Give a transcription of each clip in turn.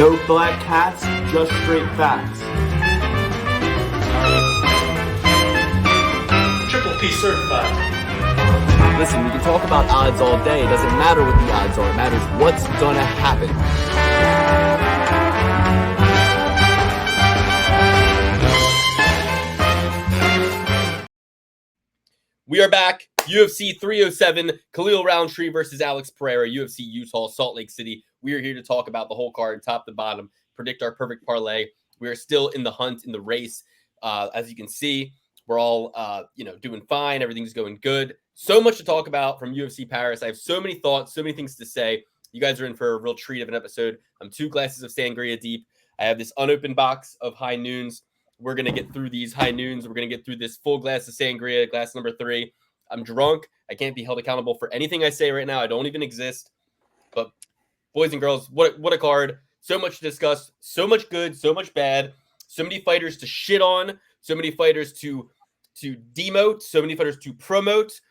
No black hats, just straight facts. Triple P certified. Listen, we can talk about odds all day. It doesn't matter what the odds are. It matters what's gonna happen. We are back. UFC 307, Khalil Rountree versus Alex Pereira, UFC Utah, Salt Lake City. We are here to talk about the whole card, top to bottom, predict our perfect parlay. We are still in the hunt, in the race. As you can see, we're all, doing fine. Everything's going good. So much to talk about from UFC Paris. I have so many thoughts, so many things to say. You guys are in for a real treat of an episode. I'm 2 glasses of sangria deep. I have this unopened box of high noons. We're going to get through these high noons. We're going to get through this full glass of sangria, glass number 3. I'm drunk. I can't be held accountable for anything I say right now. I don't even exist. But boys and girls, what a card. So much to discuss. So much good, so much bad. So many fighters to shit on. So many fighters to demote. So many fighters to promote.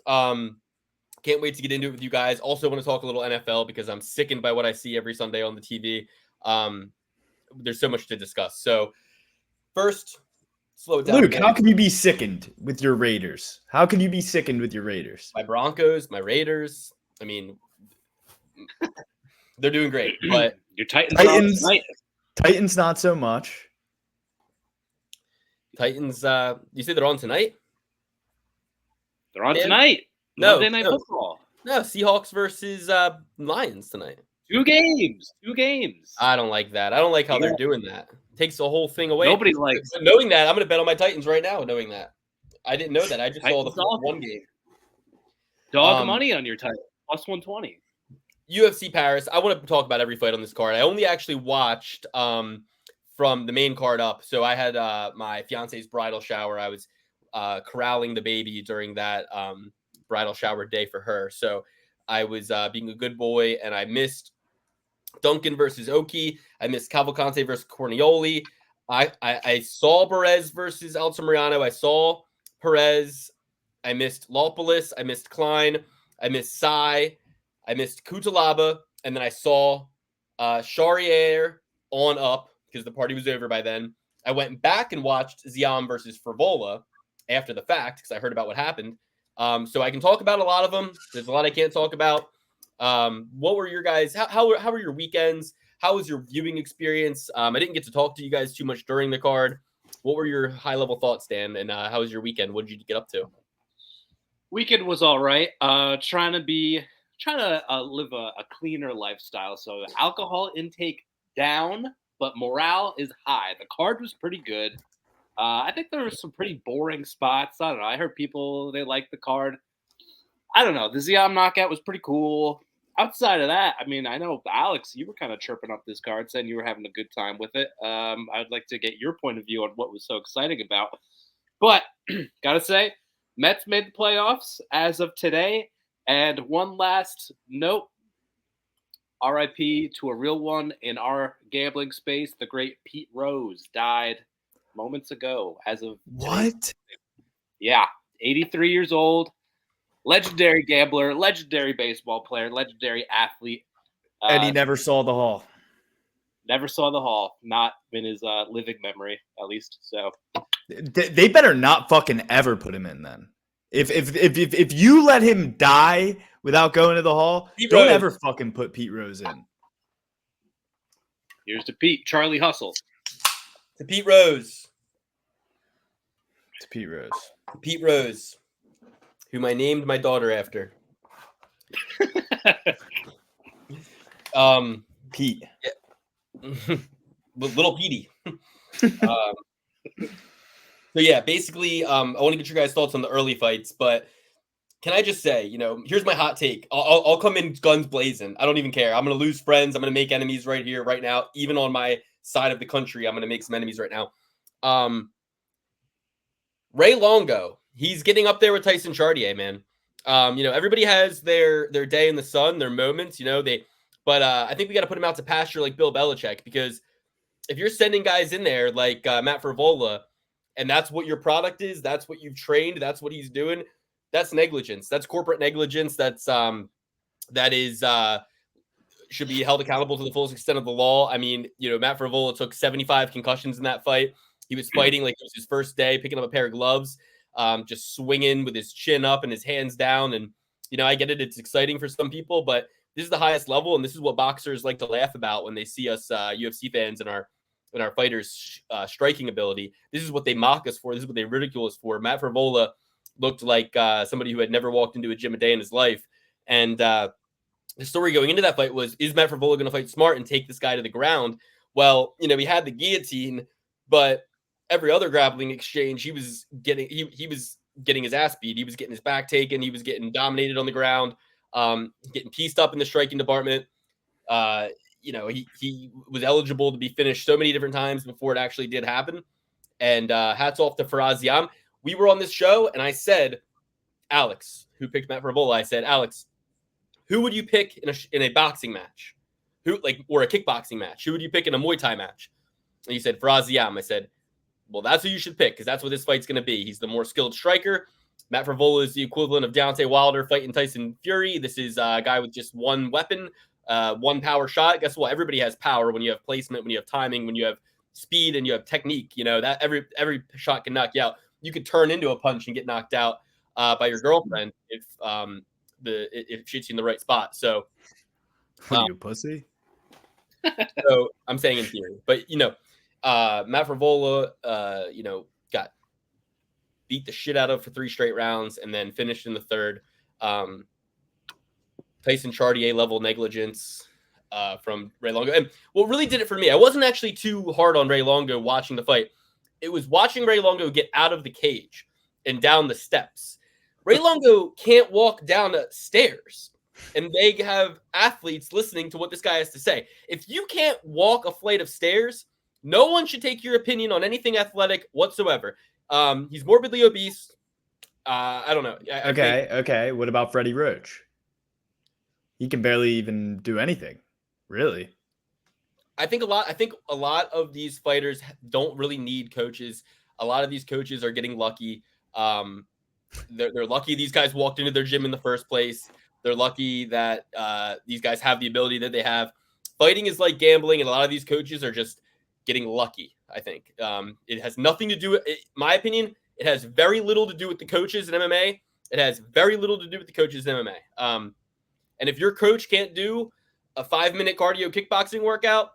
Can't wait to get into it with you guys. Also want to talk a little NFL because I'm sickened by what I see every Sunday on the TV. There's so much to discuss. So first, slow it down. Luke, how can you be sickened with your Raiders? How can you be sickened with your Raiders? My Broncos, my Raiders. I mean, they're doing great. But your Titans not so much. Titans, you say they're on tonight? They're on tonight. No, Monday Night Football. No, Seahawks versus Lions tonight. 2 games. I don't like that. I don't like how they're doing that. Takes the whole thing away. Nobody likes it. Knowing that, I'm going to bet on my Titans right now, knowing that. I didn't know that. I just saw the one game. Dog money on your Titans. Plus 120. UFC Paris. I want to talk about every fight on this card. I only actually watched from the main card up. So I had my fiance's bridal shower. I was corralling the baby during that bridal shower day for her. So I was being a good boy, and I missed Duncan versus Oki. I missed Cavalcante versus Cornioli. I saw Perez versus Altamirano. I saw Perez. I missed Lopoulos. I missed Klein. I missed Sai. I missed Kutalaba. And then I saw Charrier on up because the party was over by then. I went back and watched Ziam versus Frivola after the fact because I heard about what happened. So I can talk about a lot of them. There's a lot I can't talk about. What were your guys? How were your weekends? How was your viewing experience? I didn't get to talk to you guys too much during the card. What were your high level thoughts, Dan? And how was your weekend? What did you get up to? Weekend was all right. Trying to live a cleaner lifestyle. So alcohol intake down, but morale is high. The card was pretty good. I think there were some pretty boring spots. I don't know. I heard people, they liked the card. I don't know. The Ziam knockout was pretty cool. Outside of that, I mean, I know, Alex, you were kind of chirping up this card, saying you were having a good time with it. I'd like to get your point of view on what was so exciting about. But, gotta say, Mets made the playoffs as of today. And one last note, RIP to a real one in our gambling space. The great Pete Rose died moments ago as of what? Today. Yeah, 83 years old. Legendary gambler, legendary baseball player, legendary athlete. And he never saw the Hall. Never saw the Hall. Not in his living memory, at least. So they better not fucking ever put him in then. If you let him die without going to the Hall, don't ever fucking put Pete Rose in. Here's to Pete. Charlie Hustle. To Pete Rose. To Pete Rose. Pete Rose, whom I named my daughter after. Pete. Yeah. Little Petey. So yeah, basically, I want to get your guys' thoughts on the early fights, but can I just say, here's my hot take. I'll come in guns blazing. I don't even care. I'm going to lose friends. I'm going to make enemies right here, right now. Even on my side of the country, I'm going to make some enemies right now. Ray Longo, he's getting up there with Tyson Chartier, man. Everybody has their day in the sun, their moments, but I think we got to put him out to pasture like Bill Belichick, because if you're sending guys in there like Matt Frivola, and that's what your product is, that's what you've trained, that's what he's doing, that's negligence. That's corporate negligence. That is should be held accountable to the fullest extent of the law. I mean, Matt Frevola took 75 concussions in that fight. He was fighting like it was his first day, picking up a pair of gloves, just swinging with his chin up and his hands down. And, I get it. It's exciting for some people, but this is the highest level. And this is what boxers like to laugh about when they see us UFC fans and our fighters' striking ability. This is what they mock us for. This is what they ridicule us for. Matt Frevola looked like somebody who had never walked into a gym a day in his life. And the story going into that fight was, is Matt Frevola going to fight smart and take this guy to the ground? Well, we had the guillotine, but every other grappling exchange, he was getting his ass beat. He was getting his back taken. He was getting dominated on the ground, getting pieced up in the striking department. He was eligible to be finished so many different times before it actually did happen. And hats off to Faraz Ziam. We were on this show, and I said, Alex, who picked Matt Frevola, I said, Alex, who would you pick in a boxing match? Or a kickboxing match? Who would you pick in a Muay Thai match? And you said, Faraz Ziam. I said, well, that's who you should pick, because that's what this fight's going to be. He's the more skilled striker. Matt Frevola is the equivalent of Deontay Wilder fighting Tyson Fury. This is a guy with just one weapon, one power shot. Guess what? Everybody has power when you have placement, when you have timing, when you have speed, and you have technique. That every shot can knock you out. You could turn into a punch and get knocked out by your girlfriend if she hits you in the right spot. So, what are you, a pussy? So I'm saying in theory, but Matt Frevola, got beat the shit out of for 3 straight rounds and then finished in the third. Tyson Chartier level negligence from Ray Longo. And what really did it for me, I wasn't actually too hard on Ray Longo watching the fight. It was watching Ray Longo get out of the cage and down the steps. Ray Longo can't walk down the stairs, and they have athletes listening to what this guy has to say. If you can't walk a flight of stairs, no one should take your opinion on anything athletic whatsoever. He's morbidly obese. I don't know. Okay. What about Freddie Roach? He can barely even do anything, really. I think a lot of these fighters don't really need coaches. A lot of these coaches are getting lucky. They're lucky these guys walked into their gym in the first place. They're lucky that these guys have the ability that they have. Fighting is like gambling, and a lot of these coaches are just getting lucky, I think. It has nothing to do with, my opinion, it has very little to do with the coaches in MMA. It has very little to do with the coaches in MMA. And if your coach can't do a 5-minute cardio kickboxing workout,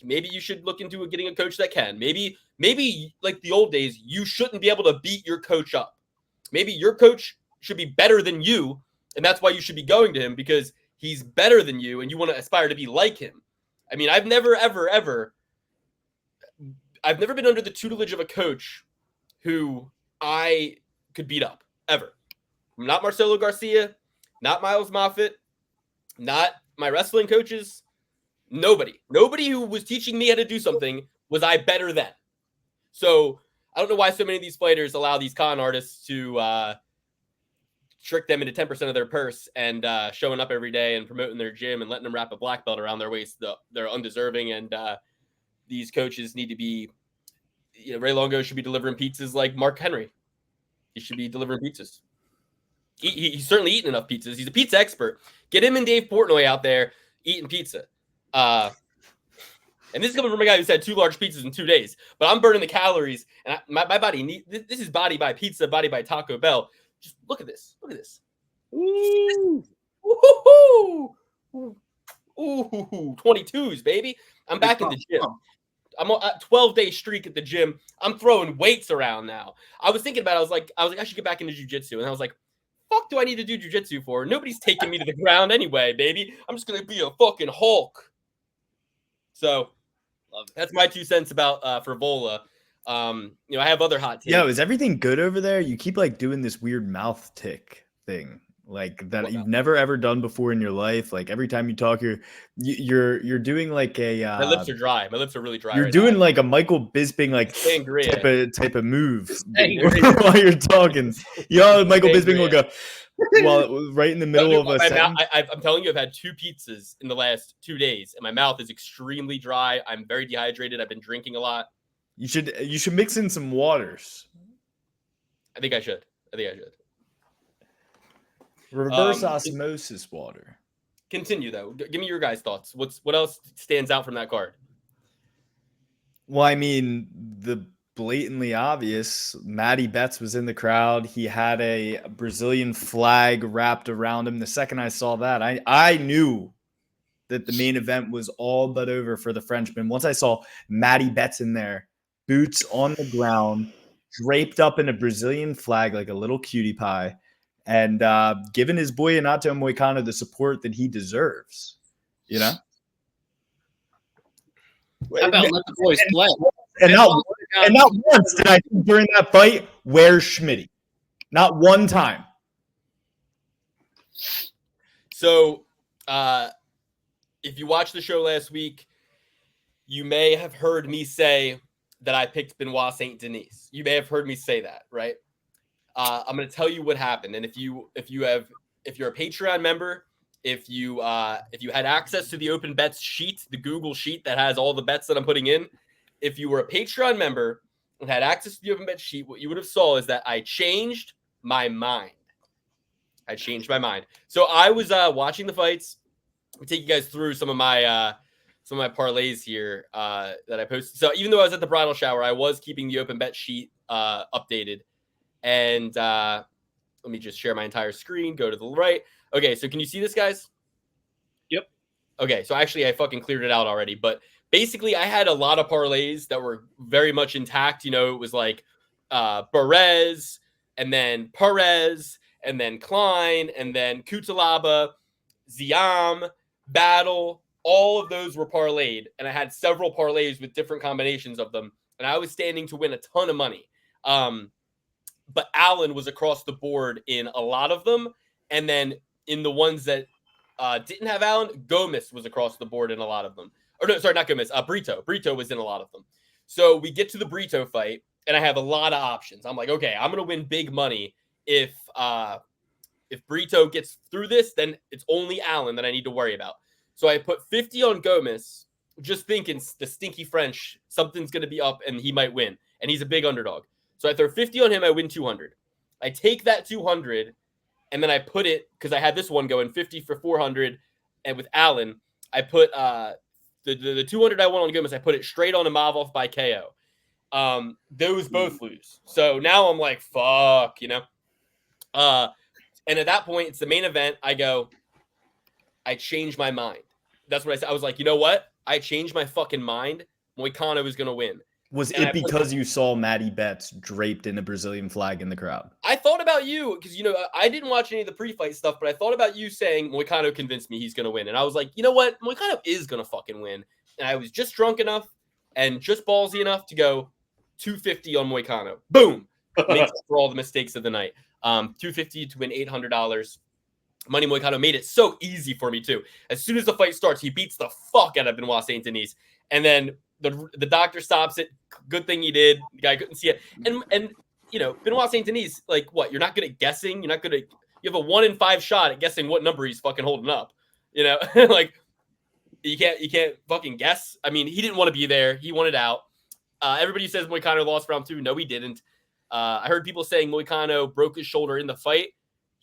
maybe you should look into getting a coach that can. Maybe like the old days, you shouldn't be able to beat your coach up. Maybe your coach should be better than you, and that's why you should be going to him, because he's better than you and you want to aspire to be like him. I mean, I've never been under the tutelage of a coach who I could beat up, ever. I'm not Marcelo Garcia, not Miles Moffitt, not my wrestling coaches. Nobody who was teaching me how to do something was I better than. So I don't know why so many of these fighters allow these con artists to trick them into 10% of their purse and showing up every day and promoting their gym and letting them wrap a black belt around their waist. They're undeserving, and these coaches need to be, Ray Longo should be delivering pizzas like Mark Henry. He should be delivering pizzas. He's certainly eaten enough pizzas. He's a pizza expert. Get him and Dave Portnoy out there eating pizza. And this is coming from a guy who's had 2 large pizzas in 2 days. But I'm burning the calories, and my body needs. This is body by pizza, body by Taco Bell. Just look at this. Look at this. Ooh. Ooh. 22s, baby. I'm back in the gym. I'm on a 12-day streak at the gym. I'm throwing weights around now. I was thinking about it. I was like, I should get back into jiu-jitsu. And I was like, fuck do I need to do jiu-jitsu for? Nobody's taking me to the ground anyway, baby. I'm just going to be a fucking Hulk. So that's my 2 cents about Frevola. I have other hot takes. Yo, is everything good over there? You keep doing this weird mouth tick thing, that you've never ever done before in your life. Like every time you talk, you're doing like a. My lips are dry. My lips are really dry. You're doing like a Michael Bisping type of move while you're talking. Michael Bisping will go right in the middle of a sentence. I'm telling you, I've had 2 pizzas in the last 2 days, and my mouth is extremely dry. I'm very dehydrated. I've been drinking a lot. You should mix in some waters. I think I should. Reverse osmosis water. continue though. Give me your guys' thoughts. What else stands out from that card? Well, I mean, the blatantly obvious, Matty Bets was in the crowd. He had a Brazilian flag wrapped around him. The second I saw that, I knew that the main event was all but over for the Frenchman. Once I saw Matty Bets in there, boots on the ground, draped up in a Brazilian flag like a little cutie pie, and giving his boy Renato Moicano the support that he deserves, you know? How about let the boys play? And not once did I think during that fight, where's Schmitty? Not one time. So, if you watched the show last week, you may have heard me say that I picked Benoit Saint Denis. You may have heard me say that, right? I'm going to tell you what happened, and if you're a Patreon member, if you had access to the Open Bets sheet, the Google sheet that has all the bets that I'm putting in, if you were a Patreon member and had access to the Open Bets sheet, what you would have saw is that I changed my mind. So I was watching the fights. I'll take you guys through some of my parlays here that I posted. So even though I was at the bridal shower, I was keeping the Open Bet sheet updated. And let me just share my entire screen. Go to the right. Okay, so can you see this, guys? Yep. Okay, so actually I fucking cleared it out already. But basically I had a lot of parlays that were very much intact. You know, it was like Perez, and then Perez, and then Klein, and then Kutalaba, Ziam, Battle. All of those were parlayed, and I had several parlays with different combinations of them, and I was standing to win a ton of money. But Allen was across the board in a lot of them, and then in the ones that didn't have Allen, Gomez was across the board in a lot of them. Or no, sorry, not Gomez. Brito was in a lot of them. So we get to the Brito fight, and I have a lot of options. I'm like, okay, I'm gonna win big money if Brito gets through this. Then it's only Allen that I need to worry about. So I put 50 on Gomez, just thinking the stinky French, something's going to be up and he might win. And he's a big underdog. So I throw 50 on him, I win 200. I take that 200, and then I put it, because I had this one going 50 for 400, and with Allen, I put the 200 I won on Gomez, I put it straight on Imavov by KO. Those both lose. So now I'm like, fuck, you know? And at that point, it's the main event. I changed my mind. That's what I said. I was like, you know what? I changed my fucking mind. Moicano is going to win. Was it because you saw Matty Bets draped in a Brazilian flag in the crowd? I thought about you because, you know, I didn't watch any of the pre-fight stuff, but I thought about you saying Moicano convinced me he's going to win. And I was like, you know what? Moicano is going to fucking win. And I was just drunk enough and just ballsy enough to go 250 on Moicano. Boom. Makes up for all the mistakes of the night. 250 to win $800. Money Moicano made it so easy for me, too. As soon as the fight starts, he beats the fuck out of Benoit Saint Denis. And then the doctor stops it. Good thing he did. The guy couldn't see it. And you know, Benoit Saint Denis, like, what? You're not good at guessing. You're not good at. You have a 1 in 5 shot at guessing what number he's fucking holding up. You know, like you can't fucking guess. I mean, he didn't want to be there. He wanted out. Everybody says Moicano lost round 2. No, he didn't. I heard people saying Moicano broke his shoulder in the fight.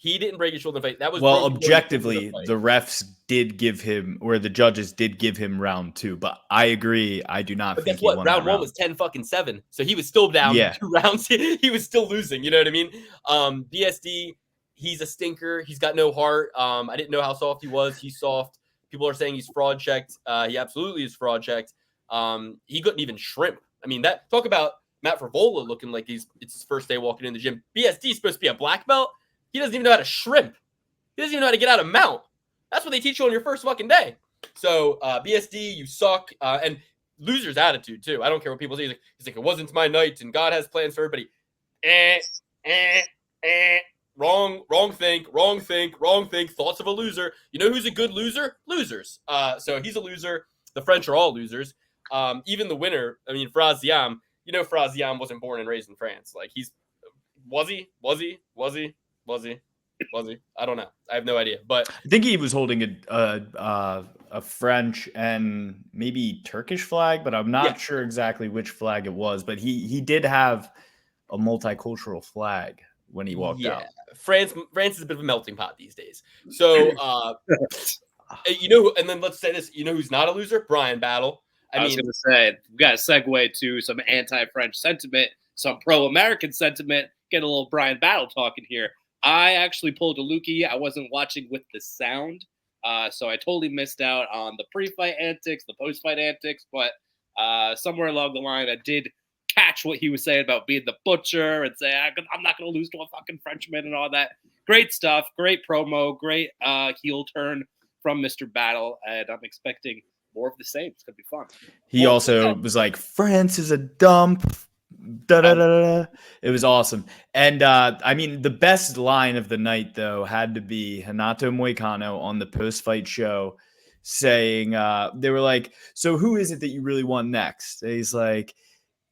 He didn't break his shoulder in the fight. That was objectively, the refs did give him, or the judges did give him round 2. But I agree. I do not think guess what? Round 1 was 10-7. So he was still down 2 rounds. He was still losing. You know what I mean? BSD, he's a stinker. He's got no heart. I didn't know how soft he was. He's soft. People are saying he's fraud checked. He absolutely is fraud checked. He couldn't even shrimp. I mean, talk about Matt Frivola looking like it's his first day walking in the gym. BSD is supposed to be a black belt. He doesn't even know how to shrimp. He doesn't even know how to get out of mount. That's what they teach you on your first fucking day. So BSD, you suck. And loser's attitude, too. I don't care what people say. He's like, it wasn't my night, and God has plans for everybody. Wrong think. Thoughts of a loser. You know who's a good loser? Losers. So he's a loser. The French are all losers. Even the winner, I mean, Fraziam, you know Fraziam wasn't born and raised in France. Like, was he? I don't know. I have no idea. But I think he was holding a French and maybe Turkish flag, but I'm not sure exactly which flag it was. But he did have a multicultural flag when he walked out. France is a bit of a melting pot these days. So And then let's say this. You know who's not a loser? Bryan Battle. I was going to say, we got to segue to some anti-French sentiment, some pro-American sentiment. Get a little Bryan Battle talking here. I actually pulled a lookie. I wasn't watching with the sound, so I totally missed out on the pre-fight antics, the post-fight antics. But somewhere along the line, I did catch what he was saying about being the butcher and say, I'm not going to lose to a fucking Frenchman and all that. Great stuff. Great promo. Great heel turn from Mr. Battle. And I'm expecting more of the same. It's going to be fun. He also was like, France is a dump. Da, da, da, da. It was awesome. And I mean, the best line of the night, though, had to be Renato Moicano on the post-fight show saying, they were like, so who is it that you really want next? And he's like,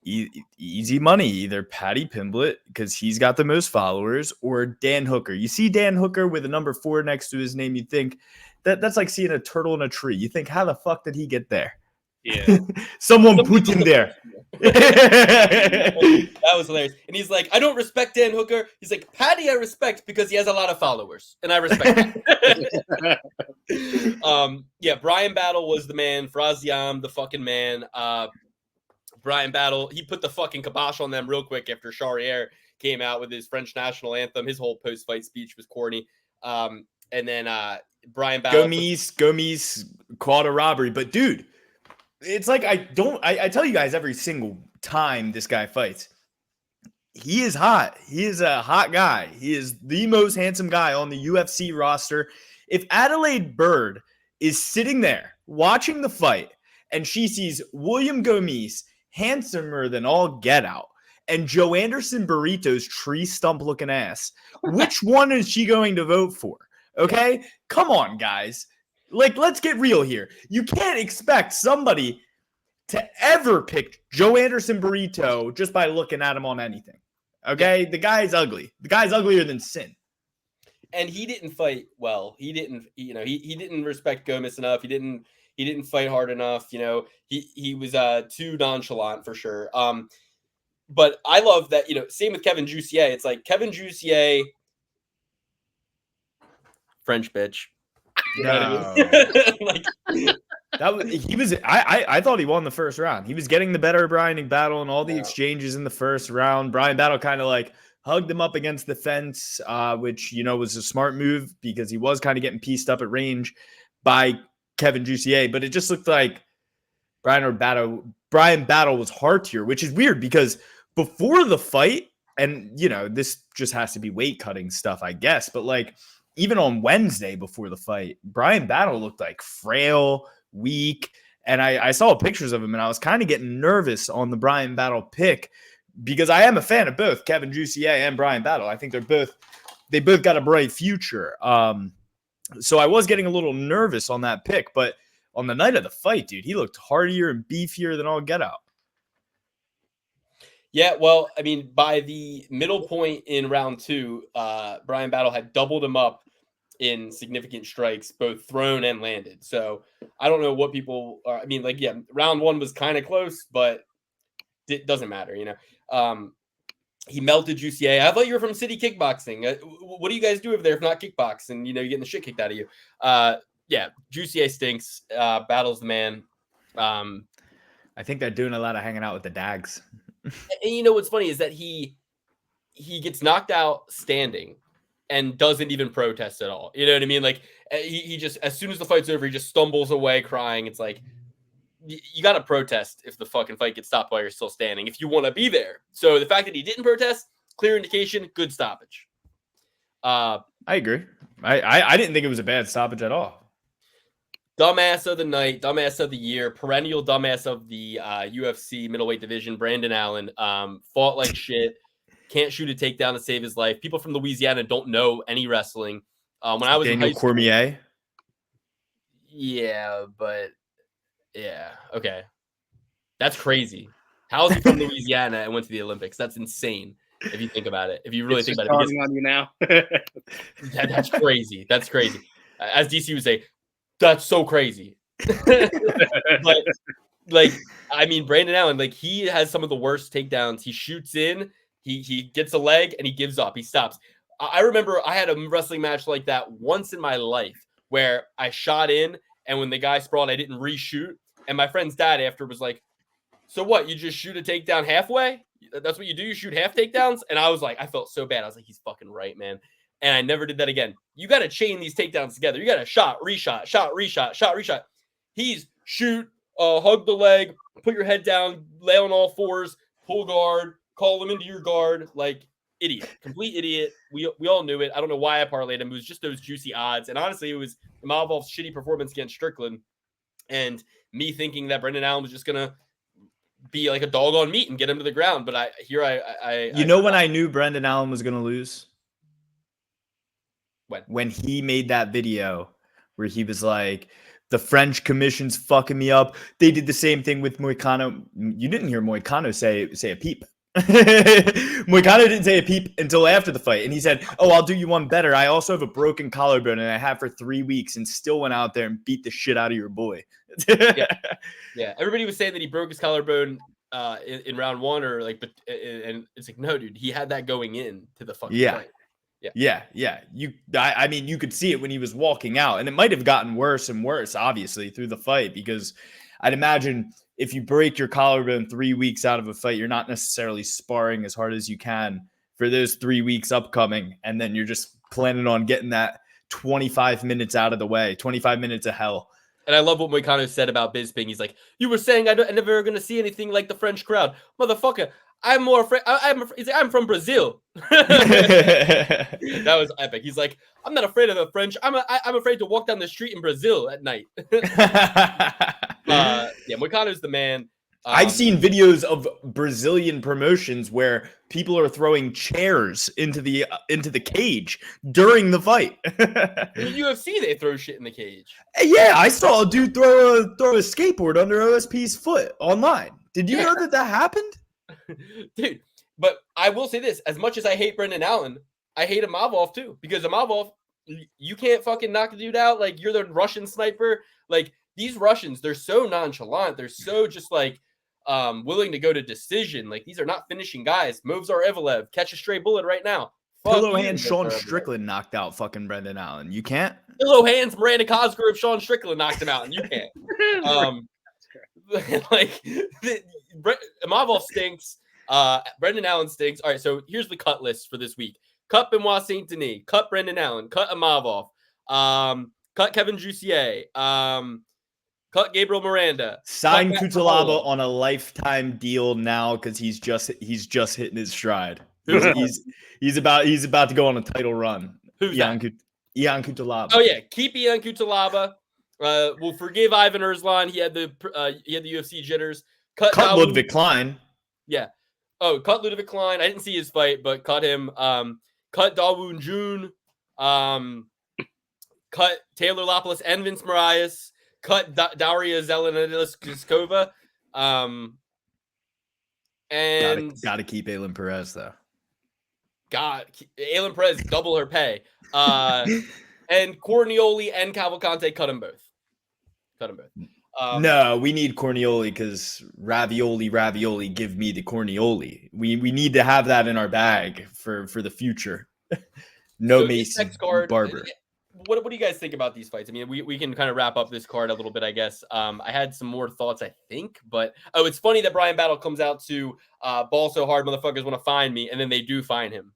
easy money, either Paddy Pimblett, because he's got the most followers, or Dan Hooker. You see Dan Hooker with a number 4 next to his name, you think that's like seeing a turtle in a tree. You think, how the fuck did he get there? Yeah. Someone put him there. That was hilarious. And he's like, I don't respect Dan Hooker. He's like, Paddy I respect because he has a lot of followers, and I respect that. Yeah, Bryan Battle was the man. Fraziam, the fucking man. Bryan Battle, he put the fucking kibosh on them real quick after Charrier came out with his French national anthem. His whole post-fight speech was corny. And then Bryan Battle. Gomes caught a robbery. But, dude, it's like I tell you guys every single time this guy fights, he is hot. He is a hot guy. He is the most handsome guy on the UFC roster. If Adelaide Bird is sitting there watching the fight and she sees William Gomes handsomer than all get out, and Joe Anderson Burrito's tree stump looking ass, which one is she going to vote for? Okay, come on, guys. Like, let's get real here. You can't expect somebody to ever pick Joe Anderson Burrito just by looking at him on anything. Okay, the guy's ugly. The guy's uglier than sin. And he didn't fight well. He didn't, he didn't respect Gomes enough. He didn't fight hard enough. He was too nonchalant for sure. But I love that, same with Kevin Jussier. It's like Kevin Jussier, French bitch. You know what I mean? I thought he won the first round. He was getting the better of Bryan Battle and all the exchanges in the first round. Bryan Battle kind of like hugged him up against the fence, which, was a smart move because he was kind of getting pieced up at range by Kevin Jussier, but it just looked like Bryan Battle was heartier, which is weird because before the fight, and this just has to be weight cutting stuff, I guess, but like even on Wednesday before the fight, Bryan Battle looked like frail, weak, and I saw pictures of him and I was kind of getting nervous on the Bryan Battle pick because I am a fan of both Kevin Jussier and Bryan Battle. I think they both got a bright future. So I was getting a little nervous on that pick, but on the night of the fight, dude, he looked hardier and beefier than all get out. Yeah, well, I mean, by the middle point in round 2, Bryan Battle had doubled him up in significant strikes, both thrown and landed. So I don't know what people are. I mean, like, yeah, round 1 was kind of close, but it doesn't matter, He melted Jussier. I thought you were from City Kickboxing. What do you guys do over there if not kickboxing? You're getting the shit kicked out of you. Yeah, Jussier stinks. Battle's the man. I think they're doing a lot of hanging out with the Dags. And what's funny is that he gets knocked out standing and doesn't even protest at all. You know what I mean? Like he just, as soon as the fight's over, he just stumbles away crying. It's like, you got to protest if the fucking fight gets stopped while you're still standing, if you want to be there. So the fact that he didn't protest, clear indication, good stoppage. I agree. I didn't think it was a bad stoppage at all. Dumbass of the night, dumbass of the year, perennial dumbass of the UFC middleweight division, Brandon Allen, fought like shit, can't shoot a takedown to save his life. People from Louisiana don't know any wrestling. When I was Daniel in high school, Cormier. Yeah, but yeah, okay. That's crazy. How is he from Louisiana and went to the Olympics? That's insane if you think about it. If you really think about it. On you now. That's crazy. That's crazy. As DC would say, that's so crazy. But I mean, Brandon Allen, he has some of the worst takedowns. He shoots in, he gets a leg, and he gives up. He stops. I remember I had a wrestling match like that once in my life where I shot in, and when the guy sprawled, I didn't reshoot. And my friend's dad after was like, "So what? You just shoot a takedown halfway? That's what you do? You shoot half takedowns?" And I was like, I felt so bad. I was like, he's fucking right, man. And I never did that again. You got to chain these takedowns together. You got to shot, reshot, shot, reshot, shot, reshot. He's shoot, hug the leg, put your head down, lay on all fours, pull guard, call him into your guard. Like, idiot, complete idiot. We all knew it. I don't know why I parlayed him. It was just those juicy odds. And honestly, it was Imavov's shitty performance against Strickland and me thinking that Brendan Allen was just going to be like a dog on meat and get him to the ground. But when I knew Brendan Allen was going to lose? When he made that video where he was like, the French commission's fucking me up. They did the same thing with Moicano. You didn't hear Moicano say a peep. Moicano didn't say a peep until after the fight. And he said, "Oh, I'll do you one better. I also have a broken collarbone and I have for 3 weeks and still went out there and beat the shit out of your boy." Yeah. Everybody was saying that he broke his collarbone in round one and it's like, no, dude, he had that going in to the fucking fight. Yeah. I mean, you could see it when he was walking out, and it might have gotten worse and worse, obviously, through the fight, because I'd imagine if you break your collarbone 3 weeks out of a fight, you're not necessarily sparring as hard as you can for those 3 weeks upcoming, and then you're just planning on getting that 25 minutes out of the way, 25 minutes of hell. And I love what Moicano said about Bisping. He's like, "You were saying I never going to see anything like the French crowd, motherfucker. I'm more afraid. He's like, I'm from Brazil." That was epic. He's like, "I'm not afraid of the French. I'm afraid to walk down the street in Brazil at night." Moicano's the man. I've seen videos of Brazilian promotions where people are throwing chairs into the cage during the fight. In the UFC, they throw shit in the cage. Yeah, I saw a dude throw a skateboard under OSP's foot online. Did you know that happened? Dude, but I will say this: as much as I hate Brendan Allen, I hate Imavov too, because Imavov, you can't fucking knock the dude out. Like, you're the Russian sniper. Like, these Russians, they're so nonchalant. They're so just like willing to go to decision. Like, these are not finishing guys. Movzar Evelev, catch a stray bullet right now. Pillow hand Sean Strickland knocked out fucking Brendan Allen. You can't. Pillow hands Miranda Cosgrove, Sean Strickland knocked him out, and you can't. Imavov stinks. Brendan Allen stinks. All right, so here's the cut list for this week: cut Benoit Saint Denis, cut Brendan Allen, cut Imavov, cut Kevin Jussier, cut Gabriel Miranda, sign Kutalaba on a lifetime deal now because he's just hitting his stride. He's about to go on a title run. Who's Ian Kutalaba. Oh yeah, keep Ian Kutalaba. We'll forgive Ivan Erzlan. He had the UFC jitters. Cut Ludwig Klein. Yeah. Oh, cut Ludwig Klein. I didn't see his fight, but cut him. Cut Dawoon June. Cut Taylor Lapalus and Vince Marias. Cut Daria Zelenidis-Kuskova. And gotta keep Aylin Perez though. Aylin Perez, double her pay. And Cornioli and Cavalcante, cut them both. No, we need Cornioli because ravioli, give me the Cornioli. We need to have that in our bag for the future. No Mason Barber. What do you guys think about these fights? I mean, we can kind of wrap up this card a little bit, I guess. I had some more thoughts, I think, but it's funny that Bryan Battle comes out to ball so hard, motherfuckers want to find me, and then they do find him.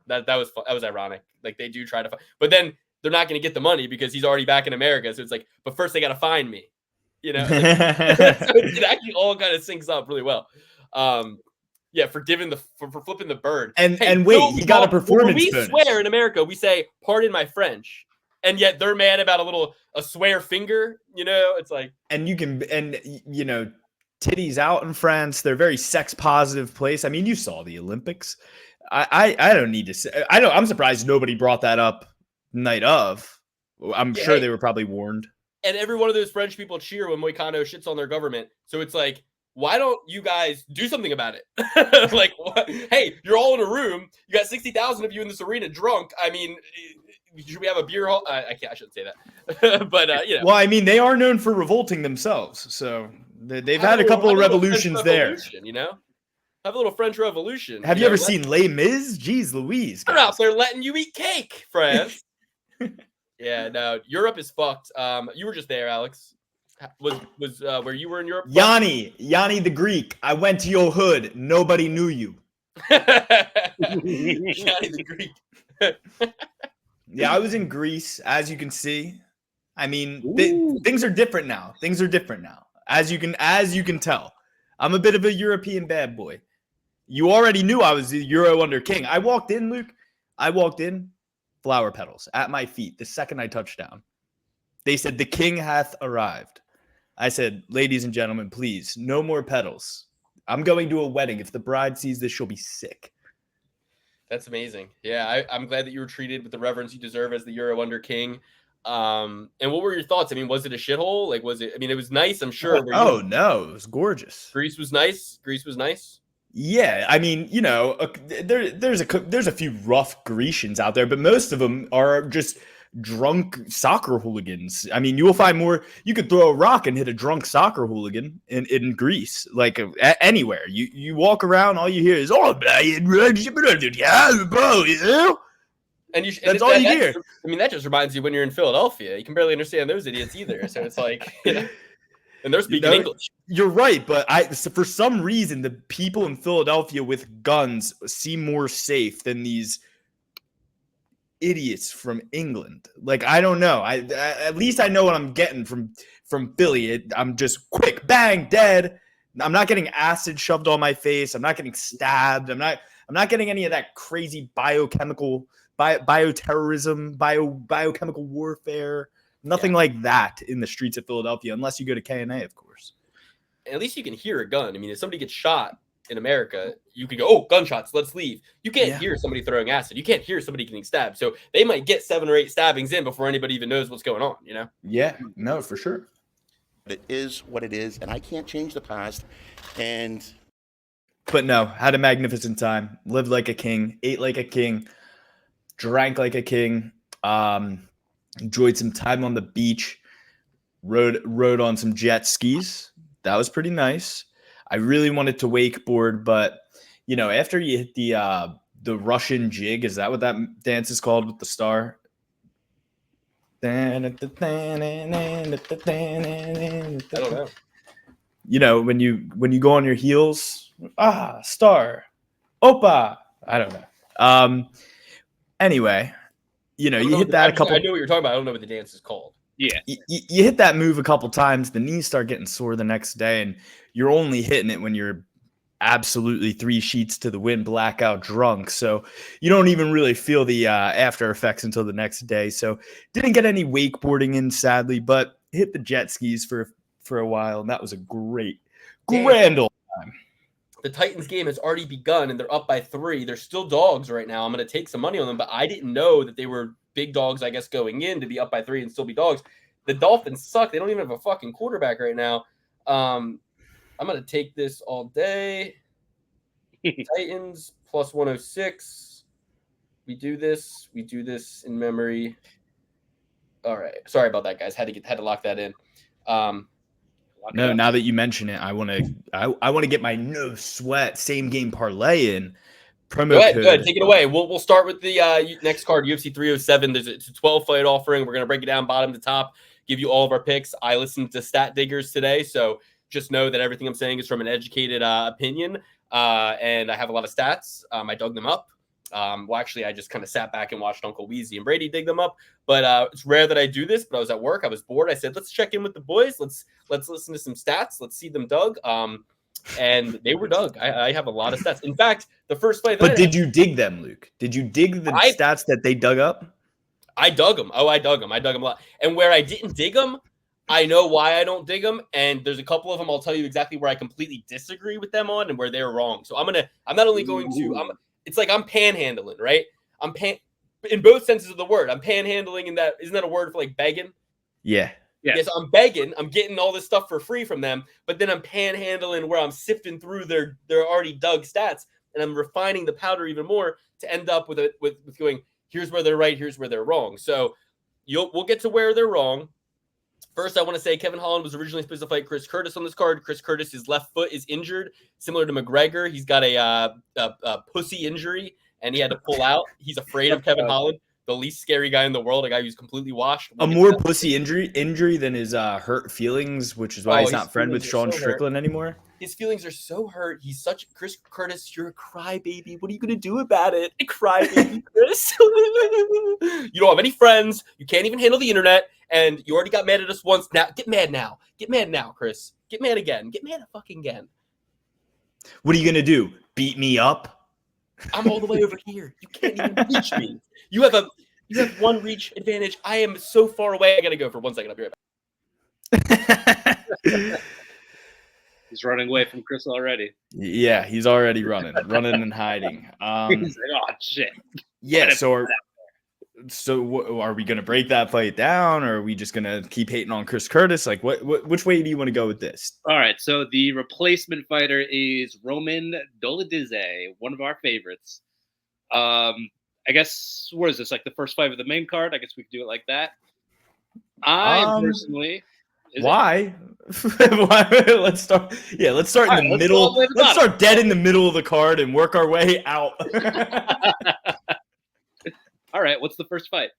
That was ironic. Like, they do try to find, but then they're not going to get the money because he's already back in America. So it's like, but first they got to find me, you know? So it actually all kind of syncs up really well. For flipping the bird. And wait, he got a performance bonus. We swear in America, we say, pardon my French. And yet they're mad about a swear finger, you know? It's like, titties out in France. They're a very sex positive place. I mean, you saw the Olympics. I don't need to say, I'm surprised nobody brought that up night of. I'm sure they were probably warned. And every one of those French people cheer when Moicano shits on their government. So it's like, why don't you guys do something about it? Like, what? Hey, you're all in a room. You got 60,000 of you in this arena drunk. I mean, should we have a beer hall? I shouldn't say that. But, Well, I mean, they are known for revolting themselves. So they've had a couple of revolutions there. You know? Have a little French Revolution. Have you ever seen Les Mis? Jeez Louise. They're out there letting you eat cake, France. Yeah, no, Europe is fucked. You were just there, Alex. Was where you were in Europe? Yanni the Greek. I went to your hood. Nobody knew you. Johnny the Greek. Yeah, I was in Greece, as you can see. I mean, things are different now. Things are different now. As you can tell. I'm a bit of a European bad boy. You already knew I was the Euro Under King. I walked in, Luke. Flower petals at my feet the second I touched down. They said, "The king hath arrived." I said, "Ladies and gentlemen, please, no more petals. I'm going to a wedding. If the bride sees this, she'll be sick." That's amazing. Yeah, I'm glad that you were treated with the reverence you deserve as the Euro Under King. And what were your thoughts? I mean, was it a shithole? Like, was it? I mean, it was nice, I'm sure. No, it was gorgeous. Greece was nice. Greece was nice. Yeah, I mean, you know, there's a few rough Grecians out there, but most of them are just drunk soccer hooligans. I mean, you will find more. You could throw a rock and hit a drunk soccer hooligan in Greece, like anywhere. You walk around, all you hear is "Oh, and that's all you hear. I mean, that just reminds you when you're in Philadelphia, you can barely understand those idiots either. So it's like, and they're speaking English. You're right, but for some reason, the people in Philadelphia with guns seem more safe than these idiots from England. Like, I don't know. At least I know what I'm getting from Philly. I'm just quick, bang, dead. I'm not getting acid shoved on my face. I'm not getting stabbed. I'm not getting any of that crazy bioterrorism, biochemical warfare. Nothing like that in the streets of Philadelphia, unless you go to K&A, of course. At least you can hear a gun. I mean, if somebody gets shot in America, you can go, "Oh, gunshots, let's leave." You can't hear somebody throwing acid. You can't hear somebody getting stabbed. So they might get 7 or 8 stabbings in before anybody even knows what's going on, you know? Yeah, no, for sure. It is what it is, and I can't change the past. But no, had a magnificent time. Lived like a king, ate like a king, drank like a king. Enjoyed some time on the beach. Rode on some jet skis. That was pretty nice. I really wanted to wakeboard, but you know, after you hit the Russian jig, is that what that dance is called with the star? I don't know. You know, when you go on your heels, star, opa. I don't know. Anyway, you know, you hit that a couple. I know what you're talking about. I don't know what the dance is called. Yeah. You hit that move a couple times, the knees start getting sore the next day, and you're only hitting it when you're absolutely 3 sheets to the wind, blackout drunk. So you don't even really feel the after effects until the next day. So didn't get any wakeboarding in, sadly, but hit the jet skis for a while, and that was a grand old time. The Titans game has already begun, and they're up by 3. They're still dogs right now. I'm going to take some money on them, but I didn't know that they were big dogs, I guess, going in to be up by 3 and still be dogs. The Dolphins suck. They don't even have a fucking quarterback right now. I'm going to take this all day. Titans plus 106. We do this in memory. All right. Sorry about that, guys. Had to lock that in. No, now that you mention it, I want to get my no sweat same game parlay in. Promo go code. ahead, take it away. We'll start with the next card, UFC 307. It's a 12-fight offering. We're gonna break it down bottom to top, give you all of our picks. I listened to Stat Diggers today, so just know that everything I'm saying is from an educated opinion, and I have a lot of stats. I dug them up. Well, actually, I just kind of sat back and watched Uncle Weezy and Brady dig them up. But it's rare that I do this. But I was at work. I was bored. I said, let's check in with the boys. Let's listen to some stats. Let's see them dug. And they were dug. I have a lot of stats. In fact, the first play. But did you dig them, Luke? Did you dig the stats that they dug up? I dug them. Oh, I dug them. I dug them a lot. And where I didn't dig them, I know why I don't dig them. And there's a couple of them. I'll tell you exactly where I completely disagree with them on and where they're wrong. So I'm not only going to. It's like I'm panhandling, right? In both senses of the word. I'm panhandling in that. Isn't that a word for like begging? Yeah. Yes, I'm begging. I'm getting all this stuff for free from them, but then I'm panhandling where I'm sifting through their already dug stats, and I'm refining the powder even more to end up with going, here's where they're right, here's where they're wrong. So we'll get to where they're wrong. First, I want to say Kevin Holland was originally supposed to fight Chris Curtis on this card. Chris Curtis, his left foot is injured, similar to McGregor. He's got a pussy injury, and he had to pull out. He's afraid of Kevin Holland. the least scary guy in the world, a guy who's completely washed. A more pussy injury than his hurt feelings, which is why he's not friend with Sean Strickland anymore. His feelings are so hurt. He's such Chris Curtis. You're a crybaby. What are you gonna do about it? A crybaby, Chris. You don't have any friends. You can't even handle the internet, and you already got mad at us once. Now get mad now. Get mad now, Chris. Get mad again. Get mad fucking again. What are you gonna do? Beat me up? I'm all the way over here. You can't even reach me. You have one reach advantage. I am so far away. I gotta go for 1 second. I'll be right back. He's running away from Chris already. Yeah, he's already running and hiding. He's like, oh shit. Yeah. So are we gonna break that fight down, or are we just gonna keep hating on Chris Curtis? Like, which way do you want to go with this? All right. So the replacement fighter is Roman Dolidze, one of our favorites. I guess what is this, like the first fight of the main card? I guess we could do it like that. I personally. Why? Why? Let's start. Yeah, let's start in the middle. Let's start dead in the middle of the card and work our way out. All right. What's the first fight?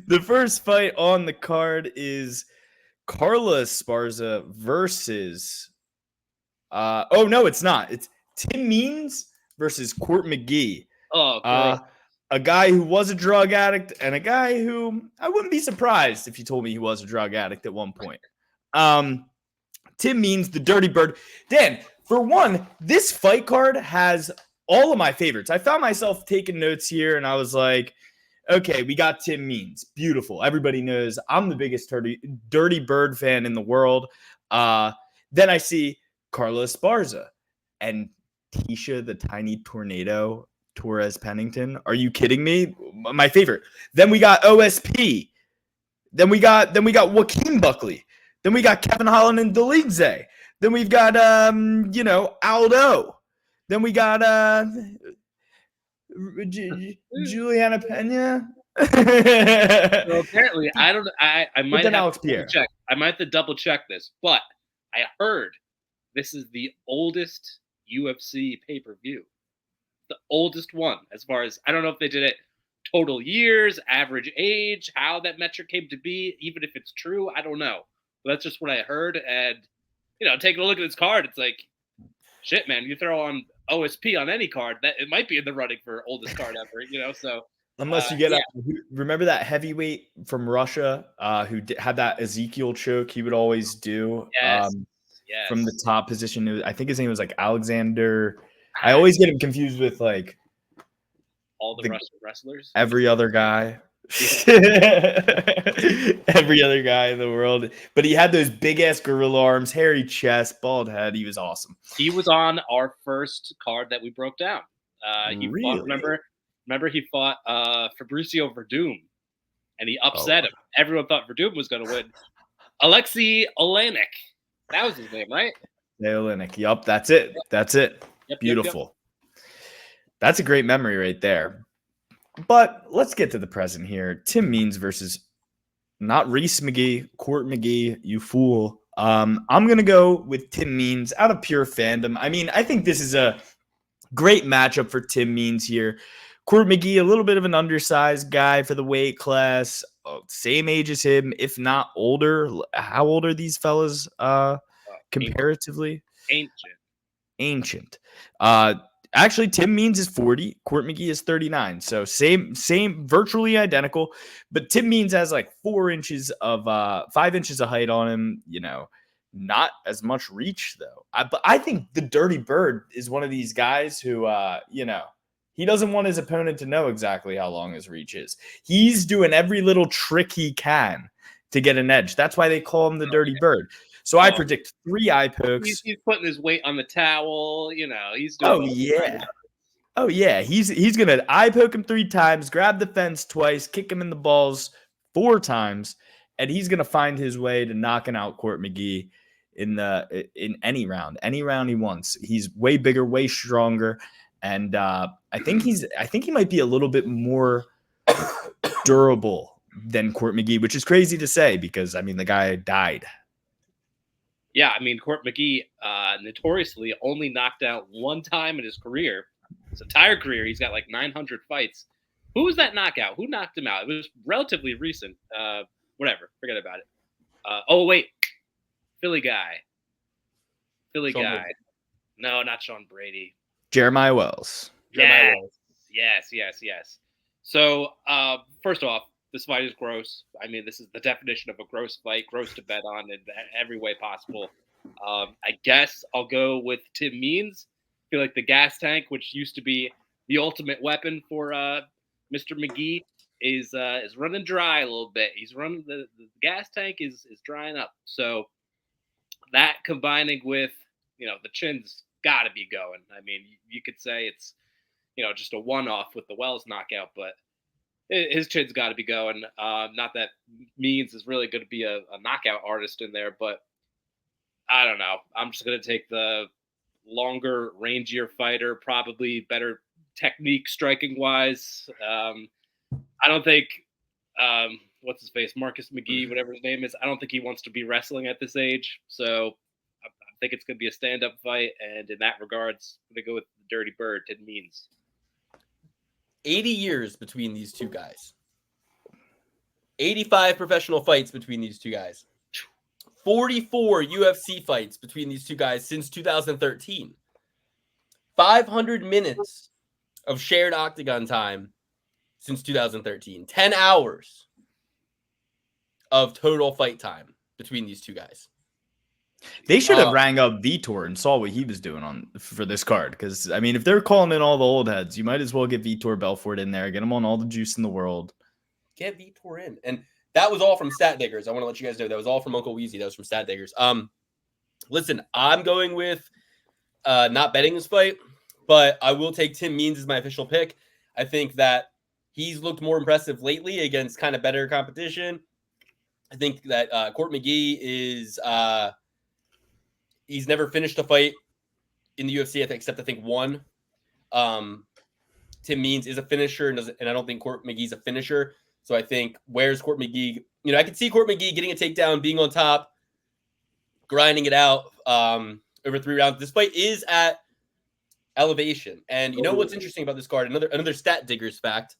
The first fight on the card is Carla Esparza versus. Oh no, it's not. It's Tim Means versus Court McGee. Oh, great. A guy who was a drug addict and a guy who I wouldn't be surprised if you told me he was a drug addict at one point. Tim Means, the Dirty Bird. Dan, for one, this fight card has all of my favorites. I found myself taking notes here, and I was like, okay, we got Tim Means. Beautiful. Everybody knows I'm the biggest Dirty Bird fan in the world. Then I see Carla Esparza and Tisha the Tiny Tornado Torres Pennington. Are you kidding me? My favorite. Then we got OSP. Then we got Joaquin Buckley. Then we got Kevin Holland and Dolidze. Then we've got Aldo. Then we got Julianna Peña. So apparently, I might have Alex to Pierre. check. I might have to double check this, but I heard this is the oldest UFC pay-per-view. The oldest one, as far as I don't know if they did it total years, average age, how that metric came to be, even if it's true, I don't know. But that's just what I heard. And taking a look at this card, it's like, shit, man, you throw on OSP on any card, that it might be in the running for oldest card ever, so. Unless you get remember that heavyweight from Russia who had that Ezekiel choke he would always do from the top position. I think his name was like Alexander. I always get him confused with like all the Russian wrestlers. Every other guy. Every other guy in the world. But he had those big ass gorilla arms, hairy chest, bald head. He was awesome. He was on our first card that we broke down. He really? fought, remember he fought Fabricio Verdum, and he upset him. Everyone thought Verdum was going to win. Alexei Olenek. That was his name, right? Olenek. Yup, that's it. Yep, beautiful. Yep. That's a great memory right there. But let's get to the present here. Tim Means versus not Reese McGee, Court McGee, you fool. I'm going to go with Tim Means out of pure fandom. I mean, I think this is a great matchup for Tim Means here. Court McGee, a little bit of an undersized guy for the weight class, same age as him, if not older. How old are these fellas comparatively? Ancient. Actually, Tim Means is 40. Court McGee is 39. So same, virtually identical. But Tim Means has like 5 inches of height on him. Not as much reach though. But I think the Dirty Bird is one of these guys who, he doesn't want his opponent to know exactly how long his reach is. He's doing every little trick he can to get an edge. That's why they call him the Dirty Bird. So I predict 3 eye pokes. He's putting his weight on the towel. He's doing. Oh yeah. He's gonna eye poke him 3 times, grab the fence twice, kick him in the balls 4 times, and he's gonna find his way to knocking out Court McGee in any round he wants. He's way bigger, way stronger, and I think he might be a little bit more durable than Court McGee, which is crazy to say because I mean the guy died. Yeah, I mean, Court McGee notoriously only knocked out 1 time in his career. His entire career, he's got like 900 fights. Who was that knockout? Who knocked him out? It was relatively recent. Whatever. Forget about it. Oh, wait. Philly guy. Sean guy. Brady. No, not Sean Brady. Jeremiah Wells. Yes. So, first off, this fight is gross. I mean, this is the definition of a gross fight, gross to bet on in every way possible. I guess I'll go with Tim Means. I feel like the gas tank, which used to be the ultimate weapon for Mr. McGee, is running dry a little bit. He's running the gas tank is drying up. So that combining with the chin's got to be going. I mean, you could say it's just a one-off with the Wells knockout, but his chin's got to be going. Not that Means is really going to be a knockout artist in there, but I don't know. I'm just going to take the longer, rangier fighter, probably better technique striking-wise. I don't think what's his face, Marcus McGee, whatever his name is, I don't think he wants to be wrestling at this age. So I think it's going to be a stand-up fight, and in that regards, I'm going to go with the Dirty Bird, Tim Means. 80 years between these two guys. 85 professional fights between these two guys. 44 UFC fights between these two guys since 2013. 500 minutes of shared octagon time since 2013. 10 hours of total fight time between these two guys. They should have rang up Vitor and saw what he was doing for this card. Because, I mean, if they're calling in all the old heads, you might as well get Vitor Belfort in there. Get him on all the juice in the world. Get Vitor in. And that was all from Stat Diggers. I want to let you guys know that was all from Uncle Weezy. That was from Stat Diggers. Listen, I'm going with not betting this fight, but I will take Tim Means as my official pick. I think that he's looked more impressive lately against kind of better competition. I think that Court McGee is he's never finished a fight in the UFC except I think one. Tim Means is a finisher, and I don't think Court McGee's a finisher. So I think where's Court McGee? I can see Court McGee getting a takedown, being on top, grinding it out over 3 rounds. This fight is at elevation. And you know what's interesting about this card? Another Stat Diggers fact.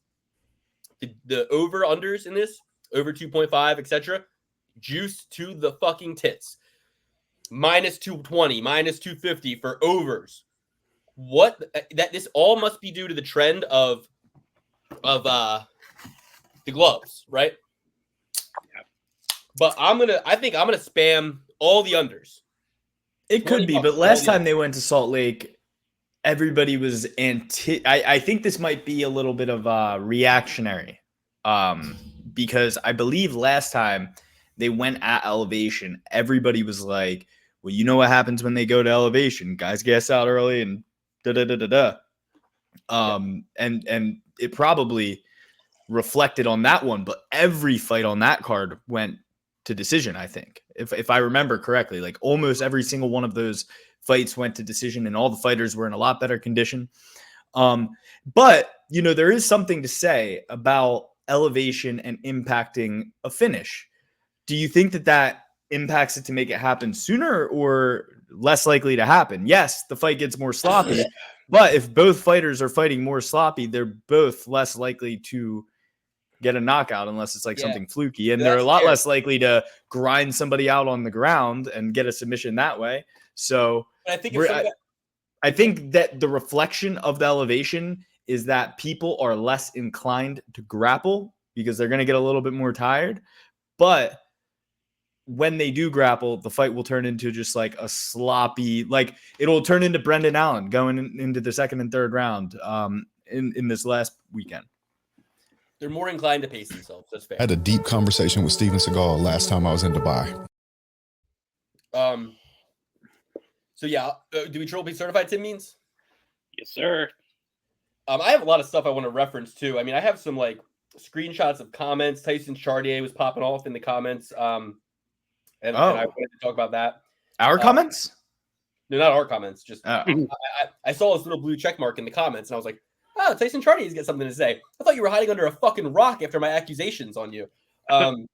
The over-unders in this, over 2.5, etc., juice to the fucking tits. Minus 220, minus 250 for overs. This all must be due to the trend of the gloves, right? Yeah. But I think I'm gonna spam all the unders. It could be, but last time they went to Salt Lake, everybody was I think this might be a little bit of reactionary. Because I believe last time they went at elevation, everybody was like, well, you know what happens when they go to elevation? Guys gas out early and da-da-da-da-da. And it probably reflected on that one, but every fight on that card went to decision, I think. If I remember correctly, like almost every single one of those fights went to decision, and all the fighters were in a lot better condition. But, there is something to say about elevation and impacting a finish. Do you think that impacts it to make it happen sooner or less likely to happen? Yes, the fight gets more sloppy, but if both fighters are fighting more sloppy, they're both less likely to get a knockout unless it's like something fluky, and they're a lot less likely to grind somebody out on the ground and get a submission that way. So I think that the reflection of the elevation is that people are less inclined to grapple because they're going to get a little bit more tired. But when they do grapple, the fight will turn into just like a sloppy, like it'll turn into Brendan Allen going into the second and third round in this last weekend. They're more inclined to pace themselves. That's fair. I had a deep conversation with Steven Seagal last time I was in Dubai. So yeah, do we triple certified Tim Means? Yes, sir. I have a lot of stuff I want to reference too. I mean, I have some like screenshots of comments. Tyson Chartier was popping off in the comments. And I wanted to talk about that. Our comments? No, not our comments. Just I saw this little blue check mark in the comments, and I was like, "Oh, Tyson Chartier's got something to say." I thought you were hiding under a fucking rock after my accusations on you. The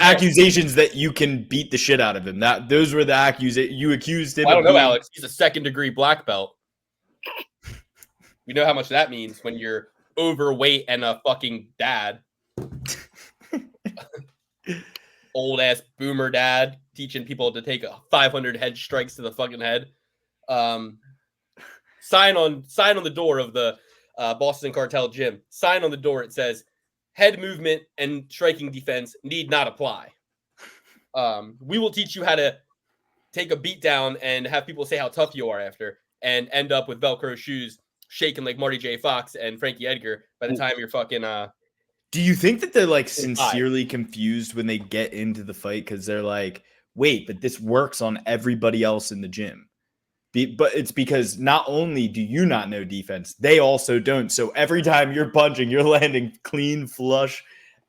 accusations that you can beat the shit out of him. Those were the accusations you accused him. I don't know, Alex. He's a 2nd-degree black belt. We know how much that means when you're overweight and a fucking dad. Old ass boomer dad teaching people to take 500 head strikes to the fucking head. Sign on the door of the Boston Cartel gym. Sign on the door. It says, "Head movement and striking defense need not apply." We will teach you how to take a beat down and have people say how tough you are after, and end up with Velcro shoes shaking like Marty J. Fox and Frankie Edgar by the time you're fucking. Do you think that they're like sincerely confused when they get into the fight? Because they're like, wait, but this works on everybody else in the gym. But it's because not only do you not know defense, they also don't. So every time you're punching, you're landing clean, flush,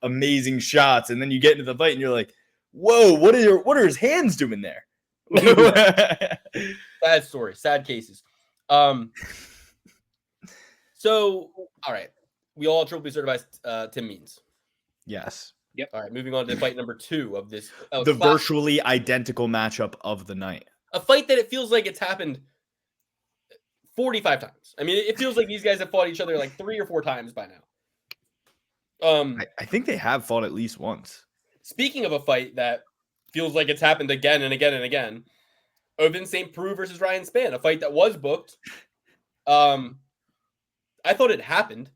amazing shots. And then you get into the fight and you're like, whoa, what are his hands doing there? Sad story, sad cases. So, all right. We all trophy certified Tim Means. Yes. Yep. All right, moving on to fight number 2 of this. The virtually identical matchup of the night. A fight that it feels like it's happened 45 times. I mean, it feels like these guys have fought each other like 3 or 4 times by now. I think they have fought at least once. Speaking of a fight that feels like it's happened again and again and again, Ovin St. Preux versus Ryan Spann, a fight that was booked. I thought it happened,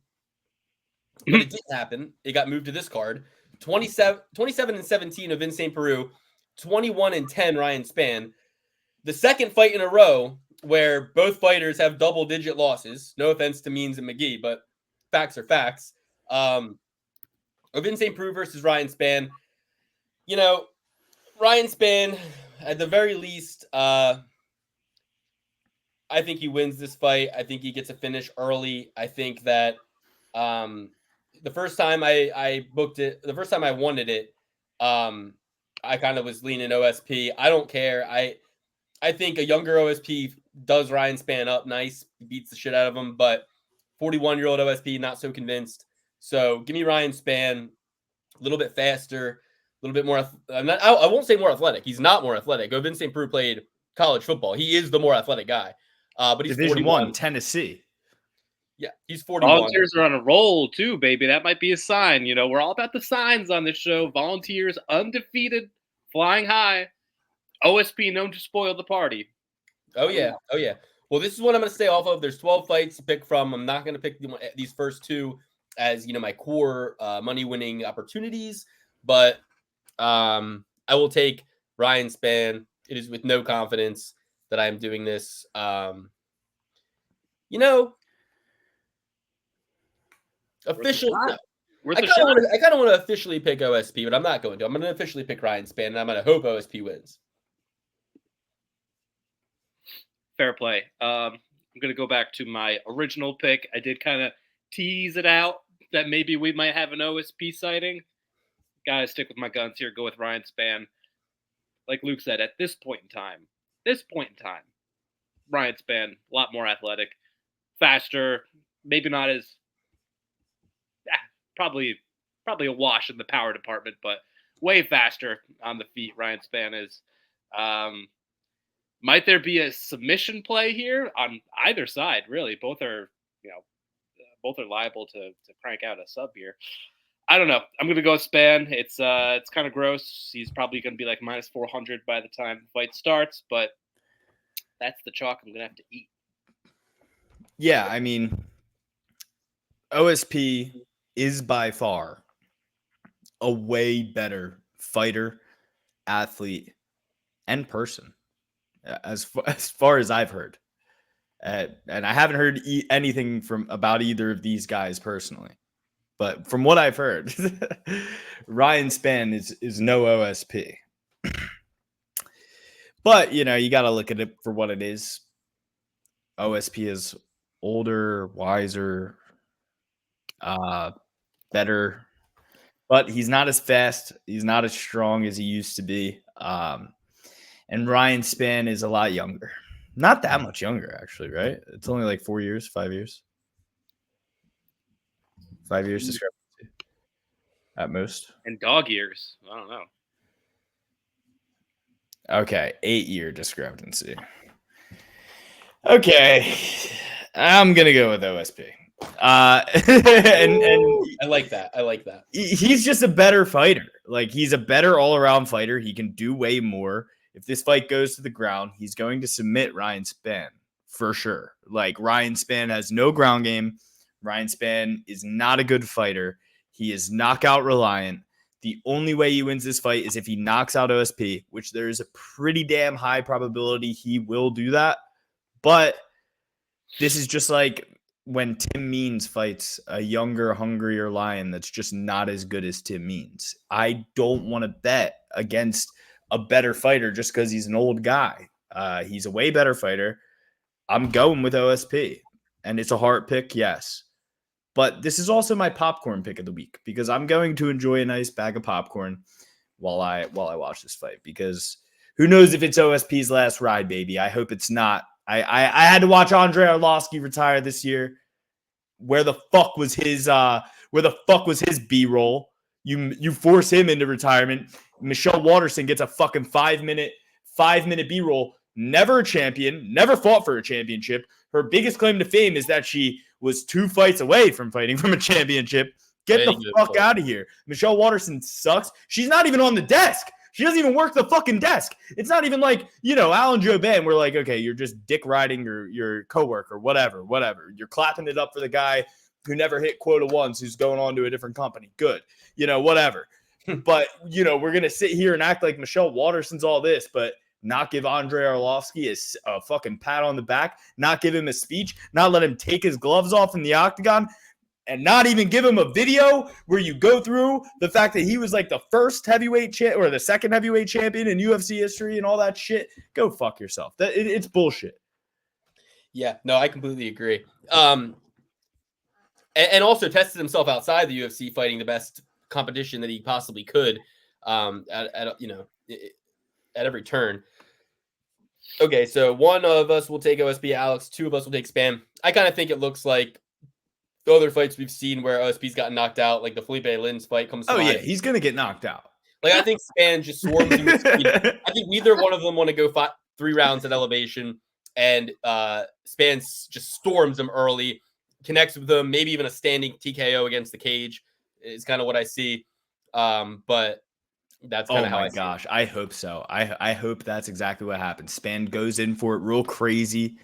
but it didn't happen. It got moved to this card. 27-17 Ovin St. Preux, 21-10 Ryan Spann. The second fight in a row where both fighters have double-digit losses. No offense to Means and McGee, but facts are facts. Ovin St. Preux versus Ryan Spann. You know, Ryan Spann, at the very least, I think he wins this fight. I think he gets a finish early. I think that the first time I booked it, the first time I wanted it, I kind of was leaning OSP. I don't care. I think a younger OSP does Ryan Spann up nice, beats the shit out of him, but 41-year-old OSP, not so convinced. So give me Ryan Spann, a little bit faster, a little bit more. I won't say more athletic. He's not more athletic. Ovin St. Preux played college football. He is the more athletic guy. But he's Division 41. I, Tennessee. Yeah, he's 41. Volunteers are on a roll too, baby. That might be a sign. You know, we're all about the signs on this show. Volunteers undefeated, flying high. OSP known to spoil the party. Oh yeah. Well, this is what I'm going to stay off of. There's 12 fights to pick from. I'm not going to pick these first 2 as, you know, my core money-winning opportunities, but I will take Ryan Spann. It is with no confidence that I'm doing this. You know, official. I kind of want to officially pick OSP, but I'm not going to. I'm going to officially pick Ryan Spann, and I'm going to hope OSP wins. Fair play. I'm going to go back to my original pick. I did kind of tease it out that maybe we might have an OSP sighting. Gotta stick with my guns here. Go with Ryan Spann. Like Luke said, at this point in time, Ryan Spann, a lot more athletic, faster, maybe not as probably a wash in the power department, but way faster on the feet. Ryan Spann is. Might there be a submission play here on either side? Really, both are liable to crank out a sub here. I don't know. I'm gonna go with Spann. It's kind of gross. He's probably gonna be like minus 400 by the time the fight starts, but that's the chalk I'm gonna have to eat. Yeah, I mean, OSP is by far a way better fighter, athlete, and person, as far as I've heard. And I haven't heard anything about either of these guys personally. But from what I've heard, Ryan Spann is no OSP. But, you know, you got to look at it for what it is. OSP is older, wiser, better. But he's not as fast. He's not as strong as he used to be. And Ryan Spann is a lot younger. Not that much younger, actually, right? It's only like 4 years, 5 years. 5 years discrepancy at most. And dog years. I don't know. Okay, 8-year discrepancy. Okay, I'm going to go with OSP. And I like that. I like that. he's just a better fighter. Like, he's a better all-around fighter. He can do way more. If this fight goes to the ground, he's going to submit Ryan Spann for sure. Like, Ryan Spann has no ground game. Ryan Spann is not a good fighter. He is knockout reliant. The only way he wins this fight is if he knocks out OSP, which there is a pretty damn high probability he will do that. But this is just like when Tim Means fights a younger, hungrier lion that's just not as good as Tim Means. I don't want to bet against a better fighter just because he's an old guy. He's a way better fighter. I'm going with OSP. And it's a heart pick, yes. But this is also my popcorn pick of the week because I'm going to enjoy a nice bag of popcorn while I watch this fight, because who knows if it's OSP's last ride, baby. I hope it's not. I had to watch Andrei Arlovski retire this year. Where the fuck was his B-roll? You force him into retirement. Michelle Waterson gets a fucking 5-minute B-roll. Never a champion, never fought for a championship. Her biggest claim to fame is that she was 2 fights away from fighting from a championship. Get the fuck out of here. Michelle Waterson sucks. She's not even on the desk. She doesn't even work the fucking desk. It's not even like, Alan Joban, we're like, okay, you're just dick riding your coworker, whatever. You're clapping it up for the guy who never hit quota once, who's going on to a different company. Good. Whatever. But, we're going to sit here and act like Michelle Waterson's all this, but not give Andrei Arlovski a fucking pat on the back, not give him a speech, not let him take his gloves off in the octagon, and not even give him a video where you go through the fact that he was like the first heavyweight or the second heavyweight champion in UFC history and all that shit. Go fuck yourself. It's bullshit. Yeah, no, I completely agree. And also tested himself outside the UFC, fighting the best competition that he possibly could. At every turn. Okay, so one of us will take OSP, Alex. 2 of us will take Spann. I kind of think it looks like the other fights we've seen where OSP's gotten knocked out, like the Felipe Lins fight comes to mind. Yeah, he's going to get knocked out. Like, I think Spann just swarms him with speed. I think neither one of them want to go 3 rounds at elevation, and Spann just storms them early, connects with them, maybe even a standing TKO against the cage is kind of what I see. But that's kind of how I see it. Oh my gosh, I hope so. I hope that's exactly what happens. Spann goes in for it real crazy.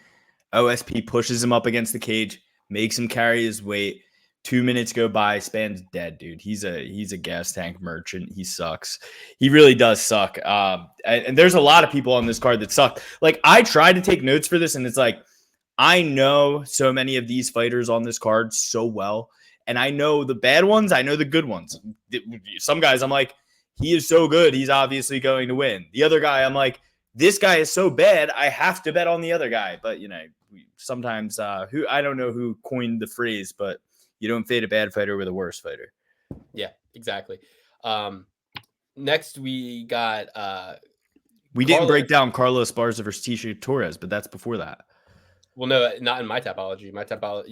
OSP pushes him up against the cage, makes him carry his weight. 2 minutes go by. Spann's dead, dude. He's a gas tank merchant. He sucks. He really does suck. And there's a lot of people on this card that suck. Like, I tried to take notes for this, and it's like, I know so many of these fighters on this card so well, and I know the bad ones. I know the good ones. Some guys, I'm like, he is so good, he's obviously going to win. The other guy, I'm like, this guy is so bad, I have to bet on the other guy. But, sometimes I don't know who coined the phrase, but you don't fade a bad fighter with a worse fighter. Yeah, exactly. Next, we got we didn't break down Carlos Esparza versus Tisha Torres, but that's before that. Well, no, not in my Tapology. You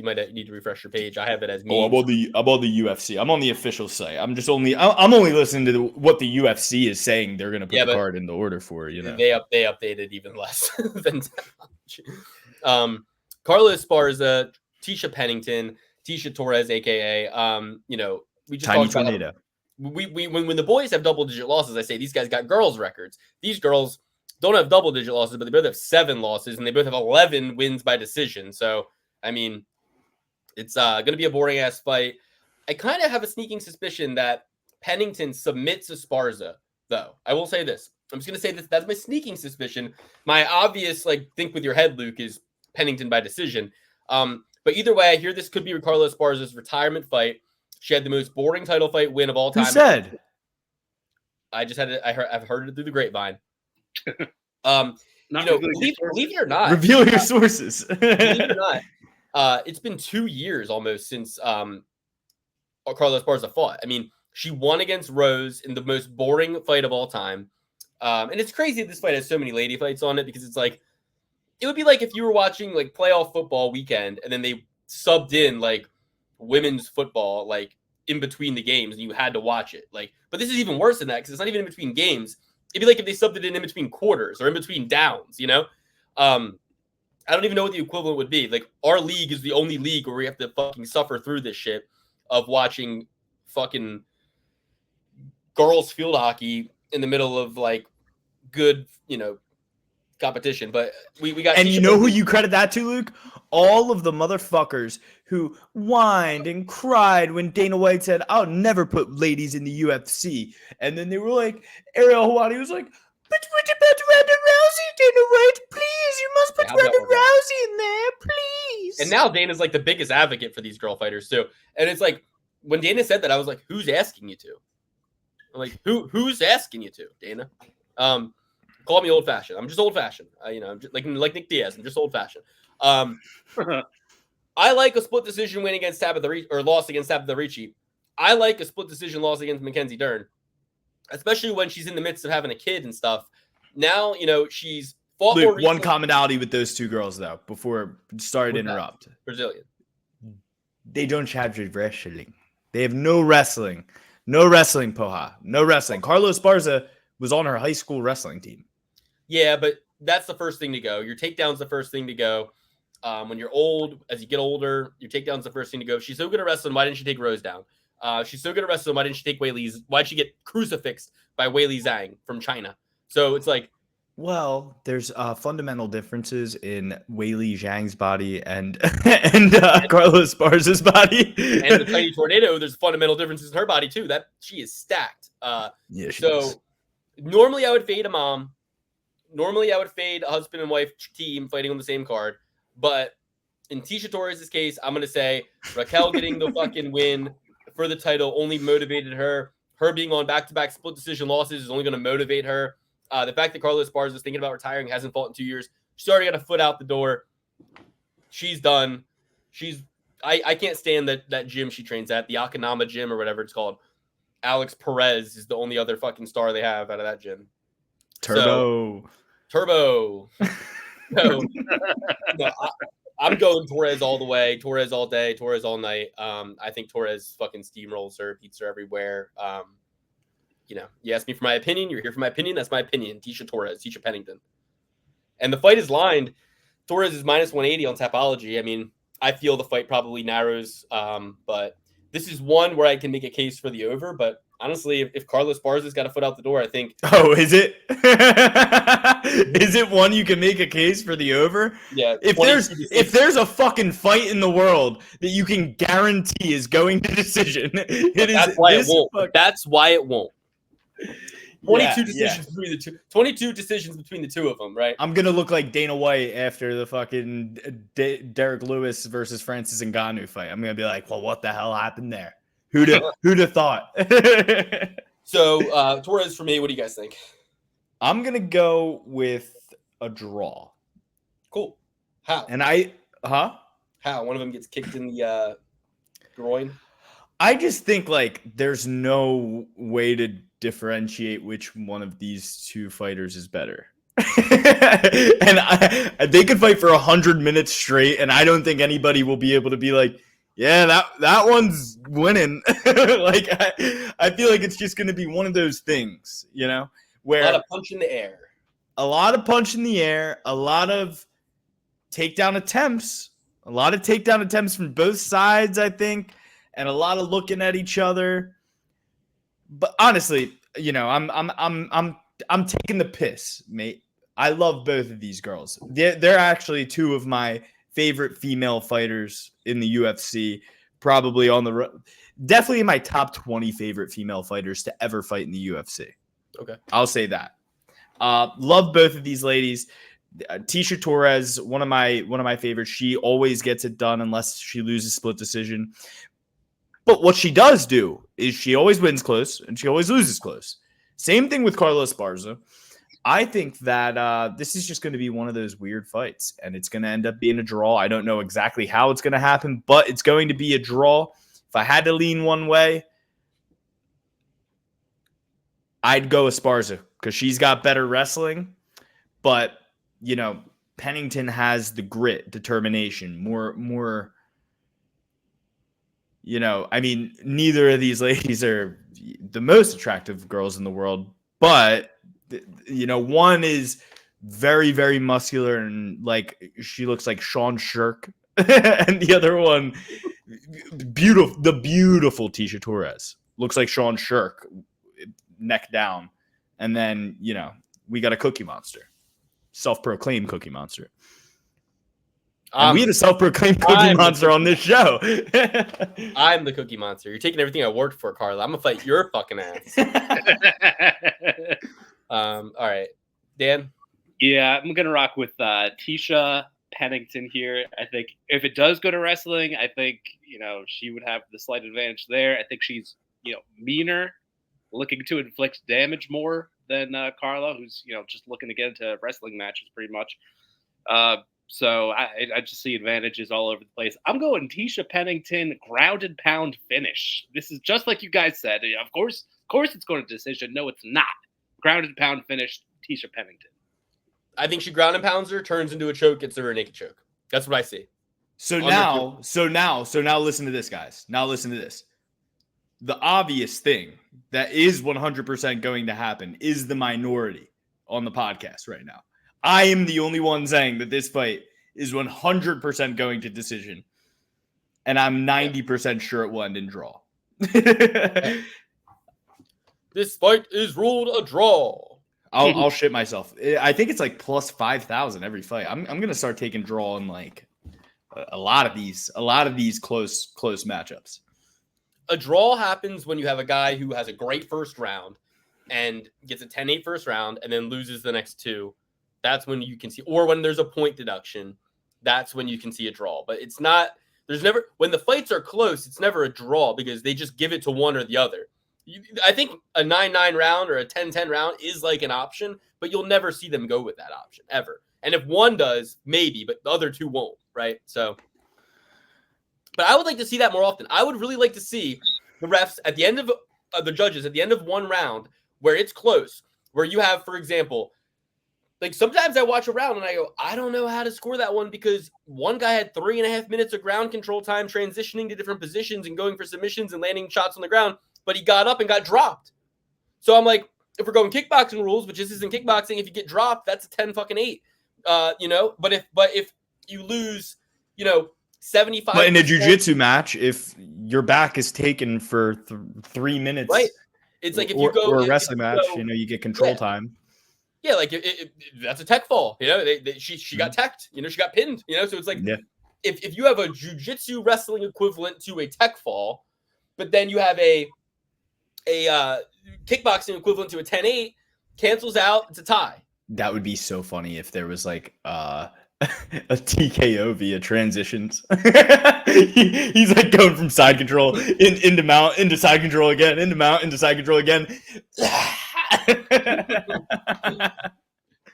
might need to refresh your page. I have it as me. I'm on the UFC. I'm on the official site. I'm only listening to what the UFC is saying they're going to put the card in the order for. They updated even less than Tapology. Carlos Esparza, Tisha Pennington, Tisha Torres, aka we just Tiny talked about Tornado. When the boys have double-digit losses, I say these guys got girls' records. These girls don't have double-digit losses, but they both have 7 losses, and they both have 11 wins by decision. So, I mean, it's going to be a boring-ass fight. I kind of have a sneaking suspicion that Pennington submits Esparza, though. I will say this. I'm just going to say this. That's my sneaking suspicion. My obvious, think with your head, Luke, is Pennington by decision. But either way, I hear this could be Carlos Esparza's retirement fight. She had the most boring title fight win of all time. Who said? I just had it. I've heard it through the grapevine. Believe it or not, reveal your sources. Believe it or not, it's been 2 years almost since Carlos Esparza fought. I mean, she won against Rose in the most boring fight of all time. And it's crazy that this fight has so many lady fights on it, because it's like, it would be like if you were watching playoff football weekend and then they subbed in women's football in between the games and you had to watch it. But this is even worse than that, because it's not even in between games. It'd be like if they subbed it in between quarters or in between downs, I I don't even know what the equivalent would be. Like, our league is the only league where we have to fucking suffer through this shit of watching fucking girls field hockey in the middle of like good, competition. But we got. And you know who you credit that to, Luke? All of the motherfuckers who whined and cried when Dana White said, "I'll never put ladies in the UFC," and then they were like, Ariel Hawani was like, "But what about Ronda Rousey, Dana White? Please, you must put Ronda Rousey in there, please." And now Dana's like the biggest advocate for these girl fighters too. And it's like when Dana said that, I was like, "Who's asking you to?" I'm like, "Who's asking you to, Dana?" Call me old fashioned. I'm just old fashioned. I'm just like Nick Diaz. I'm just old fashioned. I like a split decision win against Tabitha or loss against Tabitha Ricci. I like a split decision loss against Mackenzie Dern, especially when she's in the midst of having a kid and stuff. Now, she's fought Luke, more recently. one commonality with those two girls, though, before sorry to interrupt. Brazilian. They don't have wrestling. They have no wrestling. No wrestling, Poha. No wrestling. Carlos Esparza was on her high school wrestling team. Yeah, but that's the first thing to go. Your takedown's the first thing to go. When you're old, as you get older, your takedown's the first thing to go. She's so good at wrestling. Why didn't she take Rose down? She's so good at wrestling. Why didn't she take Weili's? Why'd she get crucifixed by Weili Zhang from China? So it's like, well, there's fundamental differences in Weili Zhang's body and Carlos Esparza's body. And the Tiny Tornado, there's fundamental differences in her body too. That she is stacked. Normally I would fade a mom. Normally I would fade a husband and wife team fighting on the same card. But in Tisha Torres' case, I'm going to say Raquel getting the fucking win for the title only motivated her. Her being on back-to-back split decision losses is only going to motivate her. The fact that Carlos Esparza is thinking about retiring, hasn't fought in 2 years. She's already got a foot out the door. She's done. I can't stand that gym she trains at, the Akanama gym or whatever it's called. Alex Perez is the only other fucking star they have out of that gym. Turbo. No, I'm going Torres all the way. Torres all day. Torres all night. I think Torres fucking steamrolls her, beats her everywhere. You asked me for my opinion. You're here for my opinion. That's my opinion. Tisha Pennington. And the fight is lined. Torres is minus 180 on Tapology. I mean, I feel the fight probably narrows, but this is one where I can make a case for the over. But honestly, if Carlos Esparza's got a foot out the door, I think. Oh, is it? Is it one you can make a case for the over? Yeah. If there's a fucking fight in the world that you can guarantee is going to decision, that's why it won't. That's why it won't. 22 decisions between the two. 22 decisions between the two of them, right? I'm gonna look like Dana White after the fucking Derek Lewis versus Francis Ngannou fight. I'm gonna be like, well, what the hell happened there? Who'd have thought? So Torres for me. What do you guys think? I'm gonna go with a draw. Cool. How? And How? One of them gets kicked in the groin? I just think like there's no way to differentiate which one of these two fighters is better. And they could fight for 100 minutes straight, and I don't think anybody will be able to be like, yeah, that one's winning. Like I feel like it's just going to be one of those things, where a lot of punch in the air, a lot of takedown attempts from both sides, I think, and a lot of looking at each other. But honestly, I'm taking the piss, mate. I love both of these girls. They're actually two of my favorite female fighters in the UFC. Probably definitely in my top 20 favorite female fighters to ever fight in the UFC. Okay, I'll say that. Love both of these ladies. Tisha Torres, one of my favorites. She always gets it done unless she loses split decision. But what she does do is she always wins close and she always loses close. Same thing with Carlos Esparza. I think that this is just going to be one of those weird fights, and it's going to end up being a draw. I don't know exactly how it's going to happen, but it's going to be a draw. If I had to lean one way, I'd go Esparza because she's got better wrestling. But, Pennington has the grit, determination, more. Neither of these ladies are the most attractive girls in the world, but, one is very, very muscular, and like she looks like Sean Shirk. And the other one, the beautiful Tisha Torres, looks like Sean Shirk, neck down. And then, you know, we got a Cookie Monster, self-proclaimed Cookie Monster. And we had a self-proclaimed Cookie Monster on this show. I'm the Cookie Monster. You're taking everything I worked for, Carla. I'm gonna fight your fucking ass. All right, Dan. Yeah, I'm gonna rock with Tisha Pennington here. I think if it does go to wrestling, I think, you know, she would have the slight advantage there. I think she's, you know, meaner, looking to inflict damage more than Carla, who's, you know, just looking to get into wrestling matches pretty much. So I just see advantages all over the place. I'm going Tisha Pennington grounded pound finish. This is just like you guys said. Of course it's going to decision. No, it's not. Grounded pound finish, Tisha Pennington. I think she ground and pounds her, turns into a choke, gets her a naked choke. That's what I see. So now listen to this, guys. Now listen to this. The obvious thing that is 100% going to happen is the minority on the podcast right now. I am the only one saying that this fight is 100% going to decision. And I'm 90% sure it will end in draw. This fight is ruled a draw. I'll shit myself. I think it's like plus 5,000 every fight. I'm gonna start taking draw in like a lot of these close matchups. A draw happens when you have a guy who has a great first round and gets a 10-8 first round and then loses the next two. That's when you can see, or when there's a point deduction, that's when you can see a draw. But it's not, there's never, when the fights are close, it's never a draw because they just give it to one or the other. I think a 9-9 round or a 10-10 round is like an option, but you'll never see them go with that option ever. And if one does, maybe, but the other two won't, right? So, but I would like to see that more often. I would really like to see the refs at the end of the judges at the end of one round where it's close, where you have, for example, like sometimes I watch a round and I go, I don't know how to score that one because one guy had 3.5 minutes of ground control time transitioning to different positions and going for submissions and landing shots on the ground, but he got up and got dropped. So I'm like, if we're going kickboxing rules, which this isn't kickboxing, if you get dropped, that's a 10-8. You know, but if you lose, you know, 75. But in a jiu-jitsu match, if your back is taken for 3 minutes, right? It's like if you go or a wrestling match, you know, you get control time. Yeah, like that's a tech fall. You know, she got teched. You know, she got pinned. You know, so it's like if you have a jiu-jitsu wrestling equivalent to a tech fall, but then you have a kickboxing equivalent to a 10-8, cancels out. It's a tie. That would be so funny if there was like a TKO via transitions. He's like going from side control into mount, into side control again, into mount, into side control again.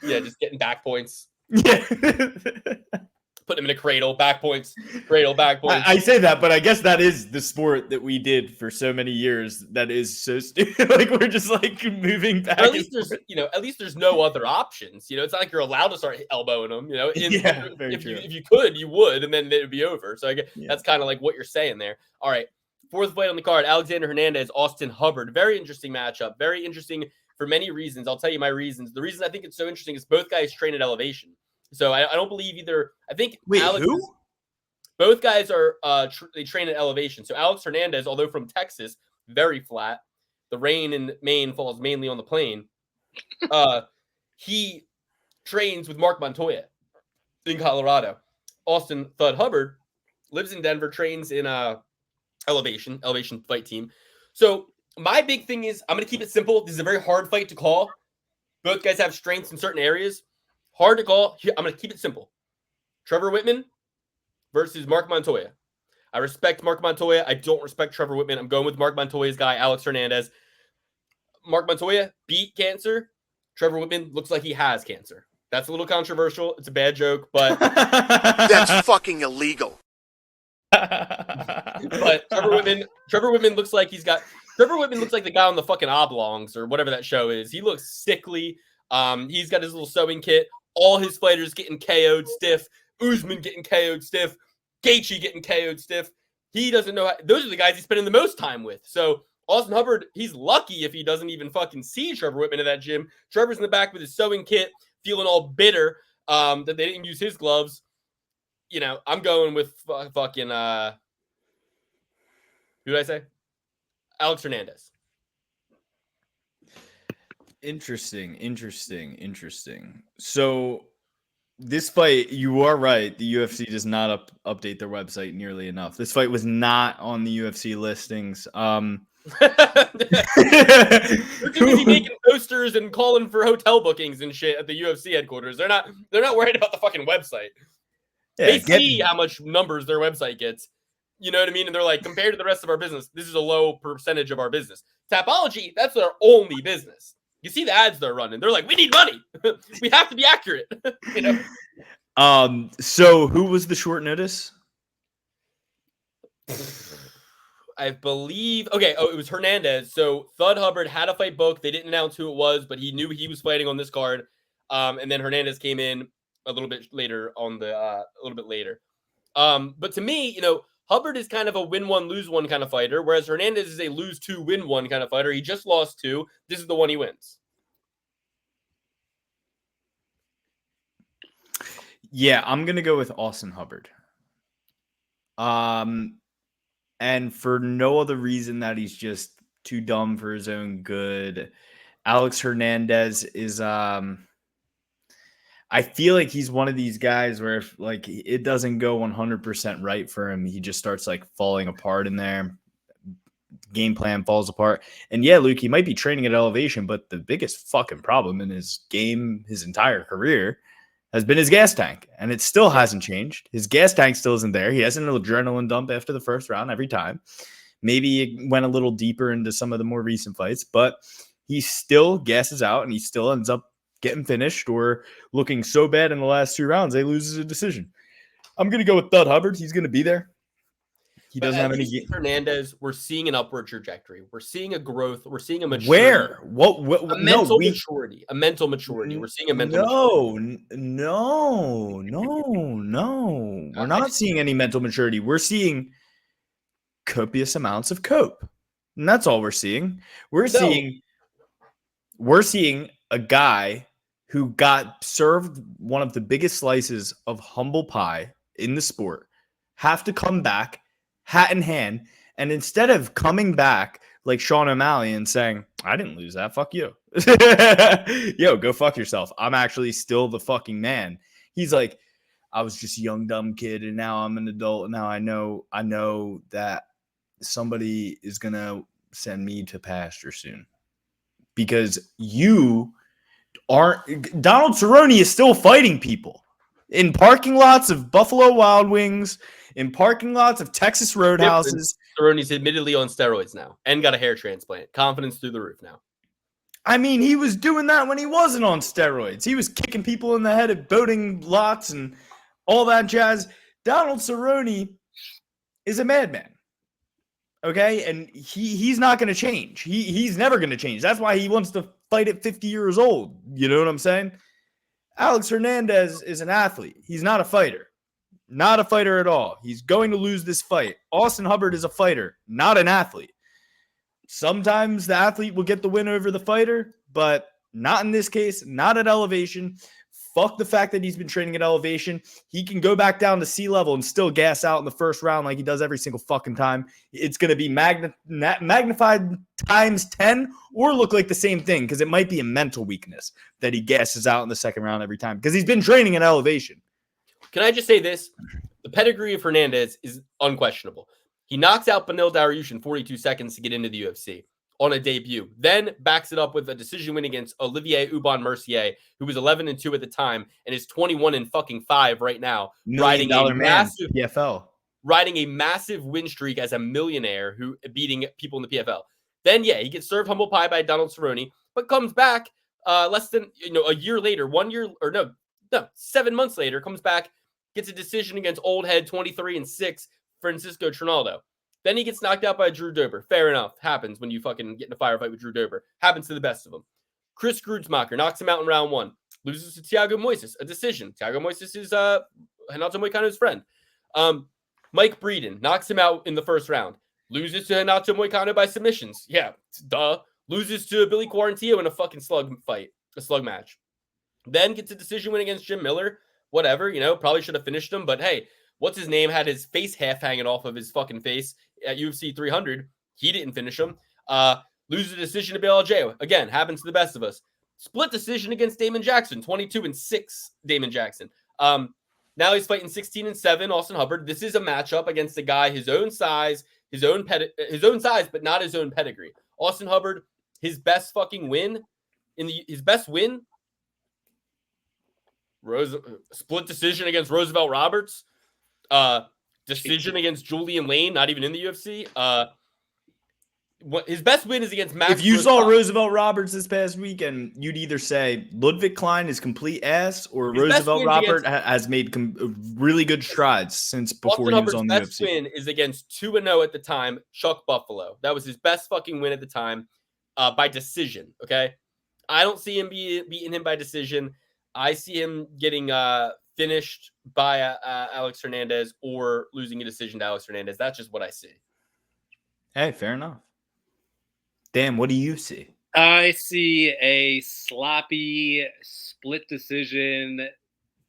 Yeah, just getting back points. Yeah. Put him in a cradle, back points, cradle, back points. I say that, but I guess that is the sport that we did for so many years. That is so stupid. Like we're just like moving back. But at least there's, you know, at least there's no other options. You know, it's not like you're allowed to start elbowing them. You know, if you could, you would, and then it would be over. So I guess that's kind of like what you're saying there. All right, fourth fight on the card: Alexander Hernandez, Austin Hubbard. Very interesting matchup. Very interesting for many reasons. I'll tell you my reasons. The reason I think it's so interesting is both guys train at elevation. So I don't believe either. I think who? Both guys are they train at elevation. So Alex Hernandez, although from Texas, very flat. The rain in Maine falls mainly on the plain. He trains with Marc Montoya in Colorado. Austin Thud Hubbard lives in Denver, trains in elevation fight team. So my big thing is I'm going to keep it simple. This is a very hard fight to call. Both guys have strengths in certain areas. Hard to call. I'm going to keep it simple. Trevor Whitman versus Marc Montoya. I respect Marc Montoya. I don't respect Trevor Whitman. I'm going with Marc Montoya's guy, Alex Hernandez. Marc Montoya beat cancer. Trevor Whitman looks like he has cancer. That's a little controversial. It's a bad joke, but That's fucking illegal. But Trevor Whitman looks like Trevor Whitman looks like the guy on the fucking Oblongs or whatever that show is. He looks sickly. He's got his little sewing kit. All his fighters getting KO'd stiff. Usman getting KO'd stiff. Gaethje getting KO'd stiff. He doesn't know those are the guys he's spending the most time with. So Austin Hubbard, he's lucky if he doesn't even fucking see Trevor Whitman in that gym. Trevor's in the back with his sewing kit, feeling all bitter that they didn't use his gloves. You know, I'm going with fucking who did I say? Alex Hernandez. Interesting. So this fight, you are right. The UFC does not update their website nearly enough. This fight was not on the UFC listings. They're too busy making posters and calling for hotel bookings and shit at the UFC headquarters. They're not worried about the fucking website. Yeah, they see how much numbers their website gets. You know what I mean? And they're like, compared to the rest of our business, this is a low percentage of our business. Tapology, that's their only business. You see the ads they're running. They're like, we need money. We have to be accurate. You know? So who was the short notice? I believe. Okay. Oh, it was Hernandez. So Thud Hubbard had a fight booked. They didn't announce who it was, but he knew he was fighting on this card. And then Hernandez came in a little bit later But to me, you know, Hubbard is kind of a win one, lose one kind of fighter, whereas Hernandez is a lose two, win one kind of fighter. He just lost two. This is the one he wins. Yeah, I'm gonna go with Austin Hubbard. And for no other reason that he's just too dumb for his own good. Alex Hernandez is I feel like he's one of these guys where if like it doesn't go 100% right for him, he just starts like falling apart in there. Game plan falls apart. And yeah, Luke, he might be training at elevation, but the biggest fucking problem in his game, his entire career, has been his gas tank. And it still hasn't changed. His gas tank still isn't there. He has an adrenaline dump after the first round every time. Maybe it went a little deeper into some of the more recent fights, but he still gasses out and he still ends up getting finished or looking so bad in the last two rounds, they lose a decision. I'm going to go with Thud Hubbard. He's going to be there. He doesn't have any. Hernandez, we're seeing an upward trajectory. We're seeing a growth. We're seeing a maturity. Where? What? A mental maturity. A mental maturity. We're seeing a mental maturity. No. We're not seeing any mental maturity. We're seeing copious amounts of cope. And that's all we're seeing. We're seeing a guy who got served one of the biggest slices of humble pie in the sport have to come back hat in hand, and instead of coming back like Sean O'Malley and saying, I didn't lose that, fuck you. Yo, go fuck yourself. I'm actually still the fucking man. He's like, I was just a young dumb kid and now I'm an adult and now I know that somebody is gonna send me to pasture soon. Because you aren't. Donald Cerrone is still fighting people in parking lots of Buffalo Wild Wings, in parking lots of Texas Roadhouses. Cerrone's admittedly on steroids now and got a hair transplant. Confidence through the roof now. I mean, he was doing that when he wasn't on steroids. He was kicking people in the head at boating lots and all that jazz. Donald Cerrone is a madman. Okay, and he's not going to change. He's never going to change. That's why he wants to fight at 50 years old. You know what I'm saying? Alex Hernandez is an athlete. He's not a fighter. Not a fighter at all. He's going to lose this fight. Austin Hubbard is a fighter, not an athlete. Sometimes the athlete will get the win over the fighter, but not in this case, not at elevation. Fuck the fact that he's been training at elevation. He can go back down to sea level and still gas out in the first round like he does every single fucking time. It's going to be magnified times 10 or look like the same thing because it might be a mental weakness that he gasses out in the second round every time because he's been training at elevation. Can I just say this? The pedigree of Hernandez is unquestionable. He knocks out Beneil Dariush in 42 seconds to get into the UFC on a debut, then backs it up with a decision win against Olivier Aubin-Mercier, who was 11-2 at the time and is 21-5 right now, riding a massive PFL, riding a massive win streak as a millionaire who beating people in the PFL. Then he gets served humble pie by Donald Cerrone, but comes back less than a year later, 7 months later, comes back, gets a decision against old head 23-6 Francisco Trinaldo. Then he gets knocked out by Drew Dober. Fair enough. Happens when you fucking get in a firefight with Drew Dober. Happens to the best of them. Chris Grutzmacher knocks him out in round 1. Loses to Thiago Moises. A decision. Thiago Moises is Renato Moicano's friend. Mike Breeden knocks him out in the first round. Loses to Renato Moicano by submissions. Yeah, duh. Loses to Billy Quarantillo in a fucking slug fight. A slug match. Then gets a decision win against Jim Miller. Whatever, probably should have finished him. But hey, what's his name? Had his face half hanging off of his fucking face at UFC 300. He didn't finish him. Loses a decision to BLJ. Again, happens to the best of us. Split decision against Damon Jackson. 22-6 Damon Jackson. Now he's fighting 16-7 Austin Hubbard. This is a matchup against a guy his own size, his own size, but not his own pedigree. Austin Hubbard, his best fucking win his best win. Split decision against Roosevelt Roberts. Decision against Julian Lane, not even in the UFC. His best win is against Max. If you saw Roosevelt Roberts this past weekend, you'd either say Ludwig Klein is complete ass, or Roosevelt Robert has made really good strides since before he was on the UFC. Best win is against 2-0 at the time, Chuck Buffalo. That was his best fucking win at the time, by decision. Okay, I don't see him beating him by decision. I see him getting finished by Alex Hernandez or losing a decision to Alex Hernandez. That's just what I see. Hey, fair enough. Dan, what do you see? I see a sloppy split decision.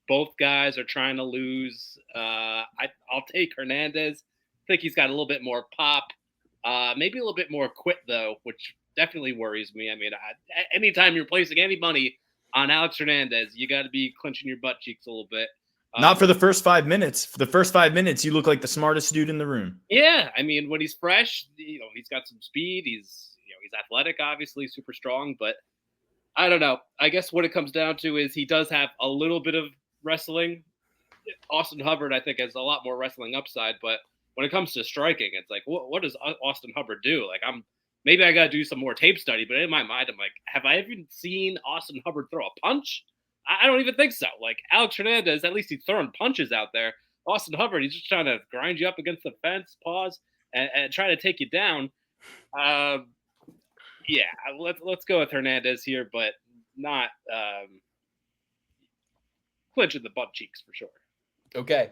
Both guys are trying to lose. I'll take Hernandez. I think he's got a little bit more pop. Maybe a little bit more quit, though, which definitely worries me. I mean, anytime you're placing any money on Alex Hernandez, you got to be clenching your butt cheeks a little bit. Not for the first 5 minutes. For the first 5 minutes, you look like the smartest dude in the room. Yeah, I mean, when he's fresh, he's got some speed. He's athletic, obviously, super strong. But I don't know. I guess what it comes down to is he does have a little bit of wrestling. Austin Hubbard, I think, has a lot more wrestling upside. But when it comes to striking, it's like, what does Austin Hubbard do? Like, maybe I got to do some more tape study. But in my mind, I'm like, have I even seen Austin Hubbard throw a punch? I don't even think so. Like, Alex Hernandez, at least he's throwing punches out there. Austin Hubbard, he's just trying to grind you up against the fence, pause, and try to take you down. Yeah, let's go with Hernandez here, but not clinching the butt cheeks for sure. Okay.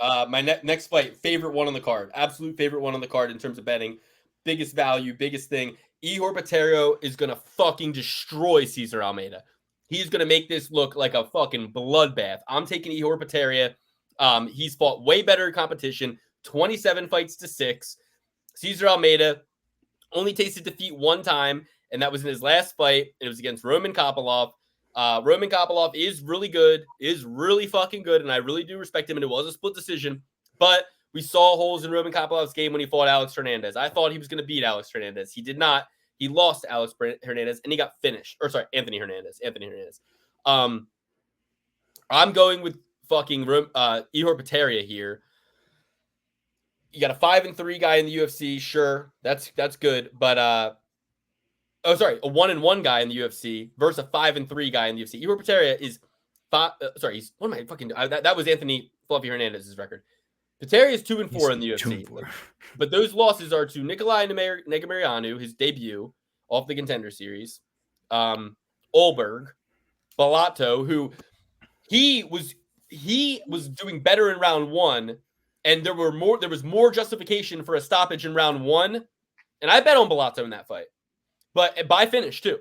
My next fight, favorite one on the card. Absolute favorite one on the card in terms of betting. Biggest value, biggest thing. Ihor Pereira is going to fucking destroy Cesar Almeida. He's going to make this look like a fucking bloodbath. I'm taking Ihor Pereira. He's fought way better competition, 27 fights to 6. Cesar Almeida only tasted defeat one time, and that was in his last fight. It was against Roman Kopylov. Roman Kopylov is really good, is really fucking good, and I really do respect him, and it was a split decision. But we saw holes in Roman Kopylov's game when he fought Alex Hernandez. I thought he was going to beat Alex Hernandez. He did not. He lost to Alex Hernandez, and he got finished. Or sorry, Anthony Hernandez. I'm going with fucking Ihor Pereira here. You got a 5-3 guy in the UFC, sure, that's good, but a 1-1 guy in the UFC versus a 5-3 guy in the UFC. Ihor Pereira is he's what am I fucking? That was Anthony Fluffy Hernandez's record. Pereira is 2-4 in the UFC, but those losses are to Nikolai Negumereanu, his debut off the Contender Series, Olberg, Balato, who he was doing better in round 1. And there was more justification for a stoppage in round 1. And I bet on Balato in that fight. But by finish too.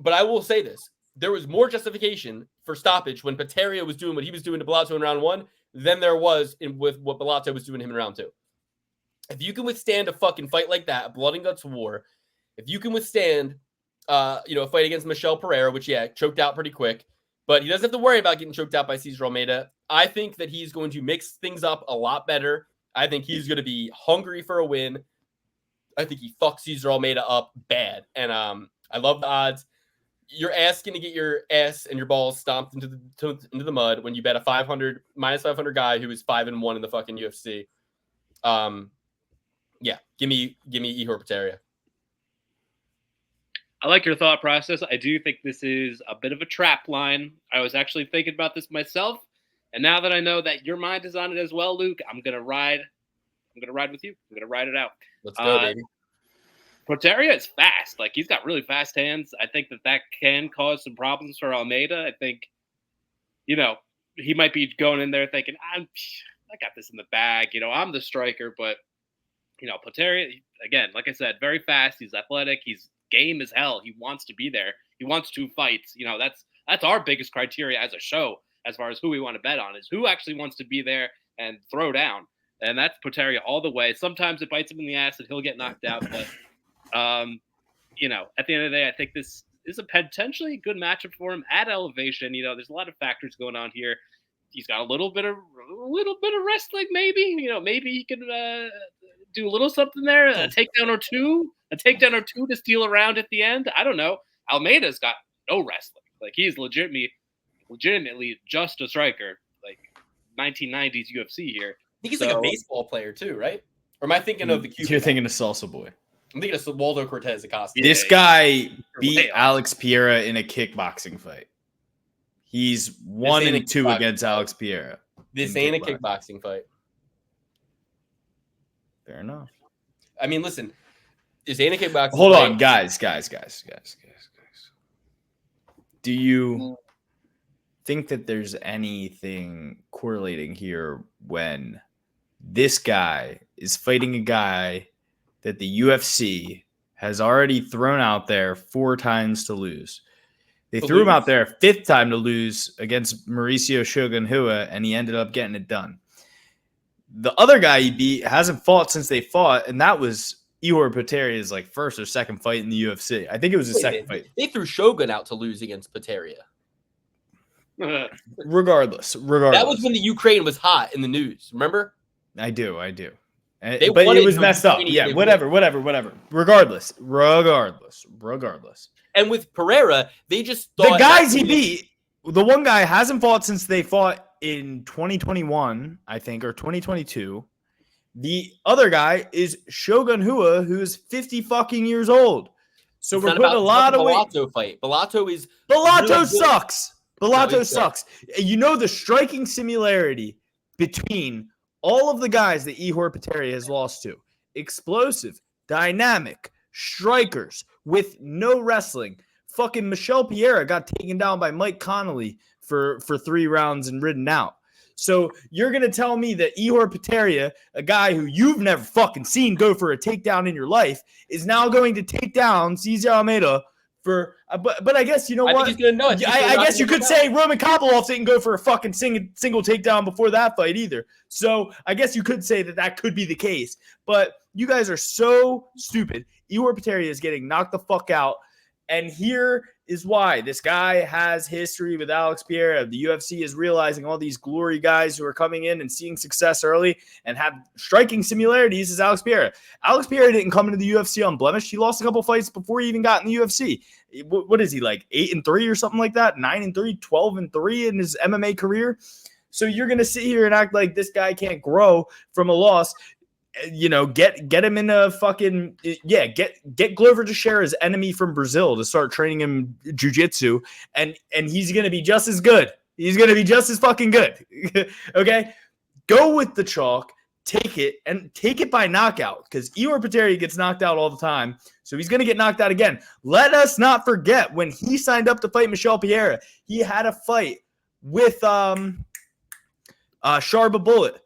But I will say this. There was more justification for stoppage when Pereira was doing what he was doing to Balato in round 1 than there was with what Balato was doing to him in round 2. If you can withstand a fucking fight like that, a blood and guts war, if you can withstand a fight against Michel Pereira, which choked out pretty quick, but he doesn't have to worry about getting choked out by Cesar Almeida. I think that he's going to mix things up a lot better. I think he's going to be hungry for a win. I think he fucks Cesar Almeida up bad. And I love the odds. You're asking to get your ass and your balls stomped into the mud when you bet a -500 guy who is 5-1 in the fucking UFC. Give me Ihor Pereira. I like your thought process. I do think this is a bit of a trap line. I was actually thinking about this myself. And now that I know that your mind is on it as well, Luke, I'm going to ride with you. I'm going to ride it out. Let's go, baby. Pereira is fast. Like, he's got really fast hands. I think that can cause some problems for Almeida. I think, he might be going in there thinking, I got this in the bag. I'm the striker. But, Pereira, again, like I said, very fast. He's athletic. He's game as hell. He wants to be there. He wants to fight. That's our biggest criteria as a show, as far as who we want to bet on, is who actually wants to be there and throw down. And that's Pereira all the way. Sometimes it bites him in the ass and he'll get knocked out. But, you know, at the end of the day, I think this is a potentially good matchup for him at elevation. You know, there's a lot of factors going on here. He's got a little bit of wrestling, maybe. You know, maybe he could do a little something there, a takedown or two to steal a round at the end. I don't know. Almeida's got no wrestling. Like, he's legitimately just a striker, like 1990s UFC here. I think he's like a baseball player too, right? Or am I thinking of the Cuban? You're thinking of Salsa Boy. I'm thinking of Waldo Cortez Acosta. This guy beat Alex Pereira in a kickboxing fight. He's 1-2 against Alex Pereira. This ain't a kickboxing fight. Fair enough. I mean, listen, this ain't a kickboxing fight. Hold on, guys. Do you think that there's anything correlating here when this guy is fighting a guy that the UFC has already thrown out there 4 times to lose? They threw him out there a 5th time to lose against Mauricio Shogun Rua, and he ended up getting it done. The other guy he beat hasn't fought since they fought, and that was Ihor Pereira's like 1st or 2nd fight in the UFC. I think it was his 2nd fight. They threw Shogun out to lose against Pereira. Regardless. That was when the Ukraine was hot in the news. Remember? I do. But it was messed up. Yeah, whatever. Regardless. And with Pereira, they just thought the guys he beat, the one guy hasn't fought since they fought in 2021, I think, or 2022. The other guy is Shogun Rua, who's 50 fucking years old. So we're putting a lot of weight. Bellato fight. Bellato really sucks. Bellato sucks. You know the striking similarity between all of the guys that Ihor Pereira has lost to: explosive, dynamic, strikers with no wrestling. Fucking Michel Pereira got taken down by Mike Connolly for 3 rounds and ridden out. So you're going to tell me that Ihor Pereira, a guy who you've never fucking seen go for a takedown in your life, is now going to take down Cesar Almeida for but I guess you know what? Think he's gonna know it. I guess you could say Roman Kopylov didn't go for a fucking single takedown before that fight either. So I guess you could say that could be the case. But you guys are so stupid. Ihor Pereira is getting knocked the fuck out. And here is why. This guy has history with Alex Pereira. The UFC is realizing all these glory guys who are coming in and seeing success early and have striking similarities as Alex Pereira. Alex Pereira didn't come into the UFC unblemished. He lost a couple fights before he even got in the UFC. What is he, like 8-3 or something like that? 9-3, 12-3 in his MMA career. So you're going to sit here and act like this guy can't grow from a loss. You know, get him in a fucking get Glover Teixeira's enemy from Brazil to start training him jiu-jitsu, and he's gonna be just as good. He's gonna be just as fucking good. Okay, go with the chalk, take it by knockout, because Ihor Pereira gets knocked out all the time, so he's gonna get knocked out again. Let us not forget when he signed up to fight Michel Pereira, he had a fight with Sharba Bullet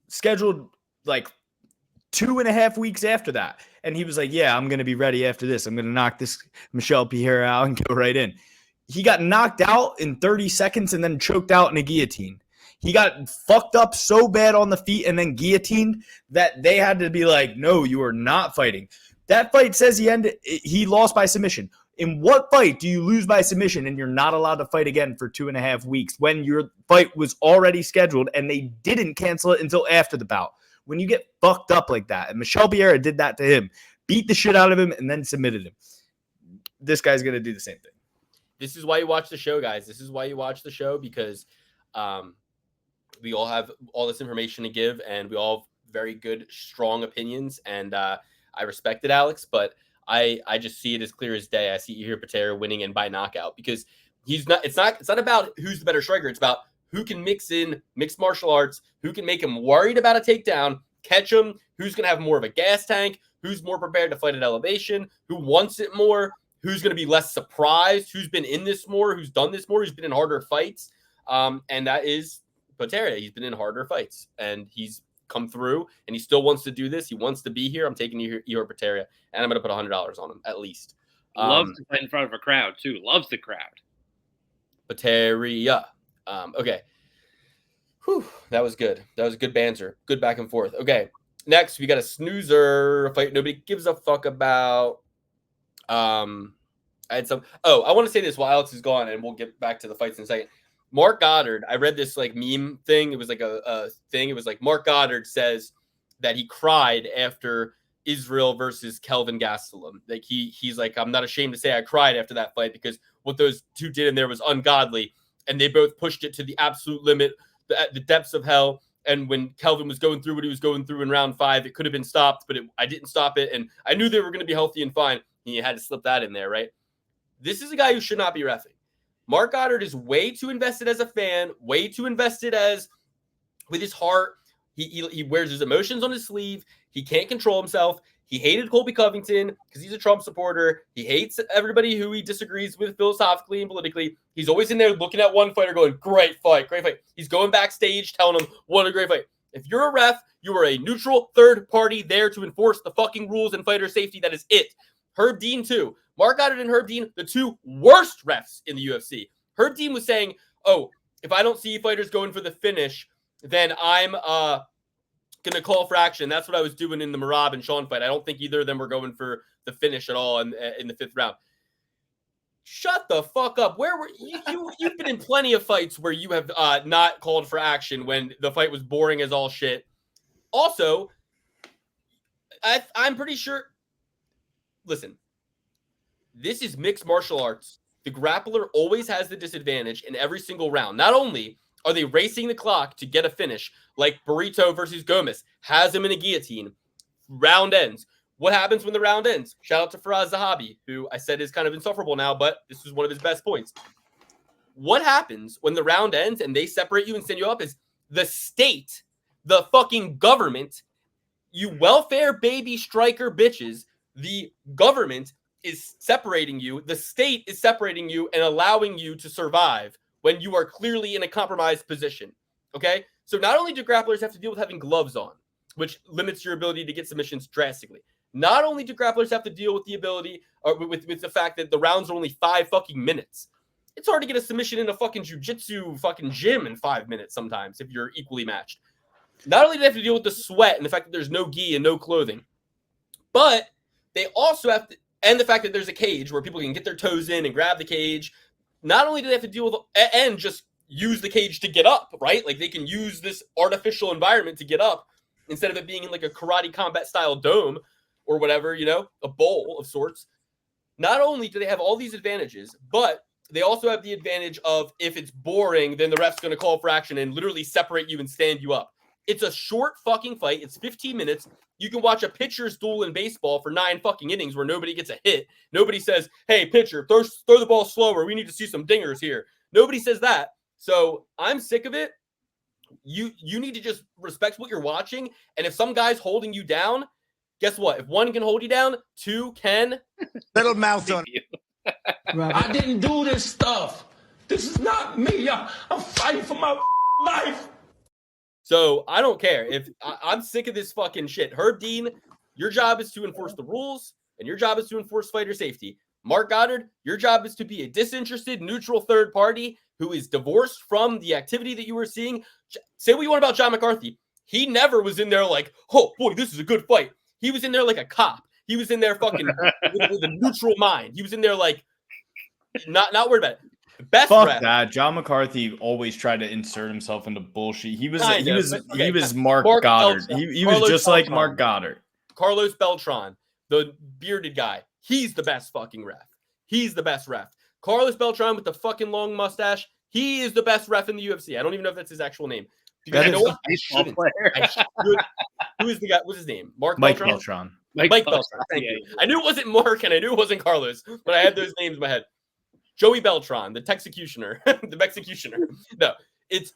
scheduled like 2.5 weeks after that. And he was like, yeah, I'm going to be ready after this. I'm going to knock this Michel Pereira out and go right in. He got knocked out in 30 seconds and then choked out in a guillotine. He got fucked up so bad on the feet and then guillotined that they had to be like, no, you are not fighting. That fight says he lost by submission. In what fight do you lose by submission and you're not allowed to fight again for 2.5 weeks when your fight was already scheduled and they didn't cancel it until after the bout? When you get fucked up like that, and Michel Pereira did that to him, beat the shit out of him, and then submitted him. This guy's going to do the same thing. This is why you watch the show, guys. This is why you watch the show, because we all have all this information to give, and we all have very good, strong opinions, and I respect it, Alex, but I just see it as clear as day. I see Ihor Pereira winning and by knockout, because it's not about who's the better striker. It's about who can mix in mixed martial arts, who can make him worried about a takedown, catch him, who's going to have more of a gas tank, who's more prepared to fight at elevation, who wants it more, who's going to be less surprised, who's been in this more, who's done this more, who's been in harder fights. And that is Pereira. He's been in harder fights, and he's come through, and he still wants to do this. He wants to be here. I'm taking Ihor Pereira, and I'm going to put $100 on him, at least. Loves to fight in front of a crowd, too. Loves the crowd. Pereira. Okay. Whew, that was good. That was a good banter. Good back and forth. Okay. Next, we got a snoozer fight nobody gives a fuck about. I had some. Oh, I want to say this while Alex is gone, and we'll get back to the fights in a second. Marc Goddard. I read this like meme thing. It was like a thing. It was like Marc Goddard says that he cried after Israel versus Kelvin Gastelum. Like he's like, I'm not ashamed to say I cried after that fight because what those two did in there was ungodly, and they both pushed it to the absolute limit, the depths of hell. And when Kelvin was going through what he was going through in round 5, it could have been stopped, but I didn't stop it, and I knew they were going to be healthy and fine. And you had to slip that in there, right? This is a guy who should not be reffing. Marc Goddard is way too invested as a fan, way too invested as with his heart. He wears his emotions on his sleeve. He can't control himself. He hated Colby Covington because he's a Trump supporter. He hates everybody who he disagrees with philosophically and politically. He's always in there looking at one fighter going, great fight, great fight. He's going backstage telling him, what a great fight. If you're a ref, you are a neutral third party there to enforce the fucking rules and fighter safety. That is it. Herb Dean, too. Marc Goddard and Herb Dean, the two worst refs in the UFC. Herb Dean was saying, oh, if I don't see fighters going for the finish, then I'm going to call for action. That's what I was doing in the Merab and Sean fight. I don't think either of them were going for the finish at all in the 5th round. Shut the fuck up. Where were you? You've been in plenty of fights where you have not called for action when the fight was boring as all shit. Also, I'm pretty sure. Listen, this is mixed martial arts. The grappler always has the disadvantage in every single round. Not only are they racing the clock to get a finish, like Burrito versus Gomez, has him in a guillotine, round ends. What happens when the round ends? Shout out to Faraz Zahabi, who I said is kind of insufferable now, but this was one of his best points. What happens when the round ends and they separate you and send you up is the state, the fucking government, you welfare baby striker bitches, the government is separating you, the state is separating you and allowing you to survive when you are clearly in a compromised position, okay? So not only do grapplers have to deal with having gloves on, which limits your ability to get submissions drastically, not only do grapplers have to deal with the ability, or with the fact that the rounds are only 5 fucking minutes. It's hard to get a submission in a fucking jiu-jitsu fucking gym in 5 minutes sometimes if you're equally matched. Not only do they have to deal with the sweat and the fact that there's no gi and no clothing, but they also have to, and the fact that there's a cage where people can get their toes in and grab the cage. Not only do they have to deal with and just use the cage to get up, right? Like they can use this artificial environment to get up instead of it being in like a karate combat style dome or whatever, you know, a bowl of sorts. Not only do they have all these advantages, but they also have the advantage of if it's boring, then the ref's going to call for action and literally separate you and stand you up. It's a short fucking fight. It's 15 minutes. You can watch a pitcher's duel in baseball for 9 fucking innings where nobody gets a hit. Nobody says, hey, pitcher, throw the ball slower. We need to see some dingers here. Nobody says that. So I'm sick of it. You need to just respect what you're watching. And if some guy's holding you down, guess what? If 1 can hold you down, 2 can. Little mouth on you. I didn't do this stuff. This is not me. I'm fighting for my life. So I don't care. If I'm sick of this fucking shit. Herb Dean, your job is to enforce the rules, and your job is to enforce fighter safety. Marc Goddard, your job is to be a disinterested, neutral third party who is divorced from the activity that you were seeing. Say what you want about John McCarthy. He never was in there like, oh, boy, this is a good fight. He was in there like a cop. He was in there fucking with a neutral mind. He was in there like not worried about it. Best Fuck ref. that. John McCarthy always tried to insert himself into bullshit. He was Marc Mark Goddard. Beltran. He was Carlos just like Beltran. Marc Goddard. Carlos Beltran, the bearded guy. He's the best fucking ref. He's the best ref. Carlos Beltran with the fucking long mustache. He is the best ref in the UFC. I don't even know if that's his actual name. Because I know I shouldn't. Who is the guy? What's his name? Mike Beltran. Mike Beltran. Thank you. I knew it wasn't Mark and I knew it wasn't Carlos, but I had those names in my head. Joey Beltran, the Texecutioner, the Mexicutioner. No, it's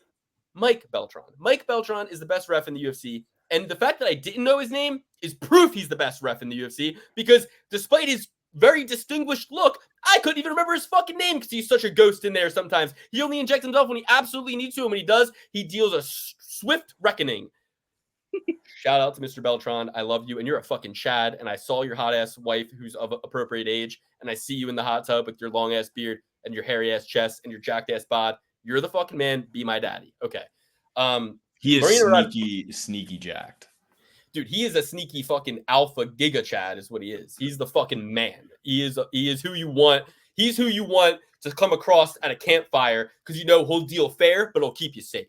Mike Beltran. Mike Beltran is the best ref in the UFC. And the fact that I didn't know his name is proof he's the best ref in the UFC because despite his very distinguished look, I couldn't even remember his fucking name because he's such a ghost in there sometimes. He only injects himself when he absolutely needs to, and when he does, he deals a swift reckoning. Shout out to Mr. Beltran. I love you, and you're a fucking Chad, and I saw your hot-ass wife who's of appropriate age, and I see you in the hot tub with your long-ass beard. and your hairy ass chest and your jacked ass bod. You're the fucking man. Be my daddy. Okay. He is Marina sneaky jacked. Dude, he is a sneaky fucking alpha giga Chad is what he is. He's the fucking man. He is who you want. He's who you want to come across at a campfire because you know he'll deal fair, but he'll keep you safe.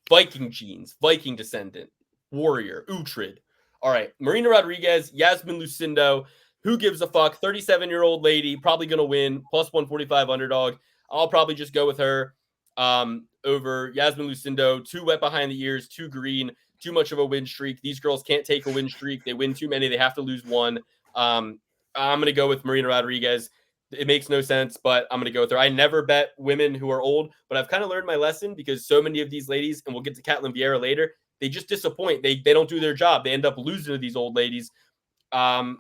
Viking genes, Viking descendant, warrior, Uhtred. All right, Marina Rodriguez, Yasmin Lucindo. Who gives a fuck? 37-year-old lady, probably going to win, plus 145 underdog. I'll probably just go with her over Yasmin Lucindo. Too wet behind the ears, too green, too much of a win streak. These girls can't take a win streak. They win too many. They have to lose one. I'm going to go with Marina Rodriguez. It makes no sense, but I'm going to go with her. I never bet women who are old, but I've kind of learned my lesson because so many of these ladies, and we'll get to Ketlen Vieira later, they just disappoint. They don't do their job. They end up losing to these old ladies. I've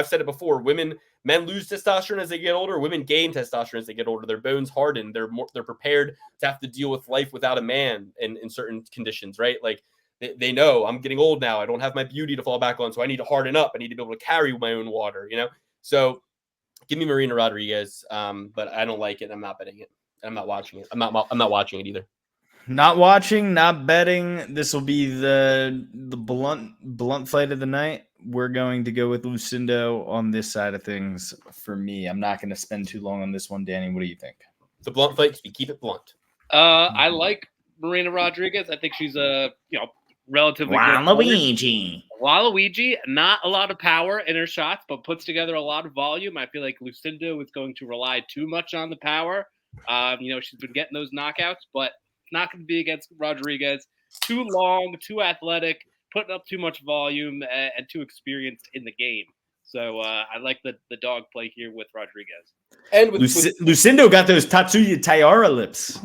said it before. Men lose testosterone as they get older. Women gain testosterone as they get older. Their bones harden. They're prepared to have to deal with life without a man in certain conditions, right? Like they know I'm getting old now. I don't have my beauty to fall back on, so I need to harden up. I need to be able to carry my own water, So give me Marina Rodriguez, but I don't like it. I'm not betting it. I'm not watching it. I'm not watching it either. Not watching, not betting. This will be the blunt fight of the night. We're going to go with Lucindo on this side of things. For me, I'm not going to spend too long on this one. Danny, what do you think? The blunt fight, we keep it blunt. I like Marina Rodriguez. I think she's a relatively Waluigi. Waluigi, not a lot of power in her shots, but puts together a lot of volume. I feel like Lucindo is going to rely too much on the power. She's been getting those knockouts, but not going to be against Rodriguez. Too long, too athletic, putting up too much volume, and too experienced in the game. So I like the dog play here with Rodriguez. And with Lucindo got those Tatsuya Taira lips.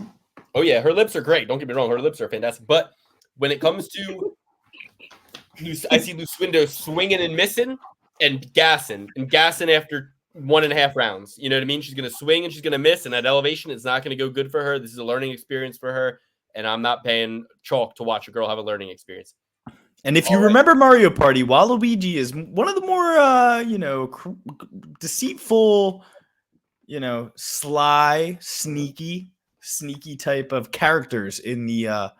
Oh yeah, her lips are great. Don't get me wrong, her lips are fantastic. But when it comes to, I see Lucindo swinging and missing and gassing after 1.5 rounds. You know what I mean? She's going to swing and she's going to miss, and that elevation is not going to go good for her. This is a learning experience for her, and I'm not paying chalk to watch a girl have a learning experience. And if you remember Mario Party, Waluigi is one of the more, deceitful, sly, sneaky type of characters in the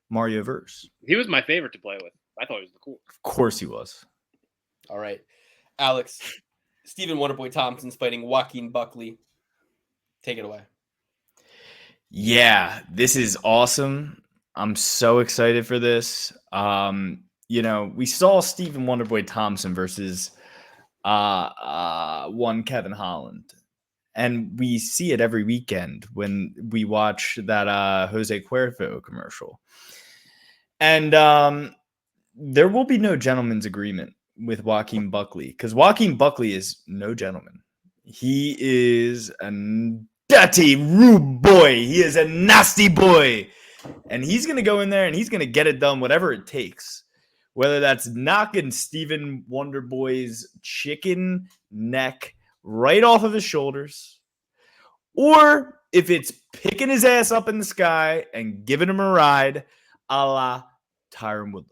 Mario verse. He was my favorite to play with. I thought he was the coolest. Of course he was. All right. Alex, Stephen Wonderboy Thompson's fighting Joaquin Buckley. Take it away. Yeah, this is awesome. I'm so excited for this. We saw Stephen Wonderboy Thompson versus one Kevin Holland. And we see it every weekend when we watch that Jose Cuervo commercial. And there will be no gentleman's agreement with Joaquin Buckley because Joaquin Buckley is no gentleman. He is a dirty, rude boy. He is a nasty boy. And he's going to go in there and he's going to get it done, whatever it takes. Whether that's knocking Stephen Wonderboy's chicken neck right off of his shoulders, or if it's picking his ass up in the sky and giving him a ride, a la Tyron Woodley.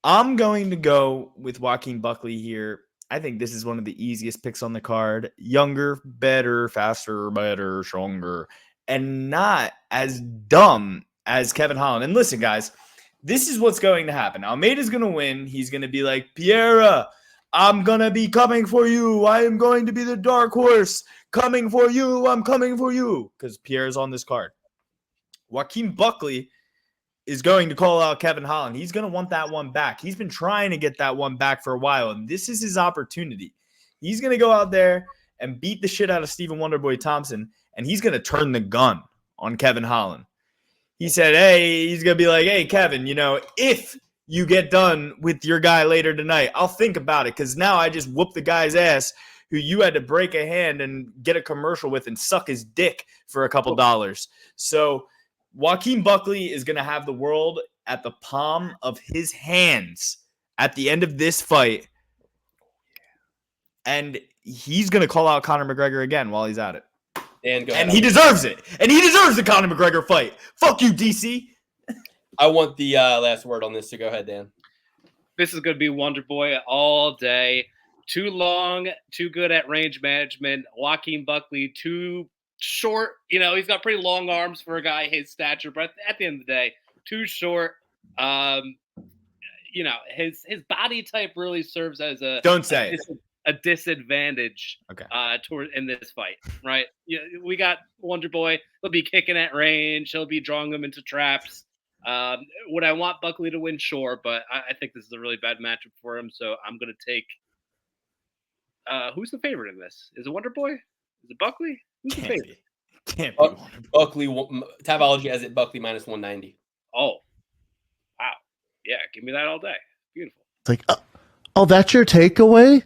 I'm going to go with Joaquin Buckley here. I think this is one of the easiest picks on the card. Younger, better, faster, better, stronger, and not as dumb as Kevin Holland. And listen, guys, this is what's going to happen. Almeida's going to win. He's going to be like, Pereira, I'm going to be coming for you. I am going to be the dark horse. Coming for you. I'm coming for you. Because Pereira's on this card. Joaquin Buckley is going to call out Kevin Holland. He's going to want that one back. He's been trying to get that one back for a while, and this is his opportunity. He's going to go out there and beat the shit out of Stephen Wonderboy Thompson, and he's going to turn the gun on Kevin Holland. He said, he's going to be like, hey, Kevin, if you get done with your guy later tonight, I'll think about it because now I just whooped the guy's ass who you had to break a hand and get a commercial with and suck his dick for a couple dollars. So Joaquin Buckley is going to have the world at the palm of his hands at the end of this fight. And he's going to call out Conor McGregor again while he's at it. And he deserves it. And he deserves the Conor McGregor fight. Fuck you, DC. I want the last word on this, so go ahead, Dan. This is going to be Wonderboy all day. too long, too good at range management. Joaquin Buckley, too short. You know, he's got pretty long arms for a guy his stature, but at the end of the day, too short. You know, his body type really serves as a disadvantage. Okay. Toward in this fight, right? Yeah, we got Wonderboy. He'll be kicking at range. He'll be drawing them into traps. Would I want Buckley to win? Sure, but I think this is a really bad matchup for him. So I'm going to take. Who's the favorite in this? Is it Wonderboy? Is it Buckley? Who's the favorite? Can't be Buckley. Tabology has it Buckley minus 190. Oh, wow. Yeah, give me that all day. Beautiful. It's like, oh, that's your takeaway?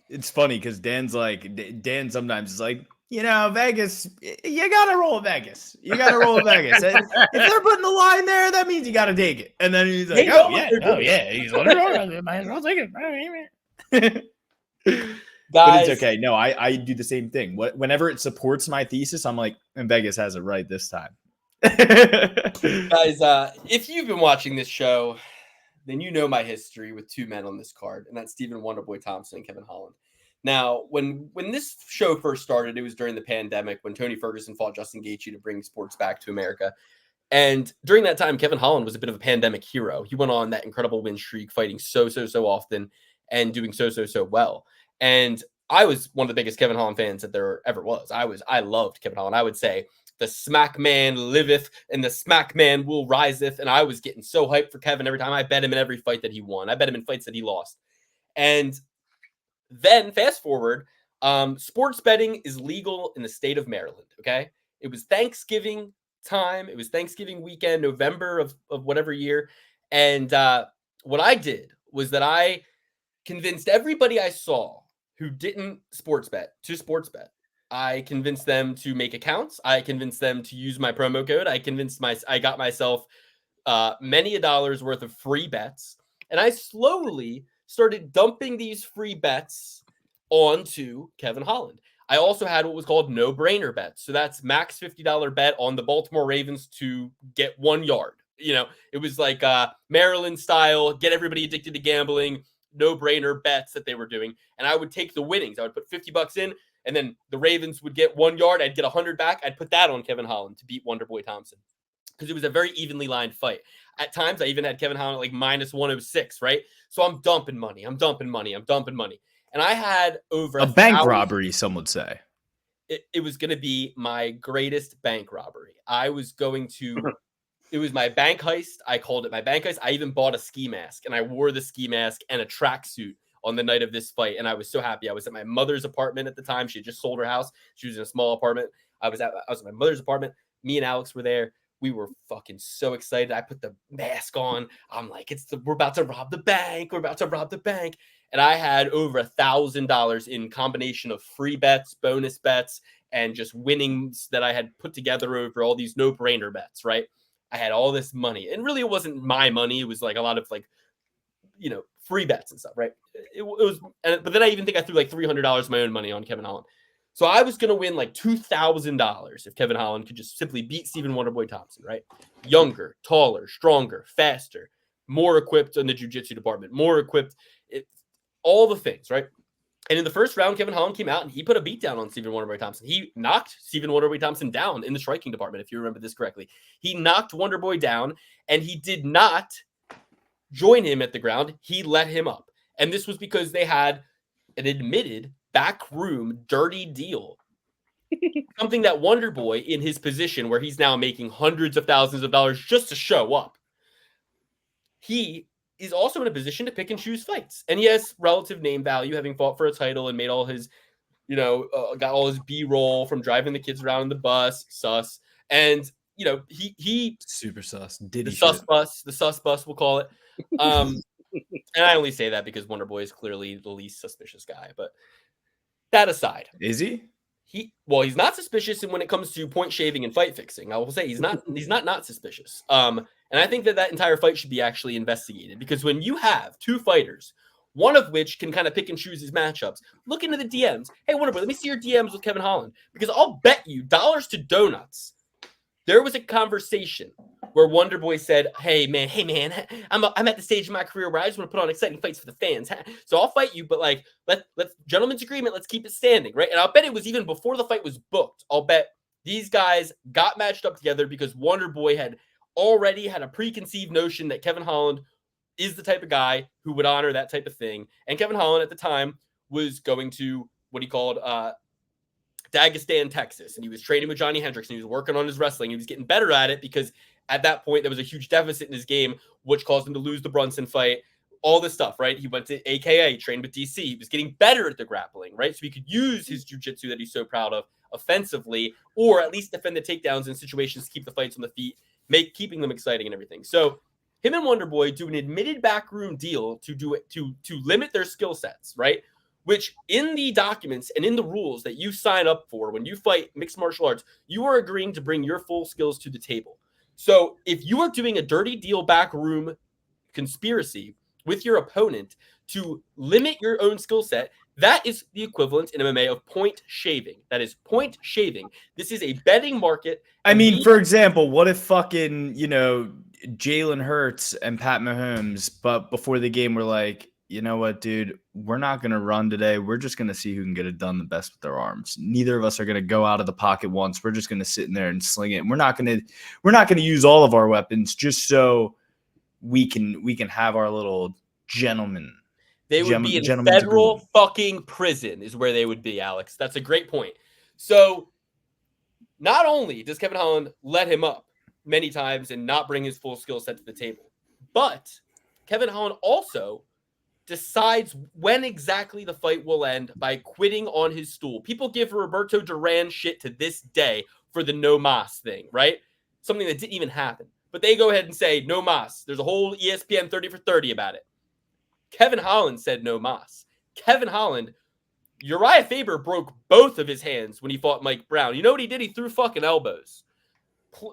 It's funny because Dan sometimes is like, you know, Vegas, you got to roll Vegas. You got to roll Vegas. If they're putting the line there, that means you got to take it. And then he's like, oh, yeah. He's like, might as well take it. But it's okay. No, I do the same thing. Whenever it supports my thesis, I'm like, and Vegas has it right this time. Guys, if you've been watching this show, then you know my history with two men on this card, and that's Stephen Wonderboy Thompson and Kevin Holland. Now, when this show first started, it was during the pandemic when Tony Ferguson fought Justin Gaethje to bring sports back to America. And during that time, Kevin Holland was a bit of a pandemic hero. He went on that incredible win streak, fighting so often and doing so well. And I was one of the biggest Kevin Holland fans that there ever was. I loved Kevin Holland. I would say the smack man liveth and the smack man will riseth. And I was getting so hyped for Kevin every time. I bet him in every fight that he won. I bet him in fights that he lost. And then fast forward, sports betting is legal in the state of Maryland. Okay. It was Thanksgiving time. It was Thanksgiving weekend, November of whatever year. And what I did was that I convinced everybody I saw who didn't sports bet to sports bet. I convinced them to make accounts. I convinced them to use my promo code. I got myself many $1 worth of free bets. And I slowly started dumping these free bets onto Kevin Holland. I also had what was called no-brainer bets. So that's max $50 bet on the Baltimore Ravens to get 1 yard. You know, it was like Maryland style, get everybody addicted to gambling, no-brainer bets that they were doing. And I would take the winnings. I would put $50 in, and then the Ravens would get 1 yard. I'd get 100 back. I'd put that on Kevin Holland to beat Wonderboy Thompson because it was a very evenly lined fight. At times, I even had Kevin Holland like minus 106, right? So I'm dumping money. And I had over a bank robbery, some would say. It was going to be my greatest bank robbery. It was my bank heist. I called it my bank heist. I even bought a ski mask, and I wore the ski mask and a tracksuit on the night of this fight. And I was so happy. I was at my mother's apartment at the time. She had just sold her house. She was in a small apartment. I was at my mother's apartment. Me and Alex were there. We were fucking so excited. I put the mask on. I'm like, we're about to rob the bank. And I had over $1,000 in combination of free bets, bonus bets, and just winnings that I had put together over all these no-brainer bets, right? I had all this money. And really, it wasn't my money. It was like a lot of like, you know, free bets and stuff, right? It was, but then I even think I threw like $300 of my own money on Kevin Holland. So I was going to win like $2,000 if Kevin Holland could just simply beat Stephen Wonderboy Thompson, right? Younger, taller, stronger, faster, more equipped in the jiu-jitsu department, more equipped, all the things, right? And in the first round, Kevin Holland came out and he put a beat down on Stephen Wonderboy Thompson. He knocked Stephen Wonderboy Thompson down in the striking department, if you remember this correctly. He knocked Wonderboy down, and he did not join him at the ground. He let him up. And this was because they had an admitted backroom dirty deal. Something that Wonderboy, in his position where he's now making hundreds of thousands of dollars just to show up, he is also in a position to pick and choose fights. And he has relative name value, having fought for a title and made all his, got all his B-roll from driving the kids around in the bus, sus. And, he super sus. The sus bus, we'll call it. And I only say that because Wonderboy is clearly the least suspicious guy. But that aside. Is he? He's not suspicious when it comes to point shaving and fight fixing. I will say he's not suspicious. And I think that entire fight should be actually investigated, because when you have two fighters, one of which can kind of pick and choose his matchups, look into the DMs. Hey, Wonderboy, let me see your DMs with Kevin Holland, because I'll bet you dollars to donuts There was a conversation where Wonderboy said, hey man, I'm at the stage of my career where I just want to put on exciting fights for the fans. So I'll fight you, but like let's gentlemen's agreement, let's keep it standing, right? And I'll bet it was even before the fight was booked. I'll bet these guys got matched up together because Wonderboy had already had a preconceived notion that Kevin Holland is the type of guy who would honor that type of thing. And Kevin Holland at the time was going to what he called Dagestan, Texas. And he was training with Johnny Hendricks and he was working on his wrestling. He was getting better at it because at that point there was a huge deficit in his game, which caused him to lose the Brunson fight. All this stuff, right? He went to AKA, trained with DC. He was getting better at the grappling, right? So he could use his jiu-jitsu that he's so proud of offensively, or at least defend the takedowns in situations to keep the fights on the feet, keeping them exciting and everything. So him and Wonderboy do an admitted backroom deal to limit their skill sets, right? Which in the documents and in the rules that you sign up for when you fight mixed martial arts, you are agreeing to bring your full skills to the table. So if you are doing a dirty deal backroom conspiracy with your opponent to limit your own skill set, that is the equivalent in MMA of point shaving. That is point shaving. This is a betting market. I mean, for example, what if fucking, Jalen Hurts and Pat Mahomes, but before the game were like, you know what, dude, we're not going to run today. We're just going to see who can get it done the best with their arms. Neither of us are going to go out of the pocket once. We're just going to sit in there and sling it. And we're not going to use all of our weapons just so we can have our little gentleman. They would be in federal fucking prison is where they would be, Alex. That's a great point. So not only does Kevin Holland let him up many times and not bring his full skill set to the table, but Kevin Holland also decides when exactly the fight will end by quitting on his stool. People give Roberto Duran shit to this day for the no mas thing, right? Something that didn't even happen. But they go ahead and say no mas. There's a whole ESPN 30 for 30 about it. Kevin Holland said no mas. Kevin Holland, Uriah Faber broke both of his hands when he fought Mike Brown. You know what he did? He threw fucking elbows.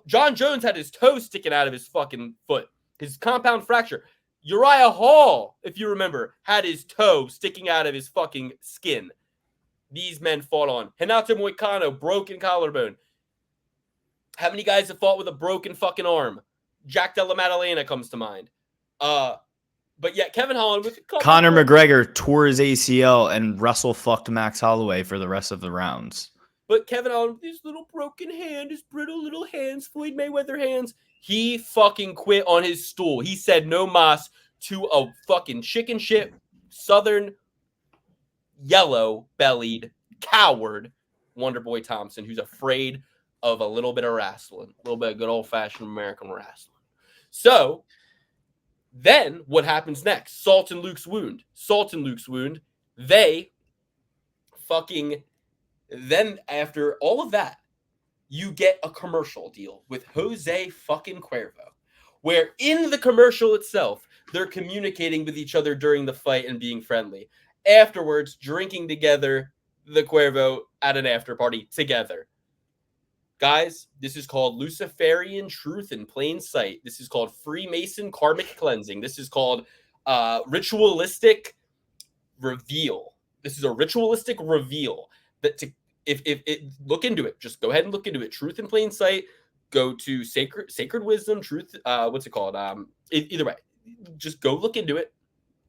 John Jones had his toe sticking out of his fucking foot. His compound fracture. Uriah Hall, if you remember, had his toe sticking out of his fucking skin. These men fought on. Renato Moicano, broken collarbone. How many guys have fought with a broken fucking arm? Jack Della Maddalena comes to mind. But yet Kevin Holland with Conor McGregor tore his ACL and Russell fucked Max Holloway for the rest of the rounds. But Kevin Holland with his little broken hand, his brittle little hands, Floyd Mayweather hands, he fucking quit on his stool. He said no mas to a fucking chicken shit, southern, yellow-bellied coward, Wonderboy Thompson, who's afraid of a little bit of wrestling, a little bit of good old-fashioned American wrestling. So then what happens next? Salt and Luke's wound. They fucking... Then after all of that, you get a commercial deal with Jose fucking Cuervo, where in the commercial itself, they're communicating with each other during the fight and being friendly. Afterwards, drinking together, the Cuervo at an after party together. Guys, this is called Luciferian truth in plain sight. This is called Freemason karmic cleansing. This is called ritualistic reveal. This is a ritualistic reveal. That if look into it, just go ahead and look into it. Truth in plain sight. Go to sacred wisdom. Truth. What's it called? Either way, just go look into it,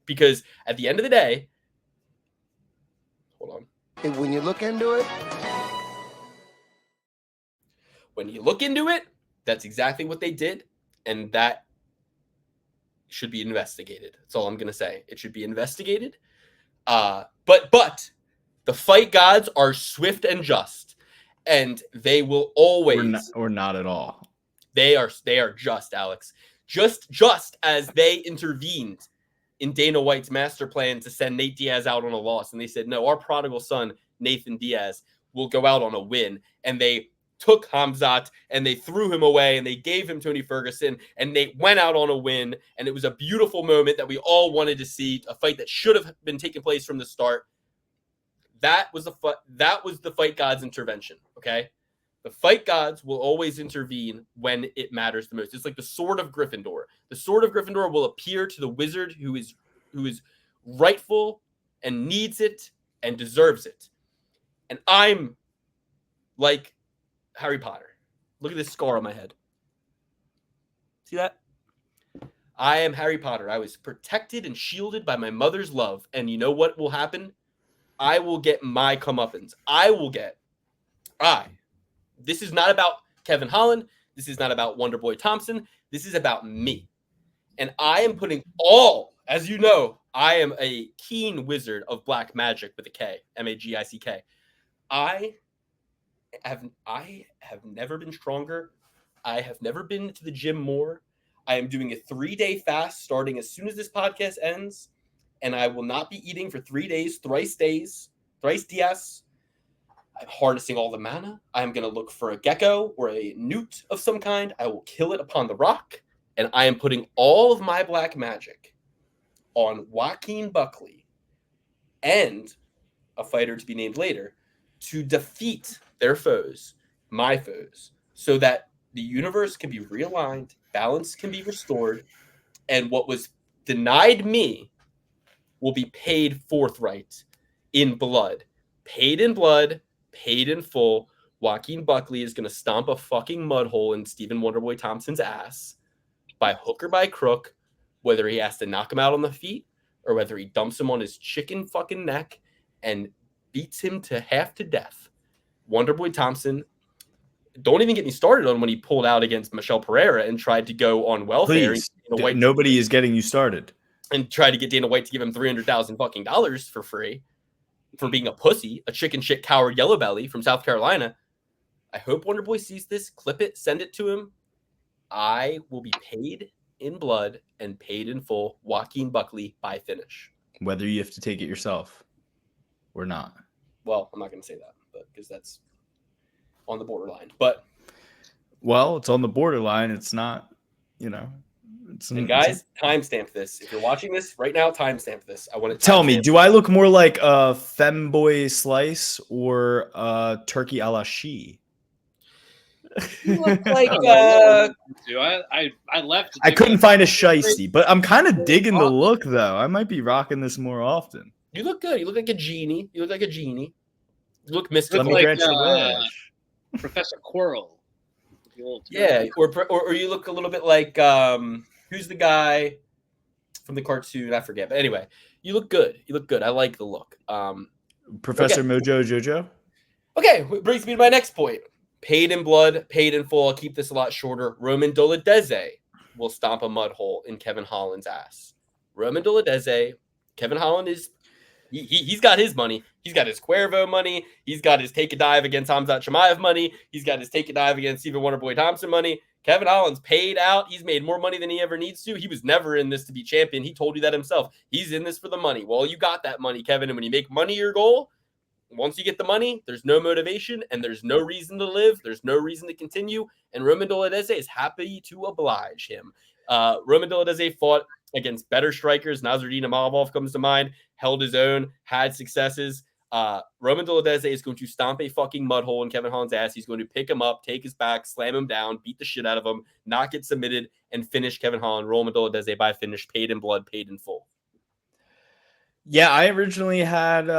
because at the end of the day, hold on. And when you look into it, that's exactly what they did, and that should be investigated. That's all I'm gonna say. It should be investigated. But the fight gods are swift and just, and they will always or not at all. They are just, Alex. Just as they intervened in Dana White's master plan to send Nate Diaz out on a loss, and they said, no, our prodigal son, Nathan Diaz, will go out on a win. And they took Hamzat and they threw him away and they gave him Tony Ferguson and they went out on a win. And it was a beautiful moment that we all wanted to see, a fight that should have been taking place from the start. That was the fight god's intervention. Okay. The fight gods will always intervene when it matters the most. It's like the sword of Gryffindor. The sword of Gryffindor will appear to the wizard who is rightful and needs it and deserves it. And I'm like Harry Potter. Look at this scar on my head. See that? I am Harry Potter. I was protected and shielded by my mother's love. And you know what will happen? I will get my comeuppance. This is not about Kevin Holland. This is not about Wonderboy Thompson. This is about me. And I am putting all, as you know, I am a keen wizard of black magic with a K, MAGICK. I have never been stronger. I have never been to the gym more. I am doing a 3-day fast starting as soon as this podcast ends, and I will not be eating for 3 days, thrice días. I'm harnessing all the mana. I'm going to look for a gecko or a newt of some kind. I will kill it upon the rock, and I am putting all of my black magic on Joaquin Buckley and a fighter to be named later to defeat their foes, my foes, so that the universe can be realigned, balance can be restored, and what was denied me will be paid forthright in blood. Paid in blood, paid in full. Joaquin Buckley is going to stomp a fucking mud hole in Stephen Wonderboy Thompson's ass by hook or by crook, whether he has to knock him out on the feet or whether he dumps him on his chicken fucking neck and beats him to half to death. Wonderboy Thompson, don't even get me started on when he pulled out against Michelle Pereira and tried to go on welfare. Please, nobody is getting you started. And tried to get Dana White to give him $300,000 fucking dollars for free for being a pussy, a chicken shit coward yellow belly from South Carolina. I hope Wonderboy sees this, clip it, send it to him. I will be paid in blood and paid in full. Joaquin Buckley by finish. Whether you have to take it yourself or not. Well, I'm not going to say that, but because that's on the borderline. But well, it's on the borderline. It's not, you know. And guys, timestamp this. If you're watching this right now, timestamp this. I want to tell me, do I look more like a femboy slice or a turkey a la she? You look like I left. I couldn't find a shiesty, but I'm kind of digging the look though. I might be rocking this more often. You look good. You look like a genie. You look mystical. Let me grant your wish. Professor Quirrell. Yeah, or you look a little bit like who's the guy from the cartoon? I forget. But anyway, you look good. I like the look. Professor Mojo Jojo. Okay, brings me to my next point. Paid in blood, paid in full. I'll keep this a lot shorter. Roman Dolidze will stomp a mud hole in Kevin Holland's ass. Roman Dolidze, Kevin Holland is he's got his money. He's got his Cuervo money. He's got his take a dive against Hamzat Chimaev money. He's got his take a dive against Stephen Wonderboy Thompson money. Kevin Holland's paid out. He's made more money than he ever needs to. He was never in this to be champion. He told you that himself. He's in this for the money. Well, you got that money, Kevin. And when you make money your goal, once you get the money, there's no motivation and there's no reason to live. There's no reason to continue. And Roman Dolidze is happy to oblige him. Roman Dolidze fought against better strikers. Nasruddin Imavov comes to mind, held his own, had successes. Roman Dolidze is going to stomp a fucking mud hole in Kevin Holland's ass. He's going to pick him up, take his back, slam him down, beat the shit out of him, not get submitted, and finish Kevin Holland. Roman Dolidze by finish, paid in blood, paid in full. Yeah, I originally had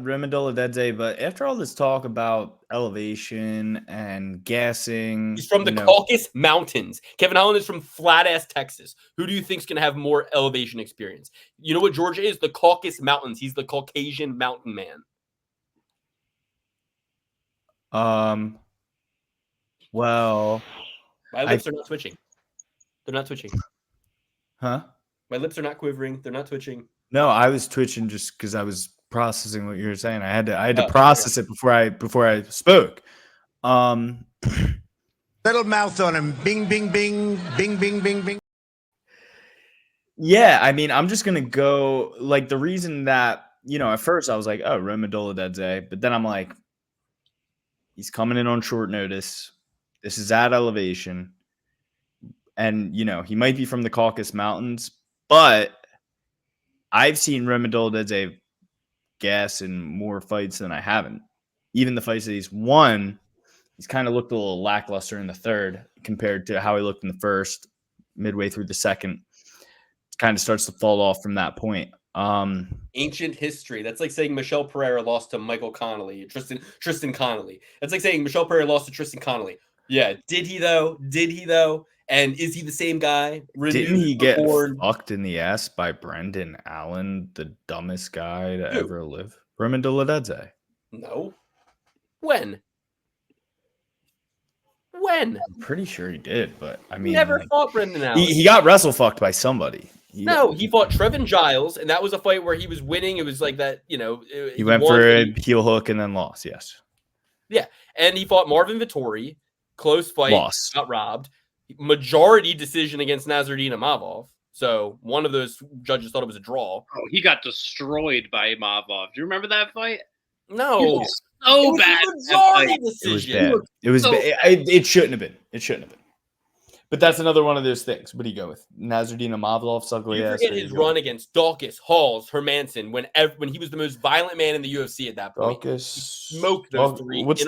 Roman Dolidze, but after all this talk about elevation and gassing, he's from the Caucasus Mountains. Kevin Holland is from flat-ass Texas. Who do you think's going to have more elevation experience? You know what Georgia is? The Caucasus Mountains. He's the Caucasian mountain man. Well, my lips are not twitching. They're not twitching. Huh? My lips are not quivering. They're not twitching. No, I was twitching just because I was processing what you were saying. I had to process it before I spoke. Little mouth on him. Bing, bing, bing, bing, bing, bing, bing. Yeah, I mean, I'm just gonna go like the reason that at first I was like, oh, Roman Dolidze, but then I'm like, he's coming in on short notice. This is at elevation, and he might be from the Caucasus Mountains, but I've seen Roman Dolidze gas in more fights than I haven't. Even the fights that he's won, he's kind of looked a little lackluster in the third compared to how he looked in the first, midway through the second. It kind of starts to fall off from that point. Ancient history. That's like saying Michelle Pereira lost to Michael Connolly, Tristan Connolly. That's like saying Michelle Pereira lost to Tristan Connolly. Yeah. Did he though? And is he the same guy? Didn't he get Reborn? fucked in the ass by Brendan Allen, the dumbest guy to ever live? Roman Dolidze. No. When? I'm pretty sure he did, but I mean, he never fought Brendan Allen. He got wrestle fucked by somebody. He fought Trevin Giles, and that was a fight where he was winning. It was like that, he went for a heel hook and then lost. Yes. Yeah, and he fought Marvin Vettori. Close fight. Lost. Got robbed. Majority decision against Nasruddin Imavov. So one of those judges thought it was a draw. Oh, he got destroyed by Imavov. Do you remember that fight? No. So bad. Majority decision. It was bad. It shouldn't have been. But that's another one of those things. What do you go with? Nasruddin Imavov's ugly ass. You forget his run against Dawkins, Halls, Hermanson when he was the most violent man in the UFC at that point. Dawkins smoked those three. What's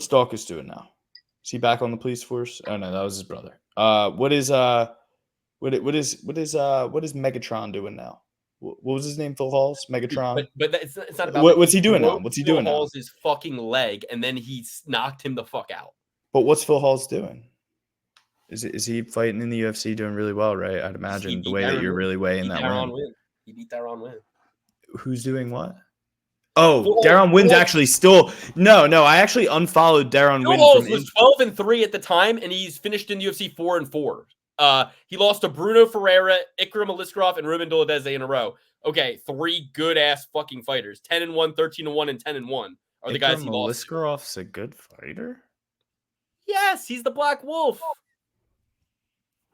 Dawkins doing now? Is he back on the police force? Oh no, that was his brother. What is Megatron doing now? What was his name? Phil Halls, Megatron. But it's not about. What's he doing now? What's he doing now? Halls his fucking leg, and then he knocked him the fuck out. But what's Phil Halls doing? Is he fighting in the UFC doing really well? Right, I'd imagine the way that you're really weighing that win. He beat Daron Wynn. Who's doing what? Oh, Daron Wynn's actually still no. I actually unfollowed Daron Wynn. Halls was 12-3 at the time, and he's finished in the UFC 4-4. He lost to Bruno Ferreira, Ikram Aliskerov, and Roman Dolidze in a row. Okay, 3 good ass fucking fighters. 10-1, 13-1, and 10-1 are the guys he lost. Aliskerov's a good fighter. Yes, he's the Black Wolf.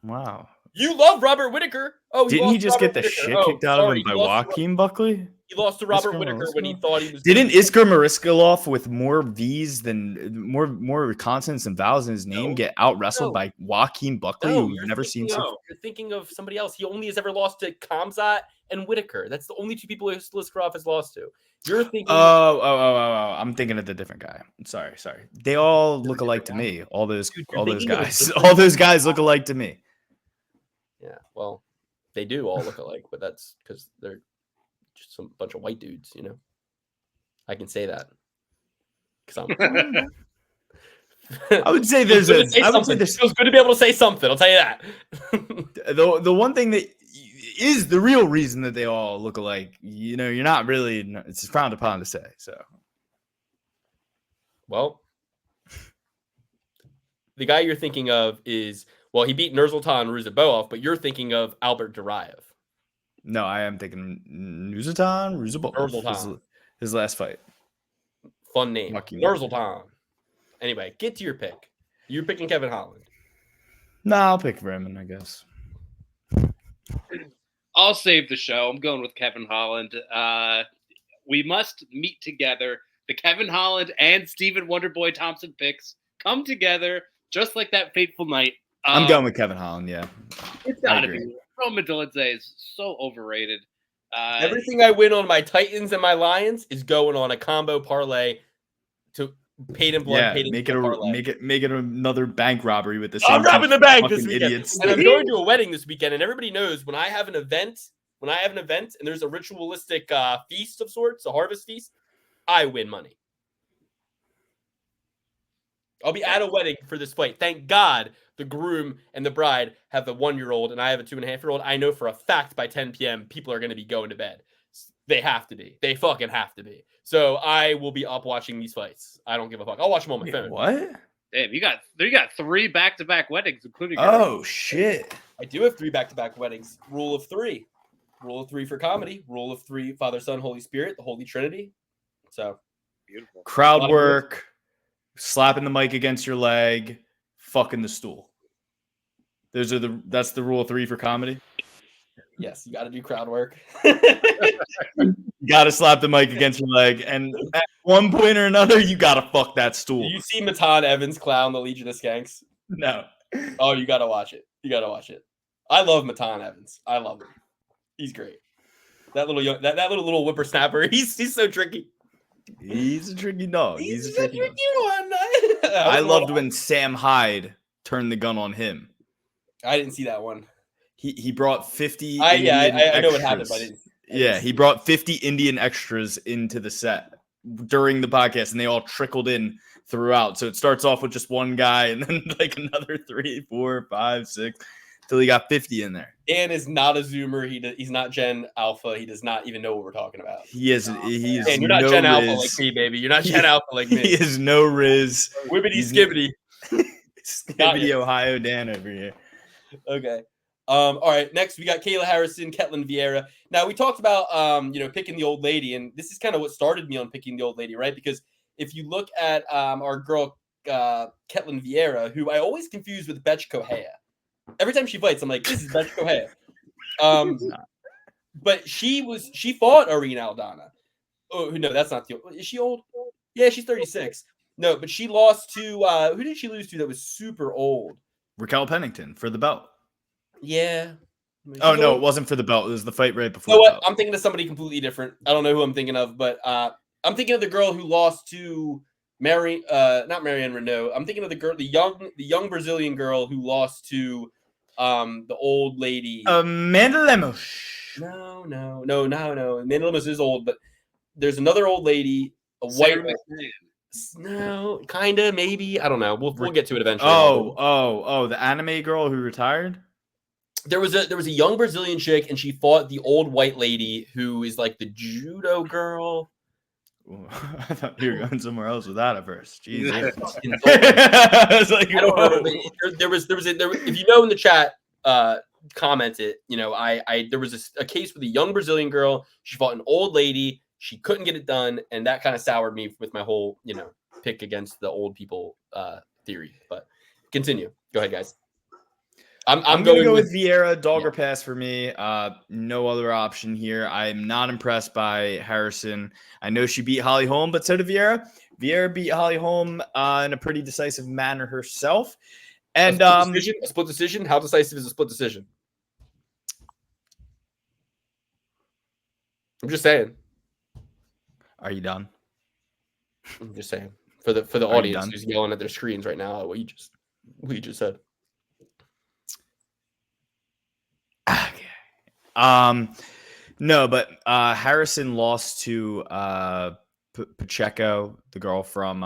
Wow. You love Robert Whittaker. Oh, didn't he just get the shit kicked out of him by Joaquin Buckley? He lost to Robert Whittaker when he thought he was. Didn't Iskar Mariskalov with more V's than more consonants and vowels in his name get out wrestled by Joaquin Buckley? No, you've never seen. You're thinking of somebody else. He only has ever lost to Kamzat and Whittaker. That's the only 2 people Aliskerov has lost to. You're thinking. Oh! I'm thinking of the different guy. Sorry. They all look alike to me. All those guys. All those guys look alike to me. Yeah, well, they do all look alike, but that's because they're just some bunch of white dudes, I can say that because I'm. I would say there's a. I would say it feels good to be able to say something. I'll tell you that. The one thing that is the real reason that they all look alike, you're not really. It's frowned upon to say. So, well, the guy you're thinking of is. Well, he beat Nursultan Ruziboev, but you're thinking of Albert Duraev. No, I am thinking Nursultan Ruziboev. His last fight. Fun name. Nursultan. Anyway, get to your pick. You're picking Kevin Holland. No, I'll pick Raymond, I guess. I'll save the show. I'm going with Kevin Holland. We must meet together. The Kevin Holland and Stephen Wonderboy Thompson picks come together just like that fateful night. I'm going with Kevin Holland, yeah. It's got to be. Roman Dolidze is so overrated. Everything I win on my Titans and my Lions is going on a combo parlay to paid in blood. Yeah, make it another bank robbery with the same. I'm robbing the bank this weekend. Idiots. And I'm going to a wedding this weekend, and everybody knows when I have an event, and there's a ritualistic feast of sorts, a harvest feast, I win money. I'll be at a wedding for this fight. Thank God the groom and the bride have the 1-year-old and I have a 2.5-year-old. I know for a fact by 10 p.m. people are going to be going to bed. They have to be. They fucking have to be. So I will be up watching these fights. I don't give a fuck. I'll watch them on my phone. What? Damn, you got 3 back-to-back weddings, including. Oh shit! I do have 3 back-to-back weddings. Rule of 3. Rule of 3 for comedy. Rule of 3: Father, Son, Holy Spirit, the Holy Trinity. So beautiful. Crowd work. Slapping the mic against your leg, fucking the stool. That's the rule of 3 for comedy. Yes, you got to do crowd work. You got to slap the mic against your leg, and at one point or another, you got to fuck that stool. Do you see Matan Evans clown the Legion of Skanks? No. Oh, you got to watch it. I love Matan Evans. I love him. He's great. That little whippersnapper. He's so tricky. He's a tricky dog. He's a tricky one. I loved when Sam Hyde turned the gun on him. I didn't see that one. He brought 50. I know what happened, but I didn't. He brought 50 Indian extras into the set during the podcast, and they all trickled in throughout. So it starts off with just one guy and then like another 3, 4, 5, 6 till he got 50 in there. Dan is not a Zoomer. He's not Gen Alpha. He does not even know what we're talking about. He is. He's and you're not no Gen Riz. Alpha like me, baby. You're not Gen Alpha like me. He is no Riz. Wibbity skibbity. Skibbity Ohio Dan over here. Okay. All right. Next, we got Kayla Harrison, Ketlen Vieira. Now we talked about picking the old lady, and this is kind of what started me on picking the old lady, right? Because if you look at our girl Ketlen Vieira, who I always confuse with Betch Kohea. Every time she fights, I'm like, this is Betch Kohea. But she fought Irene Aldana. Oh no, that's not the old. Is she old? Yeah, she's 36. No, but she lost to who did she lose to that was super old? Raquel Pennington for the belt. Yeah. Oh no, it wasn't for the belt. It was the fight right before. You know the what? belt. I'm thinking of somebody completely different. I don't know who I'm thinking of, but I'm thinking of the girl who lost to not Marianne Renault. I'm thinking of the young Brazilian girl who lost to the old lady. Amanda Lemos. No. Amanda Lemos is old, but there's another old lady, a white. No, kinda, maybe. I don't know. We'll get to it eventually. Oh, the anime girl who retired. There was a young Brazilian chick, and she fought the old white lady who is like the judo girl. Ooh, I thought you were going somewhere else with that at first. Jesus. I was like, I don't know. There was if you know in the chat, comment it. There was a case with a young Brazilian girl. She fought an old lady. She couldn't get it done, and that kind of soured me with my whole, pick against the old people theory. But continue. Go ahead, guys. I'm going to go with Vieira. Dogger pass for me. No other option here. I'm not impressed by Harrison. I know she beat Holly Holm, but so did Vieira. Vieira beat Holly Holm in a pretty decisive manner herself. And a split decision. How decisive is a split decision? I'm just saying. Are you done? I'm just saying for the audience who's yelling at their screens right now. What you just said. Okay. No, but Harrison lost to Pacheco, the girl from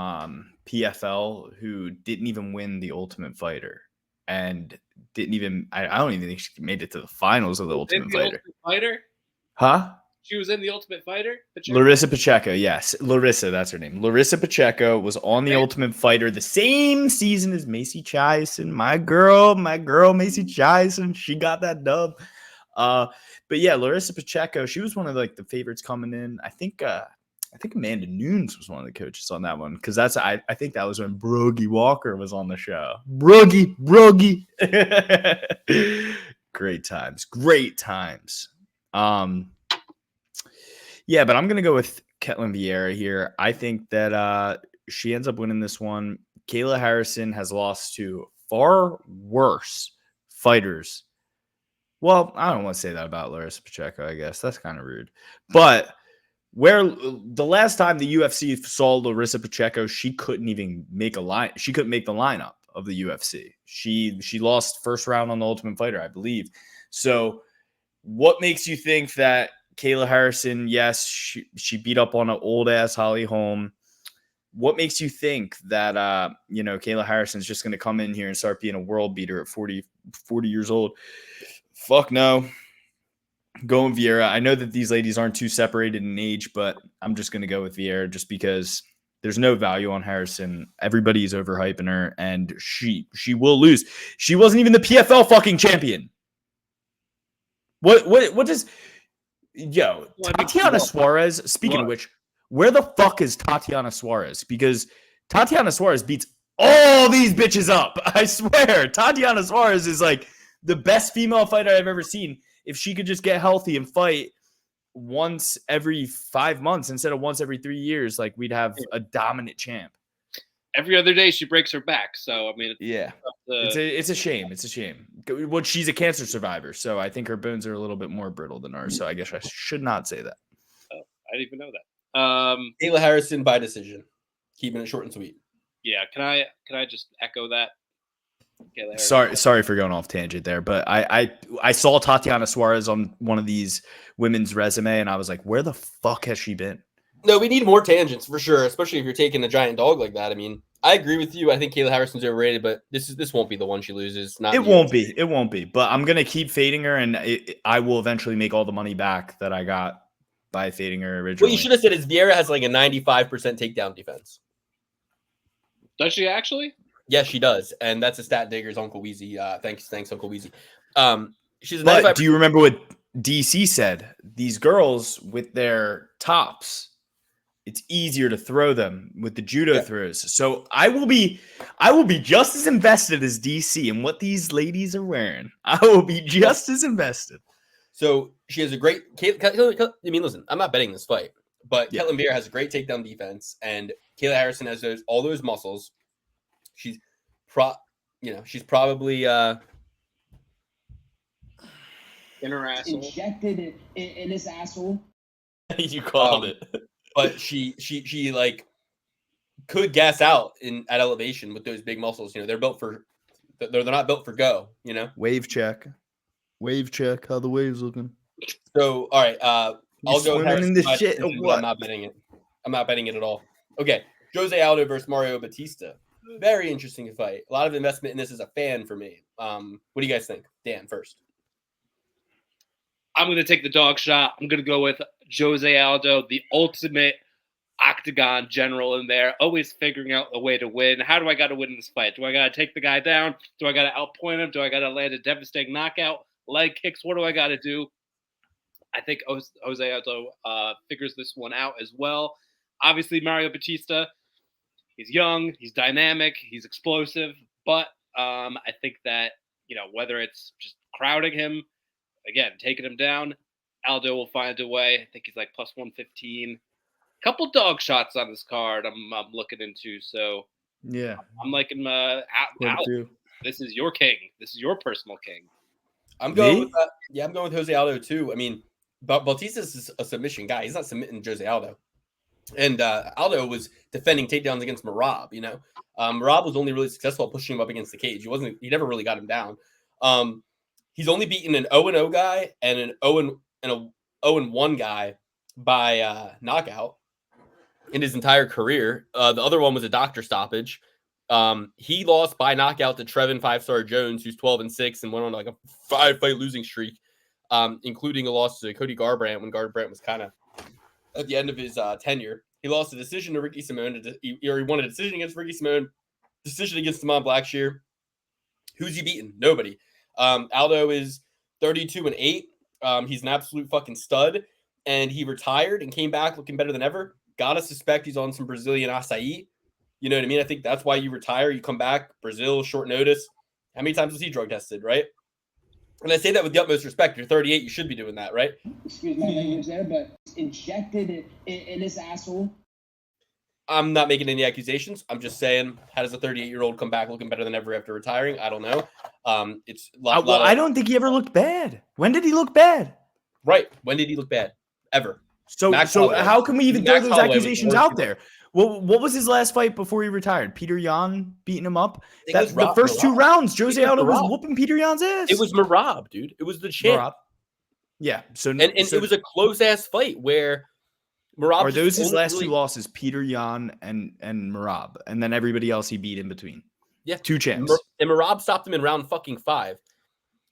PFL, who didn't even win the Ultimate Fighter, and didn't even. I don't even think she made it to the finals of the Ultimate Fighter. Huh? She was in the Ultimate Fighter? Larissa Pacheco, yes. Larissa, that's her name. Larissa Pacheco was on the Ultimate Fighter the same season as Macy Chiasson. My girl, Macy Chiasson. She got that dub. But yeah, Larissa Pacheco, she was one of the favorites coming in. I think Amanda Nunes was one of the coaches on that one, because I think that was when Broogie Walker was on the show. Broogie. Great times. Yeah, but I'm going to go with Ketlen Vieira here. I think that she ends up winning this one. Kayla Harrison has lost to far worse fighters. Well, I don't want to say that about Larissa Pacheco, I guess. That's kind of rude. But where the last time the UFC saw Larissa Pacheco, she couldn't even make a line. She couldn't make the lineup of the UFC. She lost first round on the Ultimate Fighter, I believe. So what makes you think that Kayla Harrison, yes, she beat up on an old-ass Holly Holm. What makes you think that, Kayla Harrison's just going to come in here and start being a world beater at 40 years old? Fuck no. Going Vieira. I know that these ladies aren't too separated in age, but I'm just going to go with Vieira just because there's no value on Harrison. Everybody's overhyping her, and she will lose. She wasn't even the PFL fucking champion. What does... Yo, Tatiana Suarez, speaking of which, where the fuck is Tatiana Suarez? Because Tatiana Suarez beats all these bitches up. I swear. Tatiana Suarez is the best female fighter I've ever seen. If she could just get healthy and fight once every 5 months instead of once every 3 years, we'd have a dominant champ. Every other day she breaks her back. So, I mean, it's a shame. It's a shame. Well, she's a cancer survivor, so I think her bones are a little bit more brittle than ours. So I guess I should not say that. Oh, I didn't even know that. Kayla Harrison by decision. Keeping it short and sweet. Yeah, can I just echo that? Sorry for going off tangent there, but I saw Tatiana Suarez on one of these women's resume, and I was like, where the fuck has she been? No, we need more tangents for sure, especially if you're taking a giant dog like that. I mean, I agree with you. I think Kayla Harrison's overrated, but this won't be the one she loses. Not It won't be. It won't be. But I'm gonna keep fading her, and I will eventually make all the money back that I got by fading her originally. What you should have said is Vieira has like a 95% takedown defense. Does she actually? Yes, she does, and that's a stat digger's Uncle Weezy. Thanks, Uncle Weezy. She's a 95%. But do you remember what DC said? These girls with their tops, it's easier to throw them with the judo throws. So I will be just as invested as DC in what these ladies are wearing. I will be just as invested. So she has a great. Listen, I'm not betting this fight, but Ketlen Vieira has a great takedown defense, and Kayla Harrison has all those muscles. She's probably in her asshole. Injected in his asshole. You called it. But she like could gas out at elevation with those big muscles. They're built for. They're not built for go. Wave check. How the waves looking? So all right, I'll go swimming in this shit. I'm not betting it. I'm not betting it at all. Okay, José Aldo versus Mario Bautista. Very interesting fight. A lot of investment in this as a fan for me. What do you guys think? Dan first. I'm going to take the dog shot. I'm going to go with José Aldo, the ultimate octagon general in there, always figuring out a way to win. How do I got to win this fight? Do I got to take the guy down? Do I got to outpoint him? Do I got to land a devastating knockout? Leg kicks? What do I got to do? I think José Aldo figures this one out as well. Obviously, Mario Bautista, he's young, he's dynamic, he's explosive, but I think that, whether it's just crowding him, again, taking him down, Aldo will find a way. I think he's like plus 115. Couple dog shots on this card I'm looking into. So yeah, I'm liking out. This is your king. This is your personal king. I'm going with that. Yeah, I'm going with José Aldo too. I mean, Bautista is a submission guy. He's not submitting José Aldo. And Aldo was defending takedowns against Merab. Merab was only really successful at pushing him up against the cage. He never really got him down. He's only beaten an 0-0 guy and an 0-1 guy by knockout in his entire career. The other one was a doctor stoppage. He lost by knockout to Trevin 5-star Jones, who's 12-6 and went on like a 5-fight losing streak, including a loss to Cody Garbrandt when Garbrandt was kind of at the end of his tenure. He lost a decision to Ricky Simone. He won a decision against Ricky Simone, decision against Damon Blackshear. Who's he beaten? Nobody. Aldo is 32-8. He's an absolute fucking stud, and he retired and came back looking better than ever. Gotta suspect he's on some Brazilian acai. You know what I mean? I think that's why you retire. You come back, Brazil, short notice. How many times was he drug tested, right? And I say that with the utmost respect. You're 38. You should be doing that, right? Excuse my language there, but injected in his asshole. I'm not making any accusations. I'm just saying, how does a 38-year-old come back looking better than ever after retiring? I don't know. It's a lot I don't think he ever looked bad. When did he look bad? Right. When did he look bad? Ever. So how can we even throw those accusations out there? Well, what was his last fight before he retired? Peter Yan beating him up? The first 2 rounds, José Aldo was whooping Peter Yan's ass. It was Merab, dude. It was the champ. Merab. Yeah. So it was a close-ass fight where Merab... Are those his last 2 losses, Peter Yan and Merab? And then everybody else he beat in between? Yeah. 2 champs. And Merab stopped him in round fucking 5.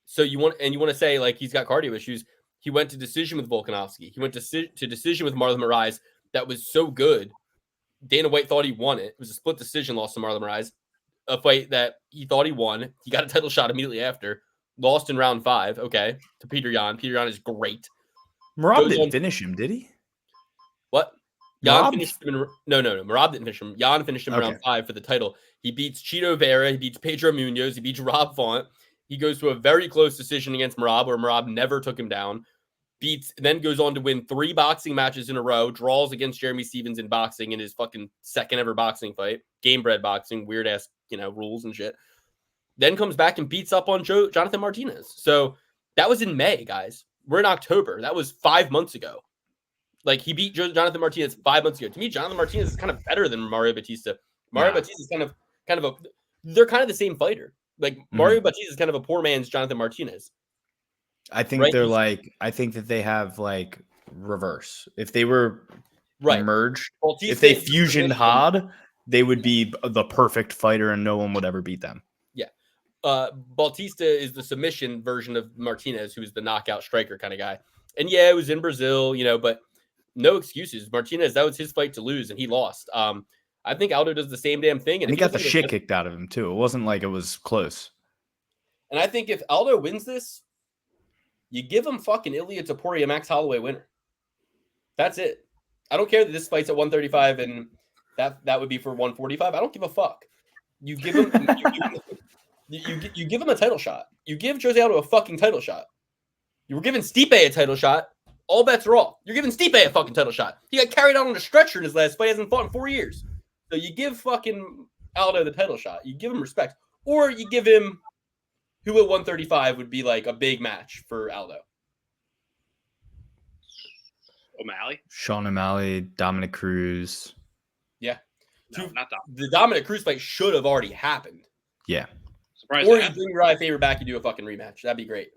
So you want to say, like, he's got cardio issues. He went to decision with Volkanovski. He went to decision with Marlon Moraes. That was so good. Dana White thought he won it. It was a split decision loss to Marlon Moraes. A fight that he thought he won. He got a title shot immediately after. Lost in round 5, okay, to Peter Yan. Peter Yan is great. Merab didn't finish him, did he? What? Yan finished him in... No. Merab didn't finish him. Yan finished him in round 5 for the title. He beats Chito Vera. He beats Pedro Munoz. He beats Rob Font. He goes to a very close decision against Merab, where Merab never took him down. Then goes on to win 3 boxing matches in a row, draws against Jeremy Stevens in boxing in his fucking second ever boxing fight, game bred boxing, weird ass, rules and shit. Then comes back and beats up on Jonathan Martinez. So that was in May, guys. We're in October. That was 5 months ago. Like, he beat Jonathan Martinez 5 months ago. To me, Jonathan Martinez is kind of better than Mario Bautista. Mario Bautista is they're kind of the same fighter. Like, Mario Bautista is kind of a poor man's Jonathan Martinez. I think I think that they have like reverse. If they were merged, if they fusioned Hod, they would be the perfect fighter and no one would ever beat them. Yeah. Bautista is the submission version of Martinez, who's the knockout striker kind of guy. And yeah, it was in Brazil, but no excuses. Martinez, that was his fight to lose, and he lost. I think Aldo does the same damn thing. And he got the shit kicked out of him, too. It wasn't like it was close. And I think if Aldo wins this, you give him fucking Ilia Topuria Max Holloway winner. That's it. I don't care that this fight's at 135 and that would be for 145. I don't give a fuck. You give him you give him a title shot. You give Jose Aldo a fucking title shot. You were giving Stipe a title shot. All bets are off. You're giving Stipe a fucking title shot. He got carried out on a stretcher in his last fight. He hasn't fought in 4 years. So you give fucking Aldo the title shot. You give him respect. Or you give him who at 135 would be like a big match for Aldo. O'Malley? Sean O'Malley, Dominic Cruz. Yeah. No, not Dominic. The Dominic Cruz fight should have already happened. Yeah. Surprised or you bring Uriah Faber back and do a fucking rematch. That'd be great.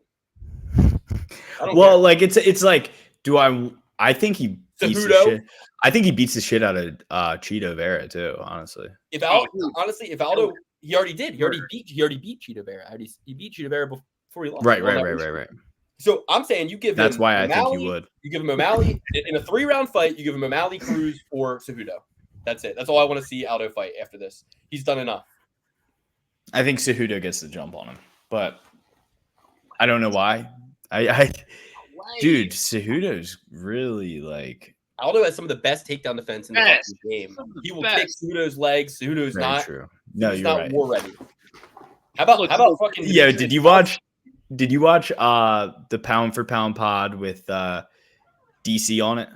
Well, like it's like, I think he beats the shit. I think he beats the shit out of Cheeto Vera too, honestly. If Aldo he already did. He already beat Cheeto Vera. He beat Cheeto Vera before he lost. Right. So I'm saying you give That's him why O'Malley, I think you would. You give him O'Malley in a 3-round fight, you give him O'Malley, Cruz, or Cejudo. That's it. That's all I want to see Aldo fight after this. He's done enough. I think Cejudo gets the jump on him, but I don't know why. Dude, Cejudo's really like Aldo has some of the best takedown defense in the fucking game. He will kick Cejudo's legs. Cejudo's very not true. No, he's you're not right. war ready. How about fucking? Yeah, did you watch the pound for pound pod with DC on it?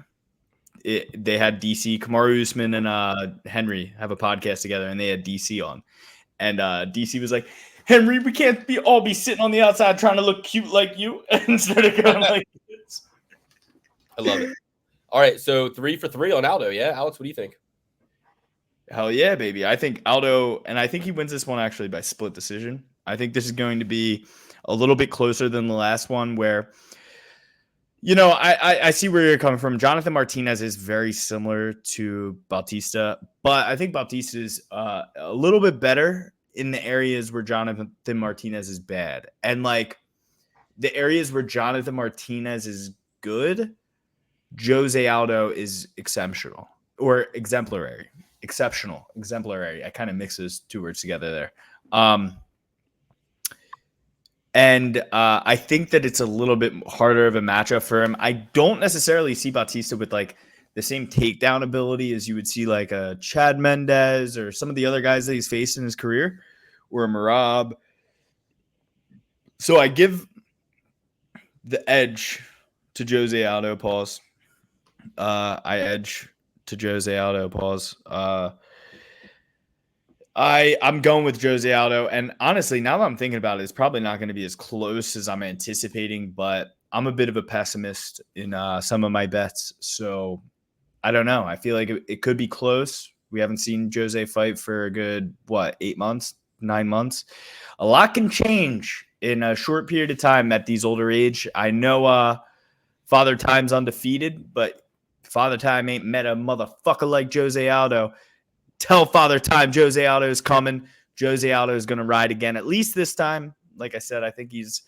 They had DC, Kamaru Usman and Henry have a podcast together, and they had DC on, and DC was like, Henry, we can't all be sitting on the outside trying to look cute like you instead of going like this. I love it. All right, so 3 for 3 on Aldo. Yeah, Alex, what do you think? Hell yeah, baby. I think Aldo, and I think he wins this one actually by split decision. I think this is going to be a little bit closer than the last one where, I see where you're coming from. Jonathan Martinez is very similar to Bautista, but I think Bautista is a little bit better in the areas where Jonathan Martinez is bad. And like the areas where Jonathan Martinez is good, Jose Aldo is exceptional or exemplary. Exceptional, exemplary. I kind of mix those two words together there. And I think that it's a little bit harder of a matchup for him. I don't necessarily see Bautista with like the same takedown ability as you would see like a Chad Mendez or some of the other guys that he's faced in his career, or a Merab. So I give the edge to Jose Aldo. Pause. I edge to Jose Aldo. Pause. I'm going with Jose Aldo, and honestly, now that I'm thinking about it, it's probably not going to be as close as I'm anticipating. But I'm a bit of a pessimist in some of my bets, so I don't know. I feel like it could be close. We haven't seen Jose fight for a good 8 months, 9 months. A lot can change in a short period of time at these older age. I know Father Time's undefeated, but Father Time ain't met a motherfucker like Jose Aldo. Tell Father Time Jose Aldo is coming. Jose Aldo is going to ride again, at least this time. Like I said, I think he's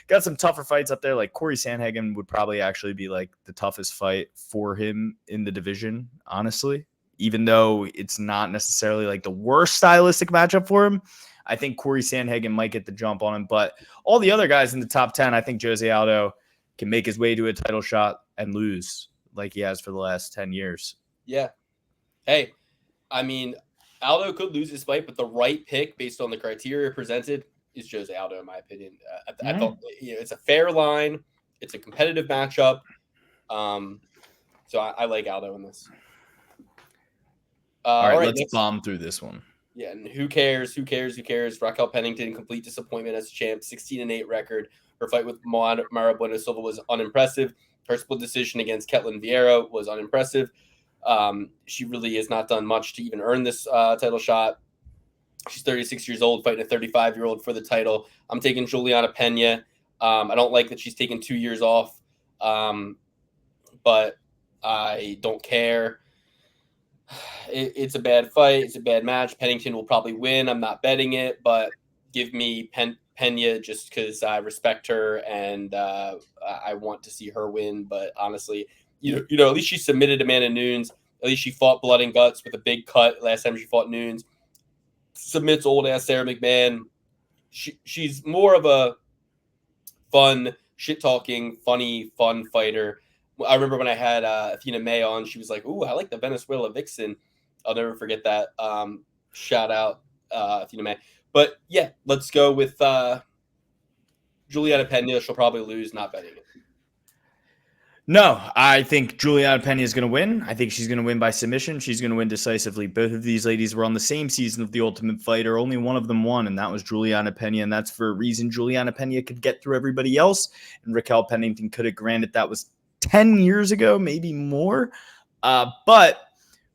got some tougher fights up there. Like Corey Sandhagen would probably actually be like the toughest fight for him in the division, honestly. Even though it's not necessarily like the worst stylistic matchup for him, I think Corey Sandhagen might get the jump on him. But all the other guys in the top 10, I think Jose Aldo can make his way to a title shot and lose like he has for the last 10 years. Yeah. Hey, I mean, Aldo could lose his fight, but the right pick based on the criteria presented is Jose Aldo, in my opinion. I thought it's a fair line. It's a competitive matchup. So I like Aldo in this. All right, let's bomb through this one. Yeah, and who cares? Raquel Pennington, complete disappointment as a champ, 16-8 record. Her fight with Mara Bueno Silva was unimpressive. Her split decision against Ketlen Vieira was unimpressive. She really has not done much to even earn this title shot. She's 36 years old, fighting a 35-year-old for the title. I'm taking Julianna Peña. I don't like that she's taken 2 years off, but I don't care. It's a bad fight. It's a bad match. Pennington will probably win. I'm not betting it, but give me Peña just because I respect her and I want to see her win. But honestly, you know, at least she submitted Amanda Nunes. At least she fought blood and guts with a big cut last time she fought Nunes. Submits old ass Sarah McMahon. She's more of a fun, shit talking, funny, fun fighter. I remember when I had Athena May on, she was like, "Ooh, I like the Venezuela Vixen." I'll never forget that. Shout out Athena May. But yeah, let's go with Julianna Peña. She'll probably lose, not betting it. No, I think Julianna Peña is going to win. I think she's going to win by submission. She's going to win decisively. Both of these ladies were on the same season of The Ultimate Fighter. Only one of them won, and that was Julianna Peña, and that's for a reason. Julianna Peña could get through everybody else, and Raquel Pennington could have. Granted, that was 10 years ago, maybe more. But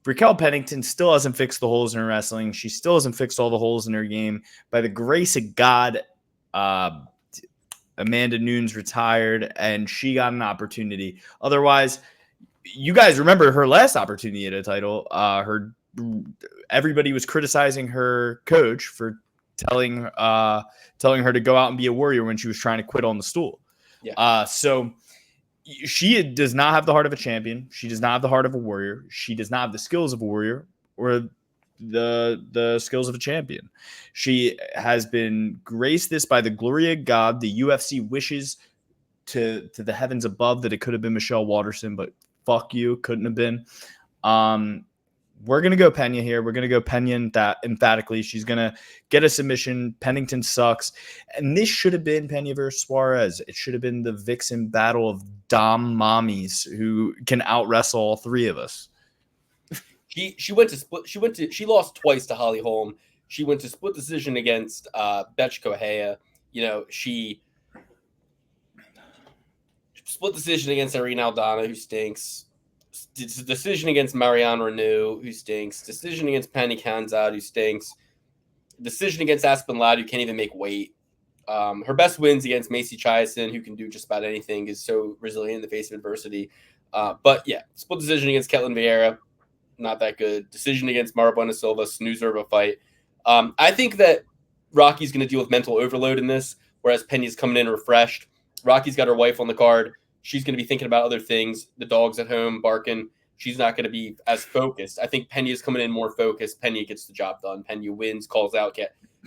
Raquel Pennington still hasn't fixed the holes in her wrestling. She still hasn't fixed all the holes in her game. By the grace of God, Amanda Nunes retired, and she got an opportunity. Otherwise, you guys remember her last opportunity at a title. Everybody was criticizing her coach for telling her to go out and be a warrior when she was trying to quit on the stool. Yeah. So she does not have the heart of a champion. She does not have the heart of a warrior. She does not have the skills of a warrior or the skills of a champion. She has been graced this by the glory of God. The UFC wishes to the heavens above that it could have been Michelle Waterson, but fuck you, couldn't have been. We're going to go Peña here. We're going to go Peña emphatically. She's going to get a submission. Pennington sucks. And this should have been Peña versus Suarez. It should have been the Vixen battle of Dom mommies who can out-wrestle all three of us. She lost twice to Holly Holm. She went to split decision against Betch Correia. You know, she split decision against Irene Aldana, who stinks. Decision against Marianne Reneau, who stinks. Decision against Penny Kanzad, who stinks. Decision against Aspen Ladd, who can't even make weight. Her best wins against Macy Chiasson, who can do just about anything, is so resilient in the face of adversity. But yeah, split decision against Ketlen Vieira, not that good. Decision against Mara Buena Silva, snoozer of a fight. I think that Rocky's going to deal with mental overload in this, whereas Peña's coming in refreshed. Rocky's got her wife on the card. She's going to be thinking about other things. The dog's at home barking. She's not going to be as focused. I think Peña's coming in more focused. Peña gets the job done. Peña wins, calls out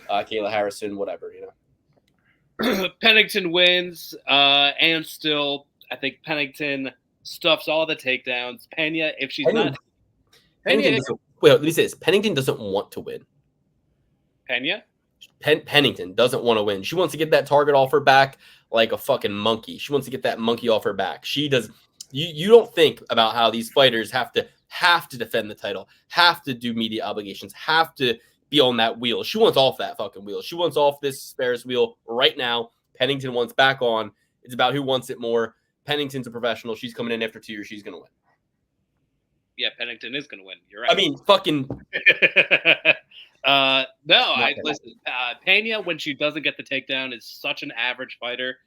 Kayla Harrison, whatever, you know. Pennington wins, and still, I think Pennington stuffs all the takedowns. Peña, if she's not... Let me say this. Pennington doesn't want to win. Peña? Pennington doesn't want to win. She wants to get that target off her back like a fucking monkey. She wants to get that monkey off her back. She does. You don't think about how these fighters have to defend the title, have to do media obligations, have to be on that wheel. She wants off that fucking wheel. She wants off this Ferris wheel right now. Pennington wants back on. It's about who wants it more. Pennington's a professional. She's coming in after 2 years. She's going to win. Yeah, Pennington is going to win. You're right. I mean, fucking. Listen. Peña, when she doesn't get the takedown, is such an average fighter.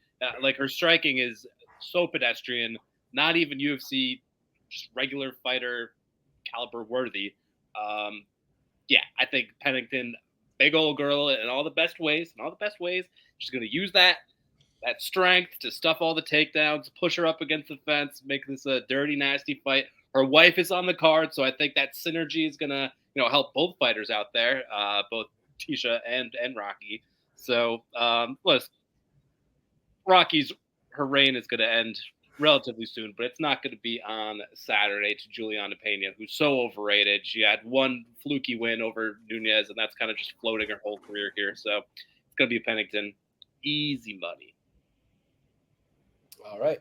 Like, her striking is so pedestrian, not even UFC, just regular fighter caliber worthy. Yeah, I think Pennington, big old girl in all the best ways. She's going to use that strength to stuff all the takedowns, push her up against the fence, make this a dirty, nasty fight. Her wife is on the card, so I think that synergy is going to, help both fighters out there, both Tisha and Rocky. So, listen, her reign is going to end relatively soon, but it's not going to be on Saturday to Julianna Peña, who's so overrated. She had one fluky win over Nunes, and that's kind of just floating her whole career here. So it's going to be Pennington. Easy money. All right.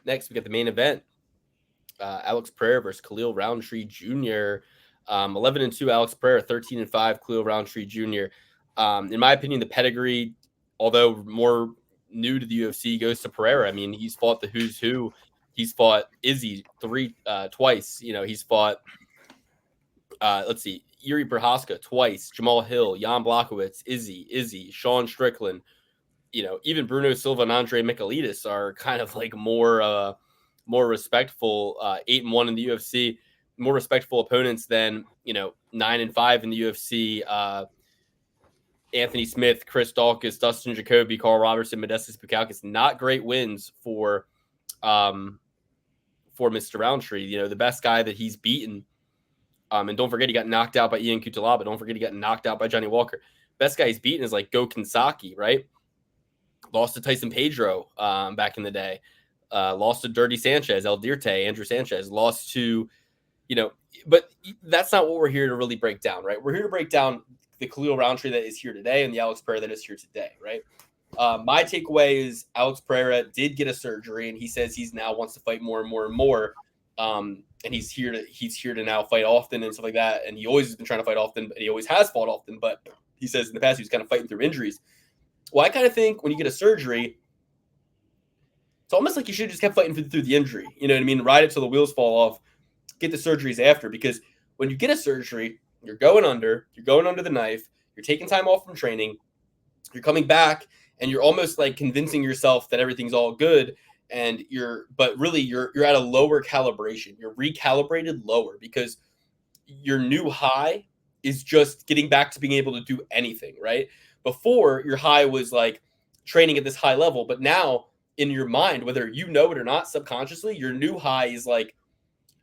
Next, we got the main event. Alex Pereira versus Khalil Rountree Jr. 11-2 Alex Pereira, 13-5 Khalil Rountree Jr. In my opinion, the pedigree, although more new to the UFC, goes to Pereira. I mean, he's fought the who's who. He's fought Izzy twice. He's fought, Yuri Prohaska twice, Jamal Hill, Jan Blachowicz, Izzy, Sean Strickland. Even Bruno Silva and Andre Michailidis are kind of like more respectful. 8-1 in the UFC. more respectful opponents than 9-5 in the UFC. Anthony Smith, Chris Daukaus, Dustin Jacoby, Carl Robertson, Modestas Bukalkas. Not great wins for Mr. Rountree. The best guy that he's beaten. And don't forget he got knocked out by Ian Cutelaba. Don't forget he got knocked out by Johnny Walker. Best guy he's beaten is like Go Kinsaki, right? Lost to Tyson Pedro back in the day. Lost to Dirty Sanchez, El Dirte, Andrew Sanchez. Lost to, but that's not what we're here to really break down, right? We're here to break down the Khalil Rountree that is here today and the Alex Pereira that is here today, right? My takeaway is Alex Pereira did get a surgery, and he says he's now wants to fight more and more and more. And he's here to now fight often and stuff like that. And he always has been trying to fight often, and he always has fought often. But he says in the past he was kind of fighting through injuries. Well, I kind of think when you get a surgery, it's almost like you should have just kept fighting through the injury. You know what I mean? Ride it till the wheels fall off. Get the surgeries after, because when you get a surgery, you're going under the knife. You're taking time off from training. You're coming back, and you're almost like convincing yourself that everything's all good. And but really you're at a lower calibration. You're recalibrated lower because your new high is just getting back to being able to do anything, right? Before, your high was like training at this high level, but now in your mind, whether you know it or not, subconsciously, your new high is like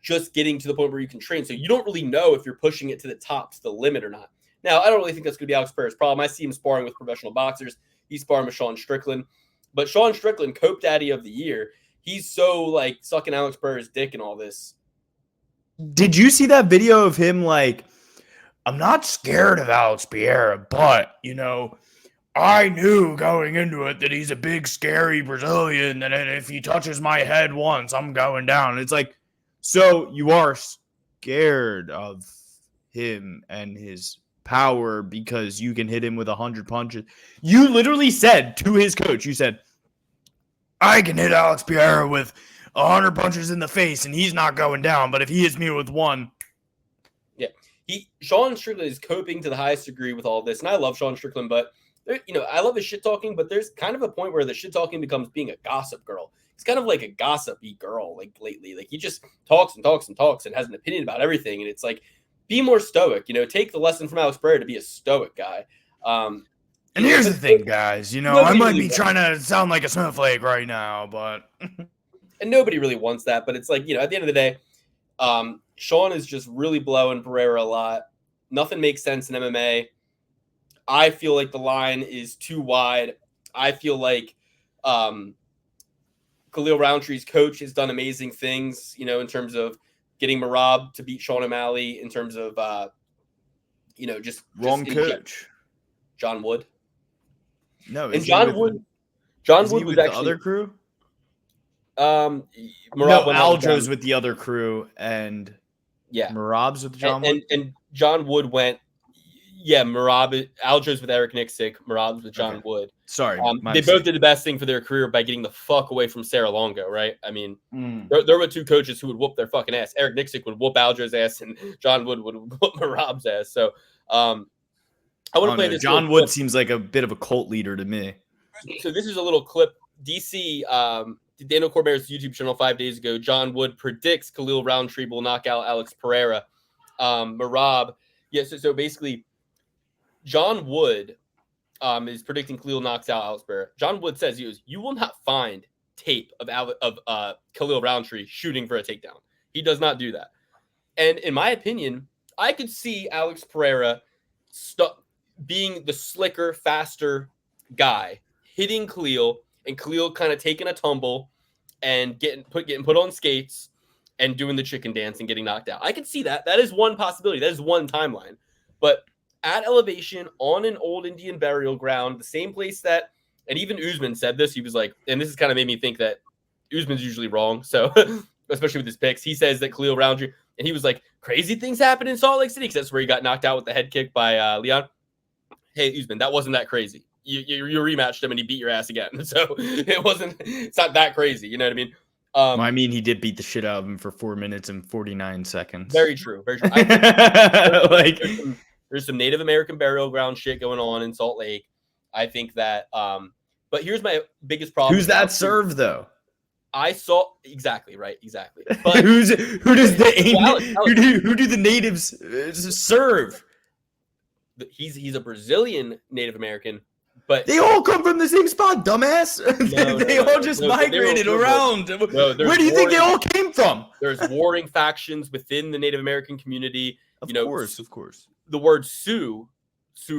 just getting to the point where you can train. So you don't really know if you're pushing it to the top, to the limit or not. Now, I don't really think that's going to be Alex Pereira's problem. I see him sparring with professional boxers. He's sparring with Sean Strickland. But Sean Strickland, Cope Daddy of the Year, he's so like sucking Alex Pereira's dick and all this. Did you see that video of him like, I'm not scared of Alex Pereira, but, I knew going into it that he's a big, scary Brazilian, and if he touches my head once, I'm going down. It's like, so you are scared of him and his power because you can hit him with 100 punches. You literally said to his coach, you said, I can hit Alex Pereira with 100 punches in the face, and he's not going down, but if he hits me with one. Yeah. Sean Strickland is coping to the highest degree with all this, and I love Sean Strickland, but I love his shit talking, but there's kind of a point where the shit talking becomes being a gossip girl. He's kind of like a gossipy girl, like lately. Like he just talks and talks and talks and has an opinion about everything. And it's like, be more stoic. Take the lesson from Alex Pereira to be a stoic guy. And here's the thing, guys. I might be trying to sound like a snowflake right now, but and nobody really wants that. But it's like, at the end of the day, Sean is just really blowing Pereira a lot. Nothing makes sense in MMA. I feel like the line is too wide. I feel like Khalil Rountree's coach has done amazing things, in terms of getting Merab to beat Sean O'Malley, in terms of, just wrong coach. John Wood. No, and John Wood was actually the other crew. Merab Aljo's with the other crew, and Merab's with John Wood. And John Wood went. Yeah, Aljo's with Eric Nixick, Merab's with John Wood. Sorry. They both did the best thing for their career by getting the fuck away from Sarah Longo, right? I mean, there were two coaches who would whoop their fucking ass. Eric Nixick would whoop Aljo's ass, and John Wood would whoop Merab's ass. So I want to play this. John Wood seems like a bit of a cult leader to me. So this is a little clip. DC, Daniel Corbert's YouTube channel 5 days ago, John Wood predicts Khalil Rountree will knock out Alex Pereira. Merab. Yeah, so basically, John Wood is predicting Khalil knocks out Alex Pereira. John Wood says, you will not find tape of Khalil Rountree shooting for a takedown. He does not do that. And in my opinion, I could see Alex Pereira being the slicker, faster guy, hitting Khalil, and Khalil kind of taking a tumble and getting put on skates and doing the chicken dance and getting knocked out. I could see that. That is one possibility. That is one timeline. But at elevation, on an old Indian burial ground, the same place that, and even Usman said this, he was like, and this has kind of made me think that Usman's usually wrong. So, especially with his picks, he says that Khalil Rountree, and he was like, crazy things happen in Salt Lake City, because that's where he got knocked out with the head kick by Leon. Hey, Usman, that wasn't that crazy. You rematched him and he beat your ass again. So it's not that crazy. You know what I mean? I mean, he did beat the shit out of him for 4 minutes and 49 seconds. Very true. Very true. There's some Native American burial ground shit going on in Salt Lake. I think that, but here's my biggest problem. Who's that serve though? I saw exactly. But who does the Alex, who do the natives serve? He's a Brazilian Native American, but they all come from the same spot, dumbass. They all just migrated around. Where do you think they all came from? There's warring factions within the Native American community. Of course. The word Sioux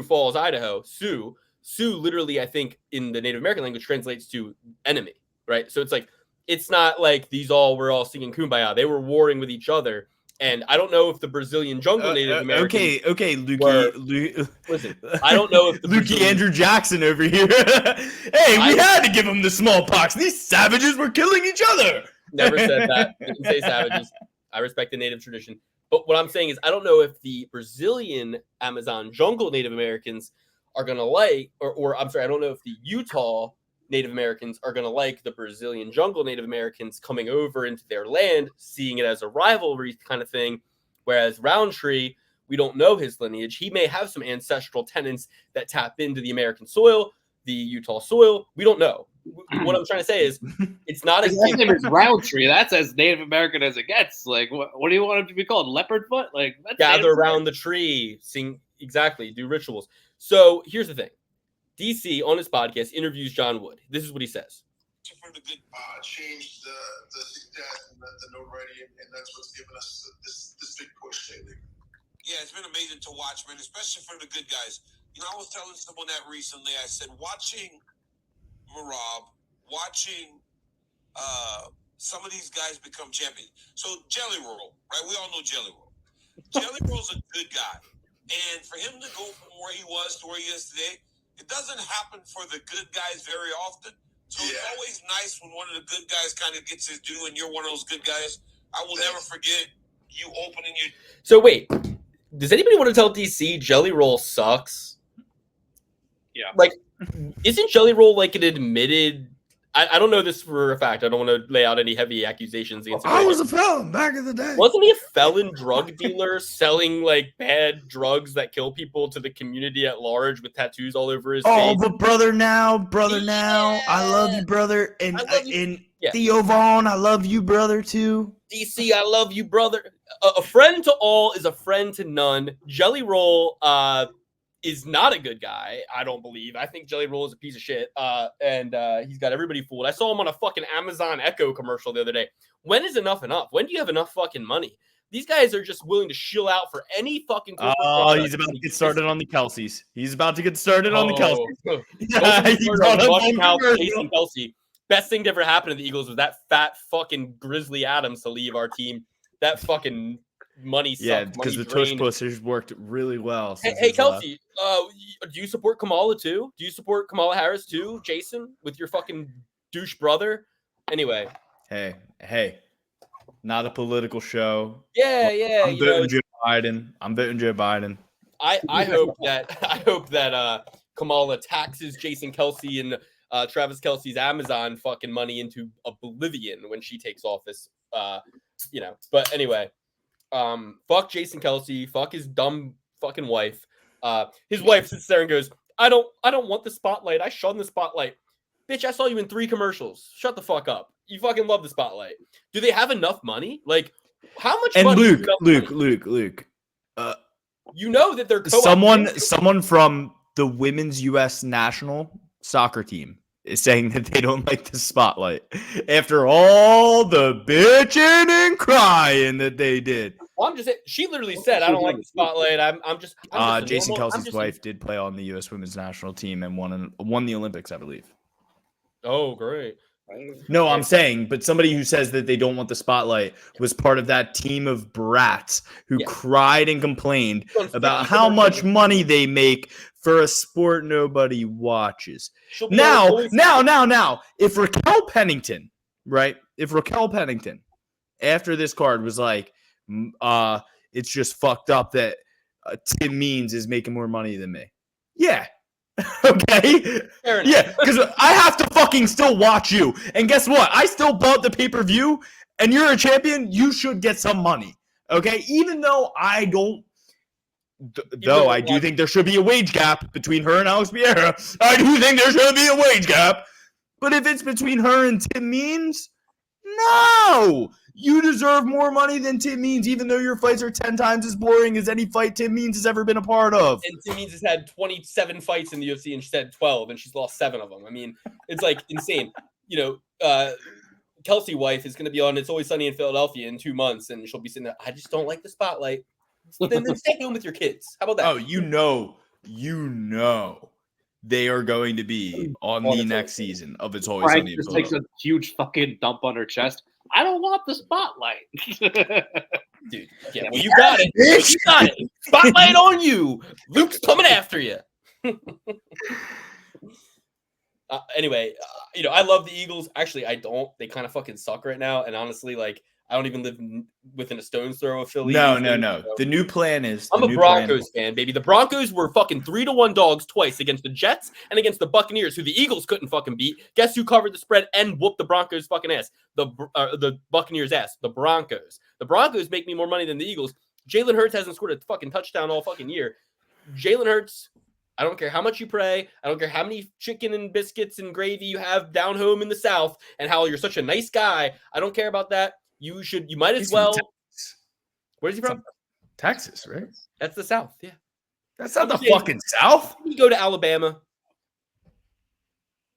Falls, Idaho. Sioux literally, I think, in the Native American language translates to enemy, right? So it's not like these were all singing Kumbaya. They were warring with each other. And I don't know if the Brazilian jungle Native Americans. Okay, Lukey. Listen, I don't know if the Lukey Andrew Jackson over here. Hey, we had to give them the smallpox. These savages were killing each other. Never said that. Didn't say savages. I respect the native tradition. But what I'm saying is, I don't know if the Brazilian Amazon jungle Native Americans are going to like, or I'm sorry, I don't know if the Utah Native Americans are going to like the Brazilian jungle Native Americans coming over into their land, seeing it as a rivalry kind of thing. Whereas Rountree, we don't know his lineage. He may have some ancestral tenets that tap into the American soil, the Utah soil. We don't know. What I'm trying to say is, it's not his name is Rountree. That's as Native American as it gets. Like, what do you want him to be called? Leopard foot? Like, that's gather around the tree, sing, exactly, do rituals. So here's the thing. DC on his podcast interviews John Wood. This is what he says. Changed the success and the notoriety, and that's what's given us this big push lately. Yeah, it's been amazing to watch, man, especially for the good guys. You know, I was telling someone that recently. I said, watching Marab, watching some of these guys become champions. So Jellyroll, right? We all know Jellyroll. Jellyroll's a good guy. And for him to go from where he was to where he is today, it doesn't happen for the good guys very often. So it's always nice when one of the good guys kind of gets his due and you're one of those good guys. I will never forget you opening your... So wait, does anybody want to tell DC Jellyroll sucks? Yeah. Like, isn't Jellyroll like an admitted... I don't know this for a fact. I don't want to lay out any heavy accusations against him. I was a felon back in the day. Wasn't he a felon drug dealer selling like bad drugs that kill people to the community at large with tattoos all over his face? Oh, but brother now, I love you, brother. And Theo Vaughn, I love you, brother, too. DC, I love you, brother. A friend to all is a friend to none. Jellyroll is not a good guy, I don't believe. I think Jellyroll is a piece of shit, and he's got everybody fooled. I saw him on a fucking Amazon Echo commercial the other day. When is enough? When do you have enough fucking money? These guys are just willing to shill out for any fucking... Oh, he's about to get started on the Kelseys. He's about to get started on the Kelseys. Jason Kelce. Best thing to ever happen to the Eagles was that fat fucking Grizzly Adams to leave our team. That fucking... money sucked. Yeah, because the tush pushers worked really well. Hey Kelsey, do you support Kamala too? Do you support Kamala Harris too, Jason, with your fucking douche brother? Anyway. Hey, not a political show. Yeah. I'm voting Joe Biden. I hope that Kamala taxes Jason Kelce and Travis Kelce's Amazon fucking money into oblivion when she takes office. But anyway. Fuck Jason Kelce, fuck his dumb fucking wife. His wife sits there and goes, I don't want the spotlight. I shun the spotlight. Bitch, I saw you in 3 commercials. Shut the fuck up. You fucking love the spotlight. Do they have enough money? Like, how much money? And Luke. You know that they're someone from the women's U.S. national soccer team is saying that they don't like the spotlight after all the bitching and crying that they did. Well, I'm just saying, she literally said, I don't like the spotlight. I'm just Jason Kelce's wife did play on the U.S. women's national team and won the Olympics, I believe. Oh, great. No, I'm saying, but somebody who says that they don't want the spotlight was part of that team of brats who cried and complained about how much money they make for a sport nobody watches. Now, if Raquel Pennington, right? If Raquel Pennington, after this card was like, it's just fucked up that Tim Means is making more money than me. Yeah. Okay. Yeah, because I have to fucking still watch you. And guess what? I still bought the pay-per-view, and you're a champion. You should get some money. Okay? Even though I don't. Though I do think there should be a wage gap between her and Alex Vieira. I do think there should be a wage gap. But if it's between her and Tim Means, No! You deserve more money than Tim Means, even though your fights are 10 times as boring as any fight Tim Means has ever been a part of. And Tim Means has had 27 fights in the UFC, and she's had 12, and she's lost 7 of them. I mean, it's like insane. Kelsey wife is going to be on It's Always Sunny in Philadelphia in 2 months, and she'll be sitting there, I just don't like the spotlight. Then stay home with your kids. How about that? Oh, you know, they are going to be on the next season of It's Always Sunny in just takes Philadelphia. a huge fucking dump on her chest. I don't want the spotlight. Dude, yeah, well, you got it. You got it. Spotlight on you. Luke's coming after you. Anyway, I love the Eagles. Actually, I don't. They kind of fucking suck right now. And honestly, like, I don't even live within a stone's throw of Philly. No. So. The new plan is... I'm a Broncos fan, baby. The Broncos were fucking 3-1 dogs twice against the Jets and against the Buccaneers, who the Eagles couldn't fucking beat. Guess who covered the spread and whooped the Broncos fucking ass? The Buccaneers ass. The Broncos. The Broncos make me more money than the Eagles. Jalen Hurts hasn't scored a fucking touchdown all fucking year. Jalen Hurts... I don't care how much you pray. I don't care how many chicken and biscuits and gravy you have down home in the South and how you're such a nice guy. I don't care about that. You might as well. Where's he from? Texas, right? That's the South. Yeah. That's not the fucking South. You go to Alabama.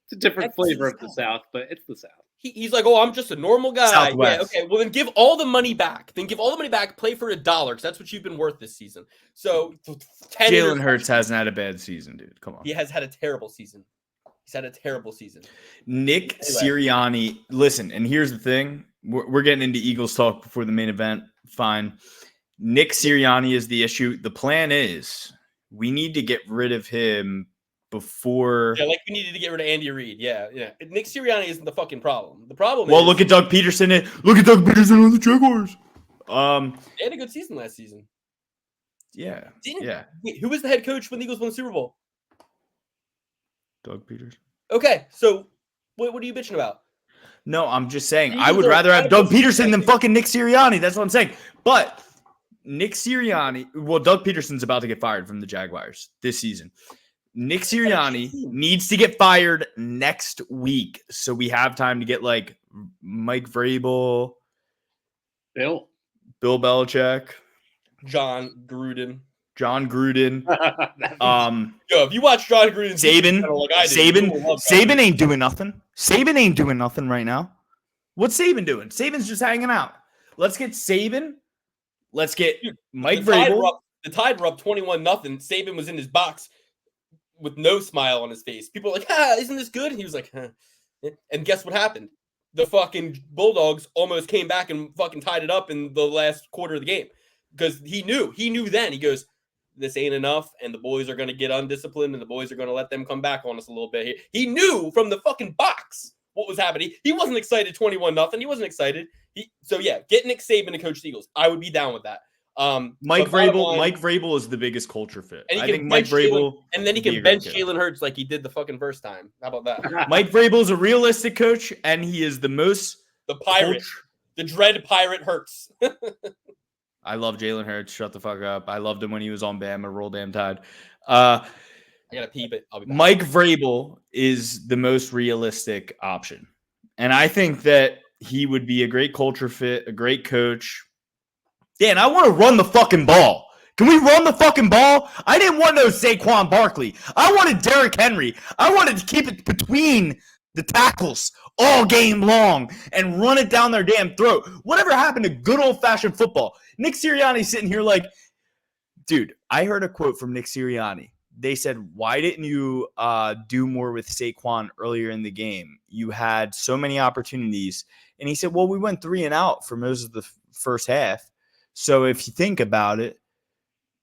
It's a different flavor of the South, but it's the South. He's like, oh, I'm just a normal guy. Southwest. Yeah, okay, well, then give all the money back. Play for $1 because that's what you've been worth this season. So Jalen Hurts hasn't had a bad season, dude. Come on. He has had a terrible season. Nick Sirianni, listen, and here's the thing. We're getting into Eagles talk before the main event. Fine. Nick Sirianni is the issue. The plan is we need to get rid of him before. Yeah, like we needed to get rid of Andy Reid. Yeah. Nick Sirianni isn't the fucking problem. The problem is. Look at Doug Peterson. Look at Doug Peterson on the Jaguars. They had a good season last season. Yeah. Wait, who was the head coach when the Eagles won the Super Bowl? Doug Peterson. Okay, so what are you bitching about? No, I'm just saying I would rather have Doug Peterson than fucking Nick Sirianni. That's what I'm saying. But Nick Sirianni, Doug Peterson's about to get fired from the Jaguars this season. Nick Sirianni needs to get fired next week, so we have time to get like Mike Vrabel, Bill Belichick, John Gruden. If you watch John Gruden, Saban ain't doing nothing. Saban ain't doing nothing right now. What's Saban doing? Saban's just hanging out. Let's get Saban. Let's get Mike Vrabel. The Tide were up 21-0. Saban was in his box with no smile on his face. People were like, isn't this good? And he was like, huh. And guess what happened? The fucking Bulldogs almost came back and fucking tied it up in the last quarter of the game. Because he knew then. He goes, this ain't enough, and the boys are going to get undisciplined, and the boys are going to let them come back on us a little bit here. He knew from the fucking box what was happening. He wasn't excited 21-0. He wasn't excited. Get Nick Saban to coach the Eagles. I would be down with that. Mike Vrabel is the biggest culture fit. I think Mike Vrabel, and then he can bench Jalen Hurts like he did the fucking first time. How about that? Mike Vrabel is a realistic coach, and he is the the dread pirate Hurts. I love Jalen Hurts. Shut the fuck up. I loved him when he was on Bama. Roll damn Tide. I gotta pee, but I'll be back. Mike Vrabel is the most realistic option, and I think that he would be a great culture fit, a great coach. Dan, I want to run the fucking ball. Can we run the fucking ball? I didn't want no Saquon Barkley. I wanted Derrick Henry. I wanted to keep it between the tackles all game long and run it down their damn throat. Whatever happened to good old-fashioned football? Nick Sirianni's sitting here like, dude, I heard a quote from Nick Sirianni. They said, why didn't you do more with Saquon earlier in the game? You had so many opportunities. And he said, well, we went 3 and out for most of the first half. So if you think about it,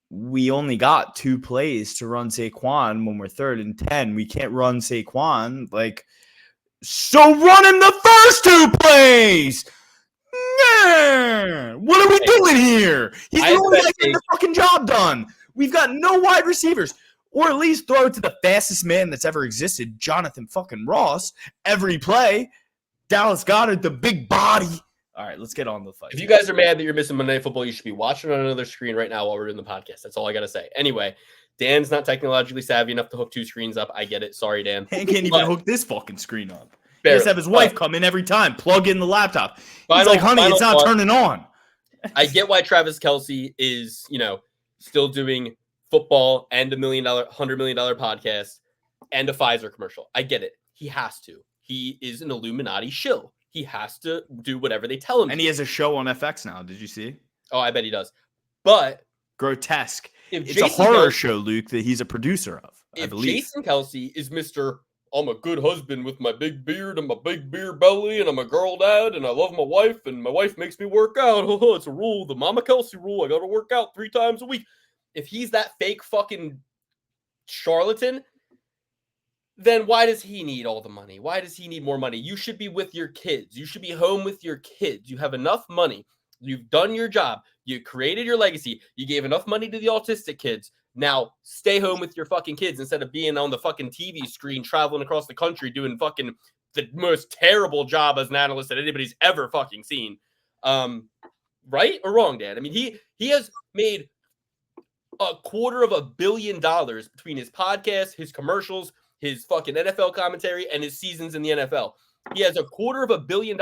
we only got 2 plays to run Saquon when we're 3rd and 10. We can't run Saquon. So run him the first 2 plays. Yeah. What are we doing here? He's the only guy getting the fucking job done. We've got no wide receivers. Or at least throw it to the fastest man that's ever existed, Jonathan fucking Ross, every play. Dallas Goddard, the big body. All right, let's get on the fight. If you guys are mad that you're missing Monday Night Football, you should be watching on another screen right now while we're doing the podcast. That's all I got to say. Anyway, Dan's not technologically savvy enough to hook 2 screens up. I get it. Sorry, Dan. Dan can't even hook this fucking screen up. He has to have his wife come in every time, plug in the laptop. He's like, honey, it's not turning on. I get why Travis Kelce is, still doing football and $100 million podcast and a Pfizer commercial. I get it. He has to. He is an Illuminati shill. He has to do whatever they tell him. And he has a show on FX now. Did you see? Oh, I bet he does. But grotesque. It's Jason a horror show, Luke, that he's a producer of. I believe. Jason Kelce is Mr. I'm a good husband with my big beard and my big beer belly, and I'm a girl dad, and I love my wife, and my wife makes me work out. It's a rule, the Mama Kelce rule. I got to work out 3 times a week. If he's that fake fucking charlatan, then why does he need all the money? Why does he need more money? You should be with your kids. You should be home with your kids. You have enough money. You've done your job. You created your legacy. You gave enough money to the autistic kids. Now stay home with your fucking kids instead of being on the fucking TV screen, traveling across the country, doing fucking the most terrible job as an analyst that anybody's ever fucking seen. Right or wrong, Dan? I mean, he has made $250 million between his podcast, his commercials, his fucking NFL commentary, and his seasons in the NFL. He has $250 million,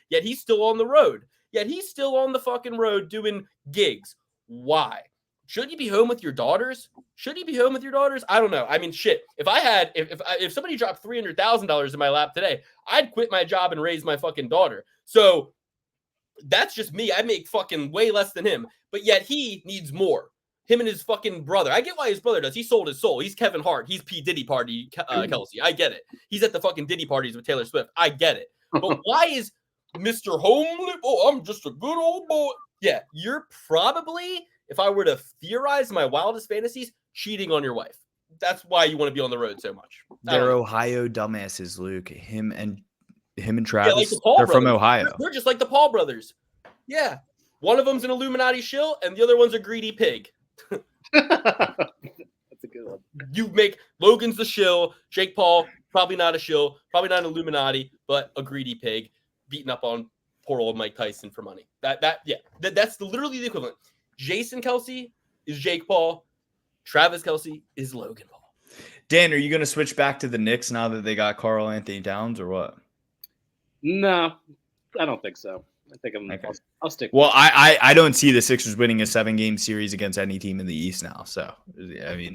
yet he's still on the road. Yet he's still on the fucking road doing gigs. Why? Should you be home with your daughters? Should you be home with your daughters? I don't know. I mean, shit. If somebody dropped $300,000 in my lap today, I'd quit my job and raise my fucking daughter. So that's just me. I make fucking way less than him, but yet he needs more. Him and his fucking brother. I get why his brother does. He sold his soul. He's Kevin Hart. He's P. Diddy party, Kelce. I get it. He's at the fucking Diddy parties with Taylor Swift. I get it. But why is Mr. Homely? Oh, I'm just a good old boy. Yeah, you're probably, if I were to theorize my wildest fantasies, cheating on your wife. That's why you want to be on the road so much. They're Ohio dumbasses, Luke. Him and Travis, like the they're brothers. from Ohio. They're just like the Paul brothers. Yeah. One of them's an Illuminati shill, and the other one's a greedy pig. That's a good one. You make Logan's the shill, Jake Paul, probably not a shill, probably not an Illuminati, but a greedy pig beating up on poor old Mike Tyson for money. That's literally the equivalent. Jason Kelce is Jake Paul. Travis Kelce is Logan Paul. Dan, are you going to switch back to the Knicks now that they got Karl Anthony Towns or what? No, I don't think so. I think I'll stick. Well, I don't see the Sixers winning a 7-game series against any team in the East now. So, I mean,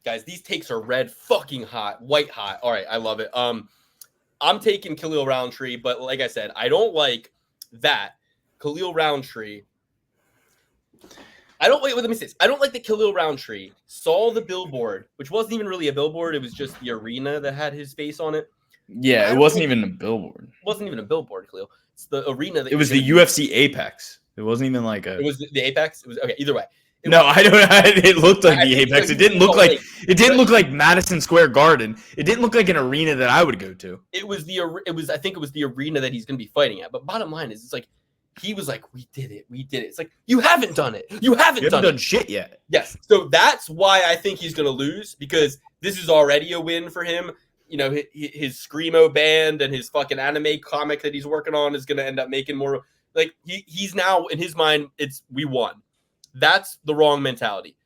guys, these takes are red fucking hot, white hot. All right, I love it. I'm taking Khalil Rountree, but like I said, I don't like that Khalil Rountree. Let me say this. I don't like that Khalil Rountree saw the billboard, which wasn't even really a billboard. It was just the arena that had his face on it. Yeah, it wasn't even a billboard. It wasn't even a billboard, Khalil. It's the arena. It was the UFC Apex. It wasn't even like a. It was the Apex. It was okay. Either way. I don't. It looked like the Apex. It didn't look like. It didn't look like Madison Square Garden. It didn't look like an arena that I would go to. It was the. It was. I think it was the arena that he's going to be fighting at. But bottom line is, it's like he was like, "We did it. We did it." It's like you haven't done it. You haven't done shit yet. Yes. So that's why I think he's going to lose, because this is already a win for him. You know, his Screamo band and his fucking anime comic that he's working on is going to end up making more. Like he's now in his mind, it's we won. That's the wrong mentality.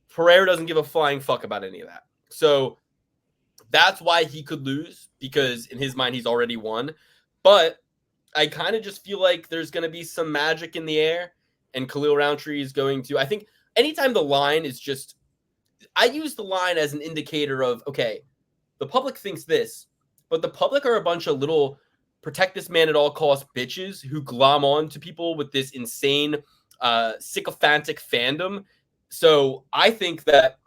Pereira doesn't give a flying fuck about any of that. So that's why he could lose, because in his mind, he's already won. But I kind of just feel like there's going to be some magic in the air, and Khalil Rountree is going to, I think anytime the line is just, I use the line as an indicator of, okay, the public thinks this, but the public are a bunch of little protect this man at all costs bitches who glom on to people with this insane sycophantic fandom. So I think that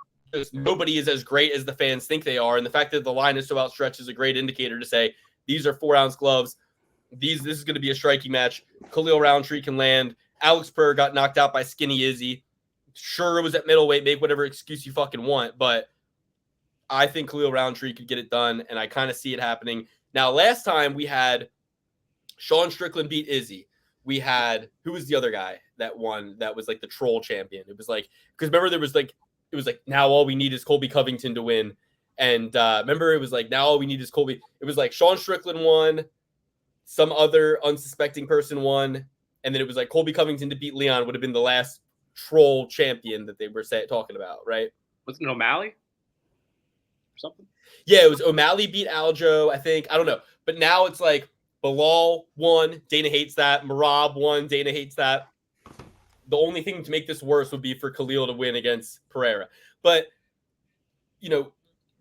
nobody is as great as the fans think they are. And the fact that the line is so outstretched is a great indicator to say, these are 4-ounce gloves. This is going to be a striking match. Khalil Rountree can land. Alex Pereira got knocked out by Skinny Izzy. Sure, it was at middleweight. Make whatever excuse you fucking want. But I think Khalil Rountree could get it done, and I kind of see it happening. Now, last time we had Sean Strickland beat Izzy. We had, who was the other guy that won? That was like the troll champion. It was like, because remember there was like, it was like, now all we need is Colby Covington to win. And remember it was like, now all we need is Colby. It was like Sean Strickland won, some other unsuspecting person won. And then it was like Colby Covington to beat Leon would have been the last troll champion that they were talking about, right? Wasn't it O'Malley? something. Yeah, it was O'Malley beat Aljo, I think. I don't know. But now it's like Bilal won. Dana hates that. Merab won. Dana hates that. The only thing to make this worse would be for Khalil to win against Pereira. But,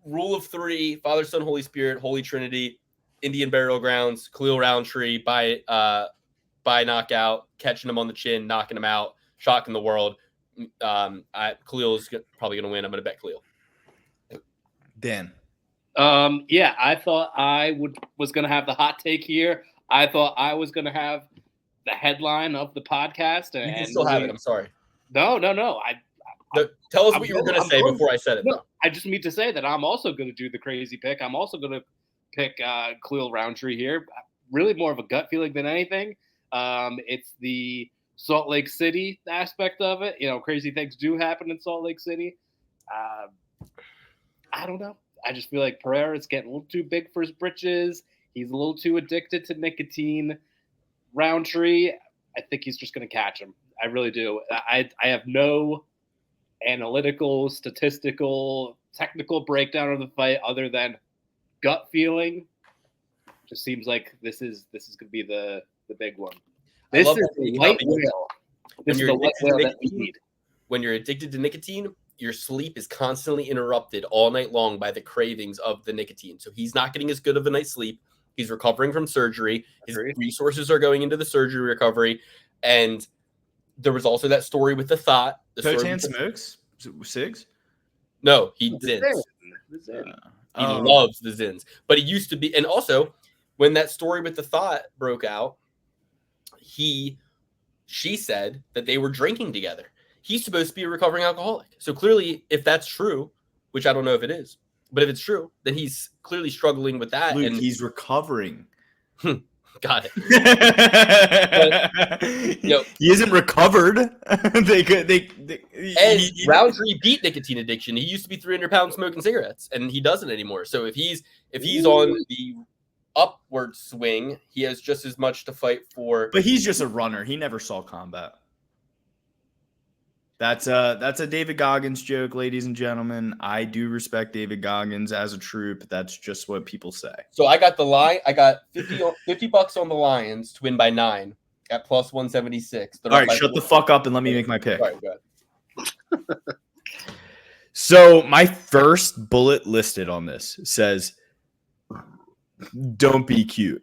rule of three, Father, Son, Holy Spirit, Holy Trinity, Indian Burial Grounds, Khalil Rountree by knockout, catching him on the chin, knocking him out, shocking the world. Khalil's probably going to win. I'm going to bet Khalil. Dan. Yeah, I thought I was going to have the hot take here. I thought I was going to have the headline of the podcast. You can still have it. I'm sorry. No. Tell us what you were going to say before I said it. No, I just need to say that I'm also going to do the crazy pick. I'm also going to pick Khalil Rountree here. Really more of a gut feeling than anything. It's the Salt Lake City aspect of it. Crazy things do happen in Salt Lake City. I don't know. I just feel like Pereira's getting a little too big for his britches. He's a little too addicted to nicotine. Rountree, I think he's just going to catch him. I really do. I have no analytical, statistical, technical breakdown of the fight other than gut feeling. Just seems like this is going to be the big one. This is the white whale. This is the white whale that we need. When you're addicted to nicotine, your sleep is constantly interrupted all night long by the cravings of the nicotine. So he's not getting as good of a night's sleep. He's recovering from surgery. His resources are going into the surgery recovery. And there was also that story with the thought. Coach smokes? Cigs? No, he zins. He loves the zins. But he used to be. And also, when that story with the thought broke out, she said that they were drinking together. He's supposed to be a recovering alcoholic. So clearly, if that's true, which I don't know if it is, but if it's true, then he's clearly struggling with that. Luke, he's recovering. Got it. But, he isn't recovered. Rountree beat nicotine addiction. He used to be 300 pounds smoking cigarettes, and he doesn't anymore. So if he's on the upward swing, he has just as much to fight for. But he's just a runner. He never saw combat. That's a David Goggins joke, ladies and gentlemen. I do respect David Goggins as a troop. That's just what people say. So I got the line. I got $50 on the Lions to win by 9 at plus 176. All right, shut the fuck up and let me make my pick. All right, go ahead. So my first bullet listed on this says, "Don't be cute."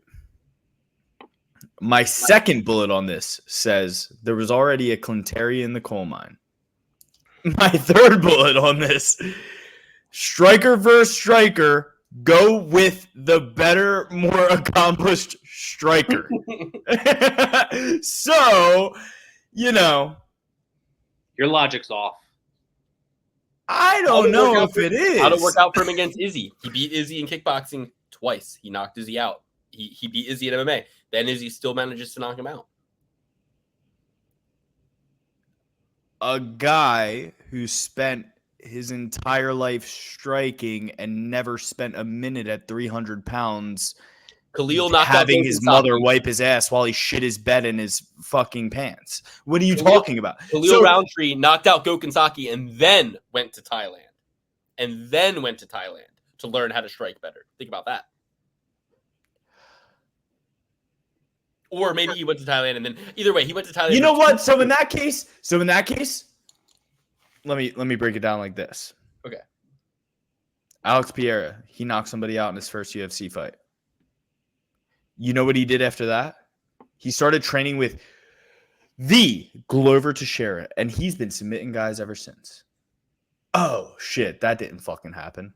My second bullet on this says, "There was already a Clinteri in the coal mine." My third bullet on this, striker versus striker, go with the better, more accomplished striker. So, your logic's off. I don't know if it is. How'd it work out for him against Izzy? He beat Izzy in kickboxing twice. He knocked Izzy out. He beat Izzy at MMA. Then Izzy still manages to knock him out. A guy who spent his entire life striking and never spent a minute at 300 pounds Khalil knocked having his mother wipe his ass while he shit his bed in his fucking pants. What are you talking about? Khalil Rountree knocked out Gokensaki and then went to Thailand. To learn how to strike better. Think about that. Or maybe he went to Thailand and then either way, he went to Thailand. You know what? So in that case, let me break it down like this. Okay. Alex Pereira, he knocked somebody out in his first UFC fight. You know what he did after that? He started training with the Glover Teixeira, and he's been submitting guys ever since. Oh, shit. That didn't fucking happen.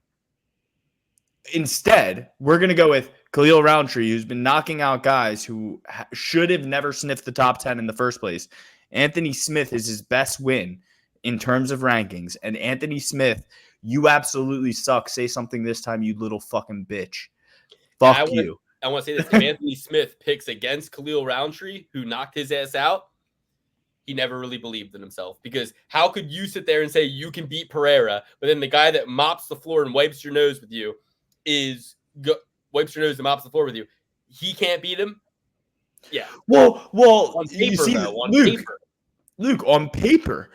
Instead, we're going to go with Khalil Rountree, who's been knocking out guys who should have never sniffed the top 10 in the first place. Anthony Smith is his best win in terms of rankings. And Anthony Smith, you absolutely suck. Say something this time, you little fucking bitch. Fuck you. I want to say this. If Anthony Smith picks against Khalil Rountree, who knocked his ass out, he never really believed in himself. Because how could you sit there and say you can beat Pereira, but then the guy that mops the floor and wipes your nose with you wipes your nose and mops the floor with you. He can't beat him. Yeah. Well, on paper, you see, though, Luke, on paper,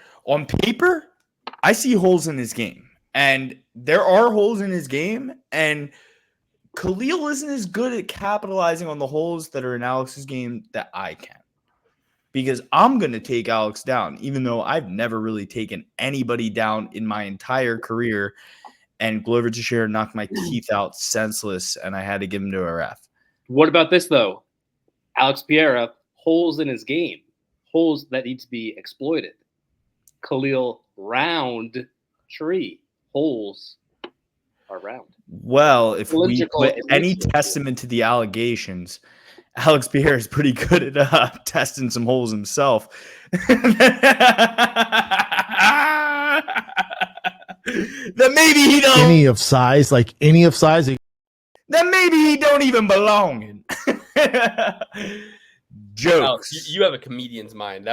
I see holes in his game. And there are holes in his game, and Khalil isn't as good at capitalizing on the holes that are in Alex's game that I can. Because I'm going to take Alex down, even though I've never really taken anybody down in my entire career. And Glover Teixeira knocked my teeth out senseless, and I had to give him to a ref. What about this, though? Alex Pereira, holes in his game, holes that need to be exploited. Khalil Rountree, holes are round. Well, if we put any testament to the allegations, Alex Pereira is pretty good at testing some holes himself. That maybe he don't. Any of size. That maybe he don't even belong in. Jokes. Alex, you have a comedian's mind.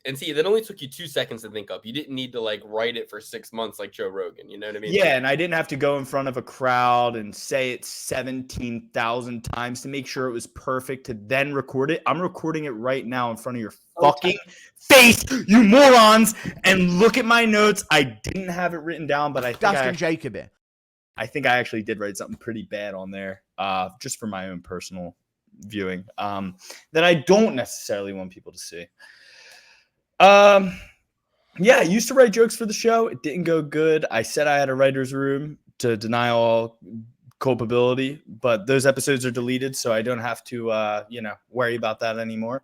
And see, that only took you 2 seconds to think up. You didn't need to write it for 6 months like Joe Rogan. You know what I mean? Yeah, and I didn't have to go in front of a crowd and say it 17,000 times to make sure it was perfect to then record it. I'm recording it right now in front of your fucking face, you morons, and look at my notes. I didn't have it written down, but I think I think I actually did write something pretty bad on there, just for my own personal viewing, that I don't necessarily want people to see. Yeah, I used to write jokes for the show. It didn't go good. I said I had a writer's room to deny all culpability, but those episodes are deleted, so I don't have to, worry about that anymore.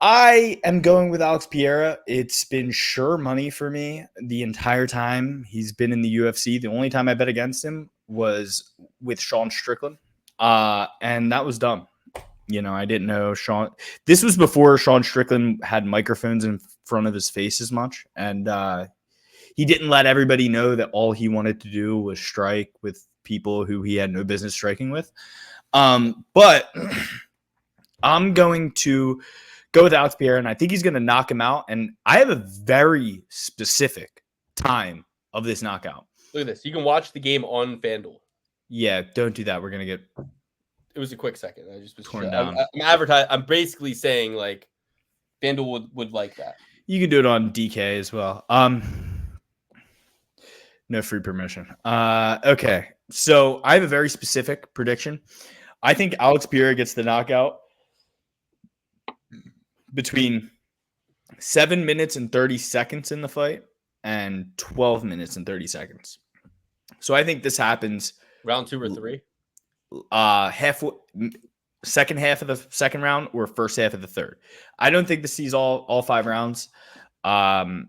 I am going with Alex Pereira. It's been sure money for me the entire time he's been in the UFC. The only time I bet against him was with Sean Strickland, and that was dumb. I didn't know Sean. This was before Sean Strickland had microphones in front of his face as much. And he didn't let everybody know that all he wanted to do was strike with people who he had no business striking with. But I'm going to go with Alex Pereira, and I think he's going to knock him out. And I have a very specific time of this knockout. Look at this. You can watch the game on FanDuel. Yeah, don't do that. We're going to get... It was a quick second. I just was torn down. I'm basically saying FanDuel would like that. You can do it on DK as well. No free permission. Okay. So I have a very specific prediction. I think Alex Pereira gets the knockout between 7 minutes and 30 seconds in the fight and 12 minutes and 30 seconds. So I think this happens round 2 or 3. Second half of the second round or first half of the third. I don't think this sees all 5 rounds. And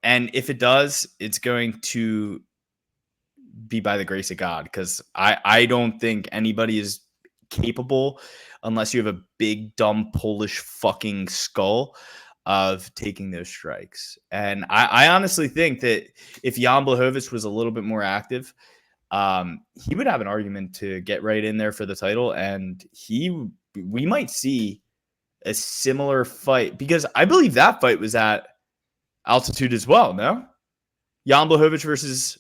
if it does, it's going to be by the grace of God, because I don't think anybody is capable, unless you have a big, dumb, Polish fucking skull, of taking those strikes. And I honestly think that if Jan Blachowicz was a little bit more active, he would have an argument to get right in there for the title, and we might see a similar fight, because I believe that fight was at altitude as well. No, Jan Blachowicz versus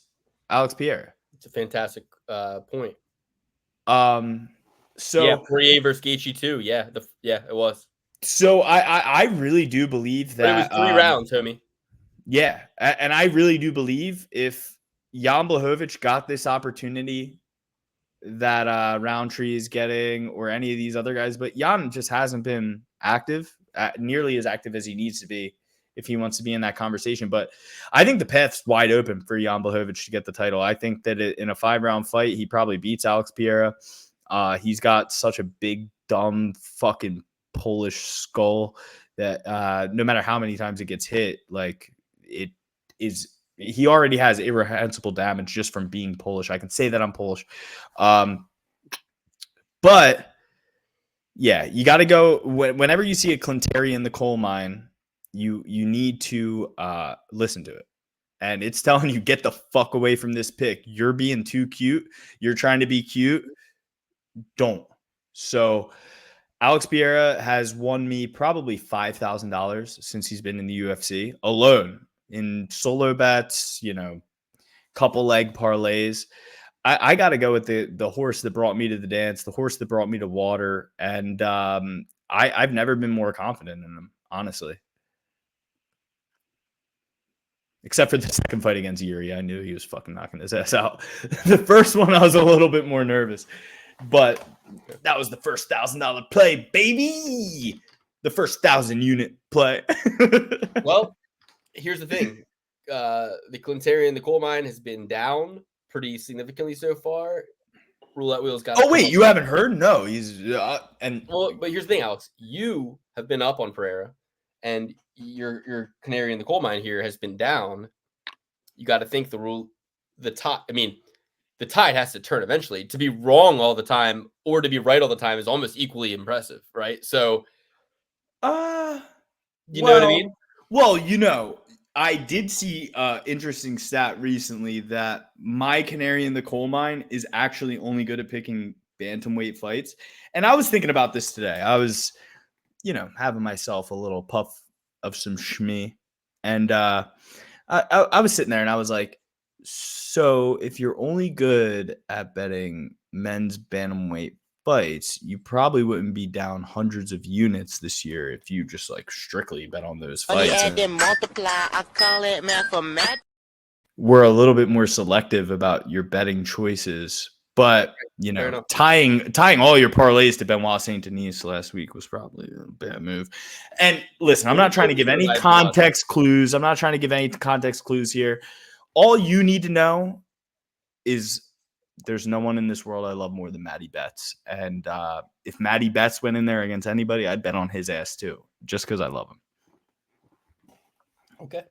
Alex Pereira. It's a fantastic point. So yeah, Poirier versus Gaethje too. Yeah, it was. So I really do believe that but it was 3 rounds, homie. Yeah, and I really do believe if Jan Blachowicz got this opportunity that Rountree is getting, or any of these other guys, but Jan just hasn't been active, nearly as active as he needs to be if he wants to be in that conversation. But I think the path's wide open for Jan Blachowicz to get the title. I think that in a 5-round fight, he probably beats Alex Pereira. He's got such a big, dumb, fucking Polish skull that no matter how many times it gets hit, it is... He already has irreversible damage just from being Polish. I can say that I'm Polish. But yeah, you got to go whenever you see a Clinteri in the coal mine, you need to listen to it. And it's telling you, get the fuck away from this pick. You're being too cute. You're trying to be cute. Don't. So Alex Pereira has won me probably $5,000 since he's been in the UFC alone. In solo bets, couple leg parlays. I got to go with the horse that brought me to the dance, the horse that brought me to water. And I've never been more confident in him, honestly. Except for the second fight against Yuri. I knew he was fucking knocking his ass out. The first one, I was a little bit more nervous. But that was the first $1,000 play, baby. The first 1,000-unit play. Well, here's the thing. The Clintarian, the coal mine, has been down pretty significantly so far. Roulette wheels got. Oh wait, you haven't heard? No, he's well. But here's the thing, Alex. You have been up on Pereira, and your canary in the coal mine here has been down. You got to think the tide. I mean, the tide has to turn eventually. To be wrong all the time or to be right all the time is almost equally impressive, right? So, you know what I mean? Well, I did see interesting stat recently that my canary in the coal mine is actually only good at picking bantamweight fights. And I was thinking about this today. I was, having myself a little puff of some shmee. And I was sitting there and I was like, so if you're only good at betting men's bantamweight fights, you probably wouldn't be down hundreds of units this year if you just strictly bet on those fights. We're a little bit more selective about your betting choices, but tying all your parlays to Benoit Saint Denis last week was probably a bad move. And listen, I'm not trying to give any context clues. Here. All you need to know is there's no one in this world I love more than Matty Bets. And if Matty Bets went in there against anybody, I'd bet on his ass too, just because I love him. Okay,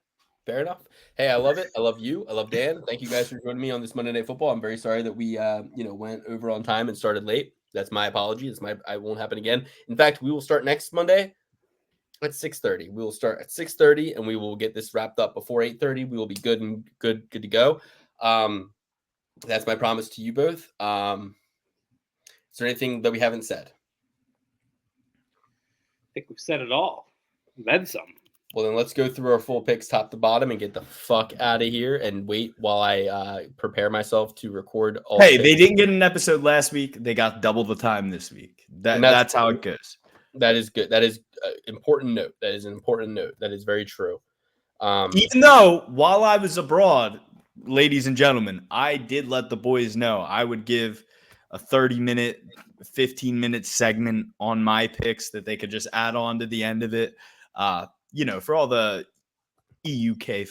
fair enough. Hey, I love it. I love you. I love Dan. Thank you guys for joining me on this Monday Night Football. I'm very sorry that we, went over on time and started late. That's my apology. I won't happen again. In fact, we will start next Monday at 6:30. We will start at 6:30, and we will get this wrapped up before 8:30. We will be good to go. That's my promise to you both. Is there anything that we haven't said? I think we've said it all. Then some. Well, then let's go through our full picks top to bottom and get the fuck out of here and wait while I prepare myself to record all Hey, they didn't get an episode last week. They got double the time this week. That's how it goes. That is good. That is an important note. That is an important note. That is very true. Even though while I was abroad, ladies and gentlemen, I did let the boys know I would give a 30-minute, 15-minute segment on my picks that they could just add on to the end of it. For all the EUK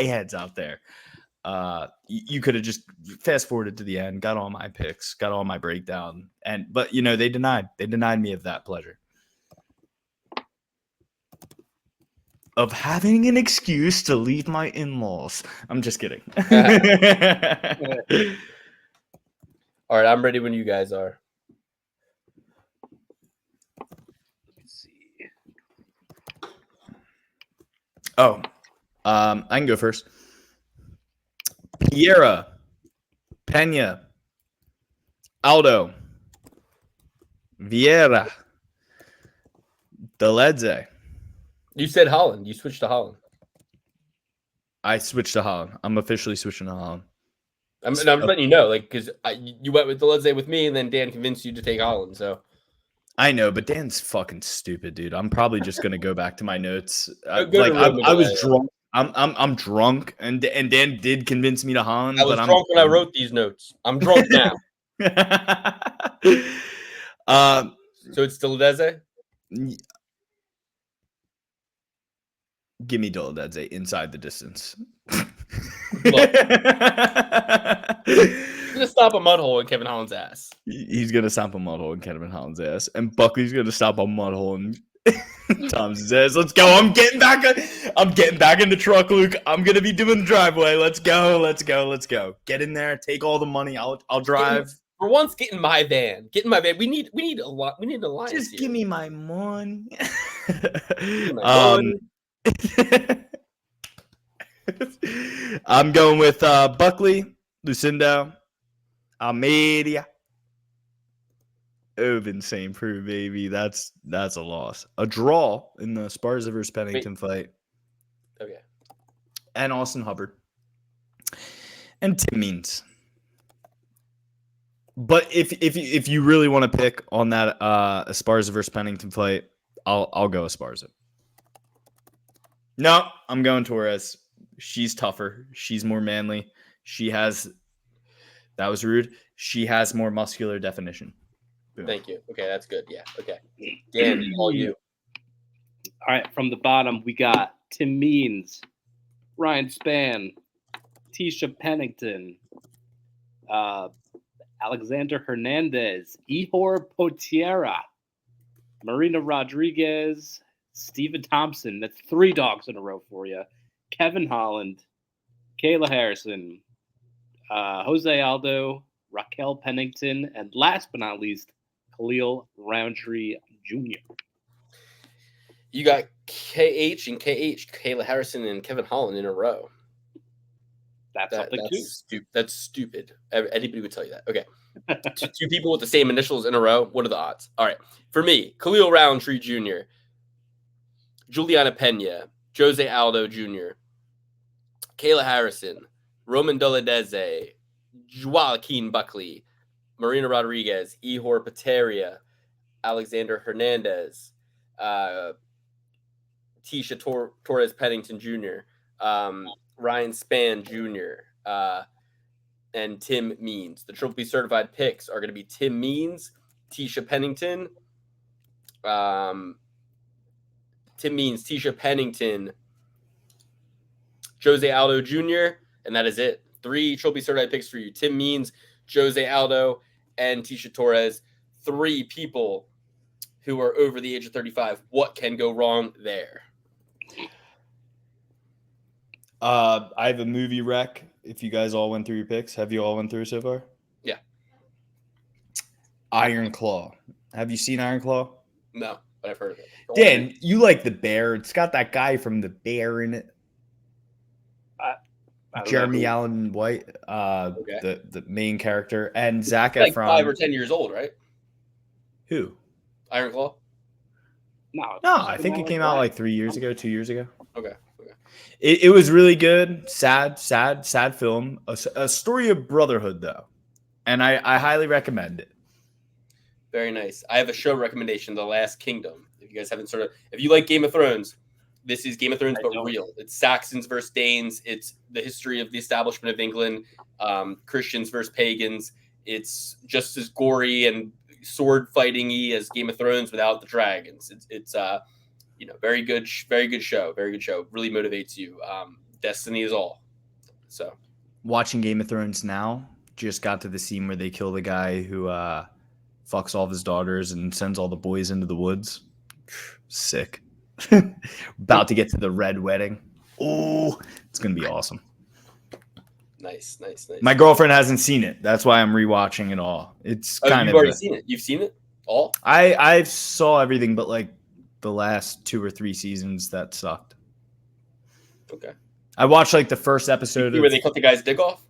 heads out there, you could have just fast forwarded to the end, got all my picks, got all my breakdown, but they denied me of that pleasure of having an excuse to leave my in-laws. I'm just kidding. All right, I'm ready when you guys are. Oh, I can go first. Vieira, Peña, Aldo, Vieira, Dolidze. You said Holland. You switched to Holland. I switched to Holland. I'm officially switching to Holland. I'm just letting you know, because you went with Dolidze with me, and then Dan convinced you to take Holland. So I know, but Dan's fucking stupid, dude. I'm probably just gonna go back to my notes. I was drunk. I'm drunk, and Dan did convince me to Holland. I was drunk when I wrote these notes. I'm drunk now. So it's Dolidze? Give me Dolidze inside the distance. Look, he's gonna stop a mud hole in Kevin Holland's ass. He's gonna stop a mud hole in Kevin Holland's ass, and Buckley's gonna stop a mud hole in Tom's ass. Let's go! I'm getting back in the truck, Luke. I'm gonna be doing the driveway. Let's go! Get in there. Take all the money. I'll drive. For once, get in my van. We need a lot. We need a line. Just give me my money. I'm going with Buckley, Lucindo, Almeida, Oven St. Preux, baby. That's a loss. A draw in the Esparza versus Pennington fight. Okay. And Austin Hubbard. And Tim Means. But if you really want to pick on that Esparza versus Pennington fight, I'll go Esparza. No, I'm going Torres. She's tougher. She's more manly. She has. That was rude. She has more muscular definition. Boom. Thank you. Okay, that's good. Yeah. Okay. Dan, all you. All right, from the bottom, we got Tim Means, Ryan Spann, Tisha Pennington, Alexander Hernandez, Ihor Potiera, Marina Rodriguez, Stephen Thompson. That's 3 dogs in a row for you. Kevin Holland, Kayla Harrison, Jose Aldo, Raquel Pennington, and last but not least, Khalil Rountree Jr. You got KH, Kayla Harrison, and Kevin Holland in a row. That's something too. That's stupid. Anybody would tell you that. Okay. 2 people with the same initials in a row. What are the odds? All right. For me, Khalil Rountree Jr., Julianna Peña, José Aldo Jr., Kayla Harrison, Roman Dolidze, Joaquin Buckley, Marina Rodriguez, Ihor Pereira, Alexander Hernandez, Tisha Torres Pennington Jr., Ryan Spann Jr., and Tim Means. The Triple P certified picks are going to be Tim Means, Tisha Pennington, Tisha Pennington, José Aldo Jr., and that is it. 3 Triple P certified picks for you. Tim Means, José Aldo, and Tisha Torres. 3 people who are over the age of 35. What can go wrong there? I have a movie rec. If you guys all went through your picks, have you all went through so far? Yeah. Iron Claw. Have you seen Iron Claw? No, but I've heard of it. Dan, you like The Bear. It's got that guy from The Bear in it. Jeremy Allen White, the main character, and Zac Efron. Like 5 or 10 years old, right? Who? Iron Claw? No, I think it came out like 3 years ago, 2 years ago. Okay. It was really good. Sad film. A story of brotherhood, though. And I highly recommend it. Very nice. I have a show recommendation, The Last Kingdom. If you guys haven't if you like Game of Thrones, this is Game of Thrones, but real. It's Saxons versus Danes. It's the history of the establishment of England, Christians versus pagans. It's just as gory and sword fighting-y as Game of Thrones without the dragons. It's very good show. Very good show. Really motivates you. Destiny is all. So watching Game of Thrones now, just got to the scene where they kill the guy who fucks all of his daughters and sends all the boys into the woods. Sick. About to get to the red wedding. Oh, it's gonna be awesome. Nice. My girlfriend hasn't seen it. That's why I'm rewatching it all. It's kind of. You've already seen it. You've seen it all. I saw everything, but like the last 2 or 3 seasons that sucked. Okay. I watched like the first episode where they cut the guy's dick off.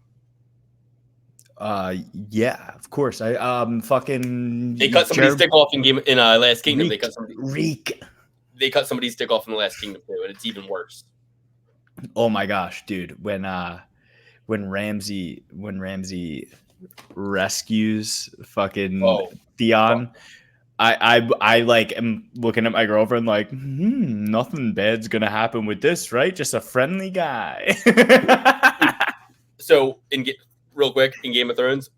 Yeah, of course. They cut somebody's dick off in Last Kingdom. They cut somebody's dick off in the Last Kingdom too, and it's even worse. Oh my gosh, dude! When Ramsey rescues fucking Theon, I like am looking at my girlfriend like, nothing bad's gonna happen with this, right? Just a friendly guy. So real quick, in Game of Thrones,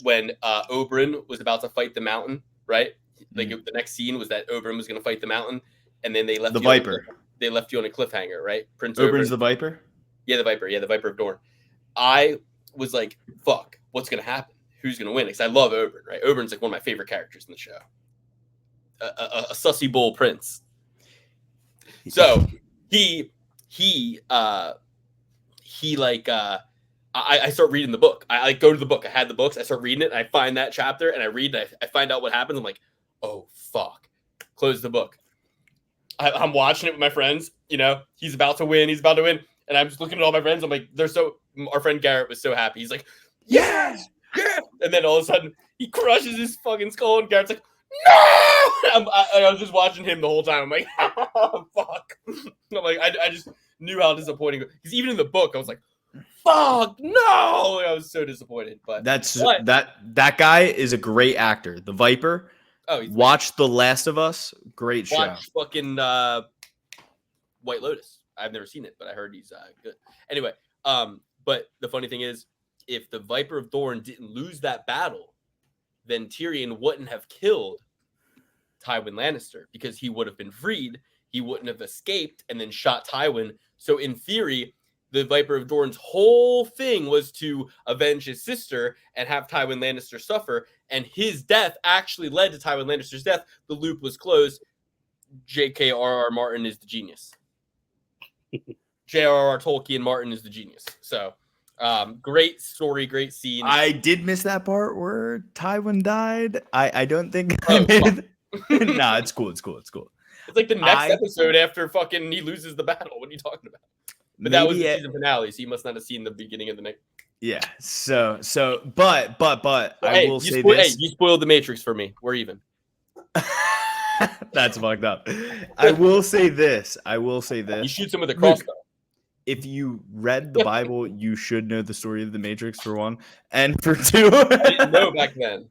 when Oberyn was about to fight the Mountain, right? Like the next scene was that Oberyn was going to fight the Mountain, and then they left the Viper. They left you on a cliffhanger, right? Prince Oberyn's Oberyn. the Viper? Yeah, the Viper. Yeah, the Viper of Dorne. I was like, fuck, what's going to happen? Who's going to win? Because I love Oberyn, right? Oberyn's like one of my favorite characters in the show. A sussy bull prince. So I start reading the book. I go to the book. I had the books. I start reading it. And I find that chapter and I read it. I find out what happens. I'm like, oh, fuck. Close the book. I'm watching it with my friends. He's about to win. And I'm just looking at all my friends. I'm like, our friend Garrett was so happy. He's like, yes, yeah. And then all of a sudden he crushes his fucking skull. And Garrett's like, no! I was just watching him the whole time. I'm like, oh, fuck. I'm like, I just knew how disappointing. Because even in the book, I was like, fuck, no! I was so disappointed. But that guy is a great actor. The Viper. Oh, watch The Last of Us. Great show. Watch fucking White Lotus. I've never seen it, but I heard he's good. Anyway, but the funny thing is, if the Viper of Dorne didn't lose that battle, then Tyrion wouldn't have killed Tywin Lannister because he would have been freed. He wouldn't have escaped and then shot Tywin. So in theory, the Viper of Dorne's whole thing was to avenge his sister and have Tywin Lannister suffer. And his death actually led to Tywin Lannister's death. The loop was closed. J.K.R.R. Martin is the genius. J.R.R. Tolkien Martin is the genius. So great story, great scene. I did miss that part where Tywin died. I don't think I made it. Nah, it's cool. It's like the next episode after fucking he loses the battle. What are you talking about? But that was the season finale, so you must not have seen the beginning of the next. Yeah. But I will say this. Hey, you spoiled the Matrix for me. We're even. That's fucked up. I will say this. You shoot him with a crossbow. If you read the Bible, you should know the story of the Matrix, for one. And for two, I didn't know back then.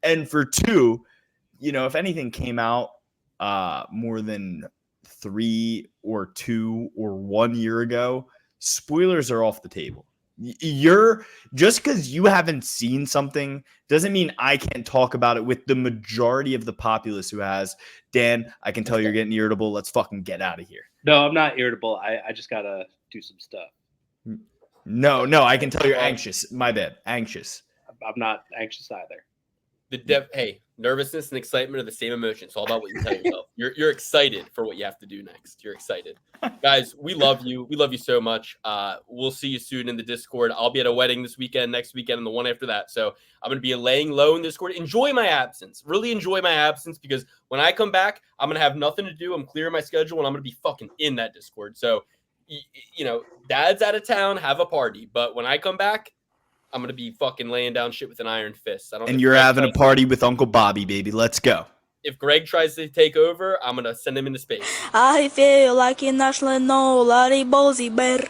And for two, if anything came out more than 3 or 2 or 1 year ago, spoilers are off the table. You're just because you haven't seen something doesn't mean I can't talk about it with the majority of the populace who has. Dan, I can tell you're getting irritable. Let's fucking get out of here. No, I'm not irritable. I just gotta do some stuff. No, I can tell you're anxious. My bad. Anxious. I'm not anxious either. Hey, nervousness and excitement are the same emotion. It's all about what you tell yourself. You're excited for what you have to do next. You're excited. Guys, we love you. We love you so much. We'll see you soon in the Discord. I'll be at a wedding this weekend, next weekend, and the one after that. So I'm going to be laying low in Discord. Enjoy my absence. Really enjoy my absence because when I come back, I'm going to have nothing to do. I'm clearing my schedule, and I'm going to be fucking in that Discord. So, Dad's out of town. Have a party. But when I come back, I'm going to be fucking laying down shit with an iron fist. And you're having a party with Uncle Bobby, baby. Let's go. If Greg tries to take over, I'm going to send him into space. I feel like a national Larry Ballsy bear.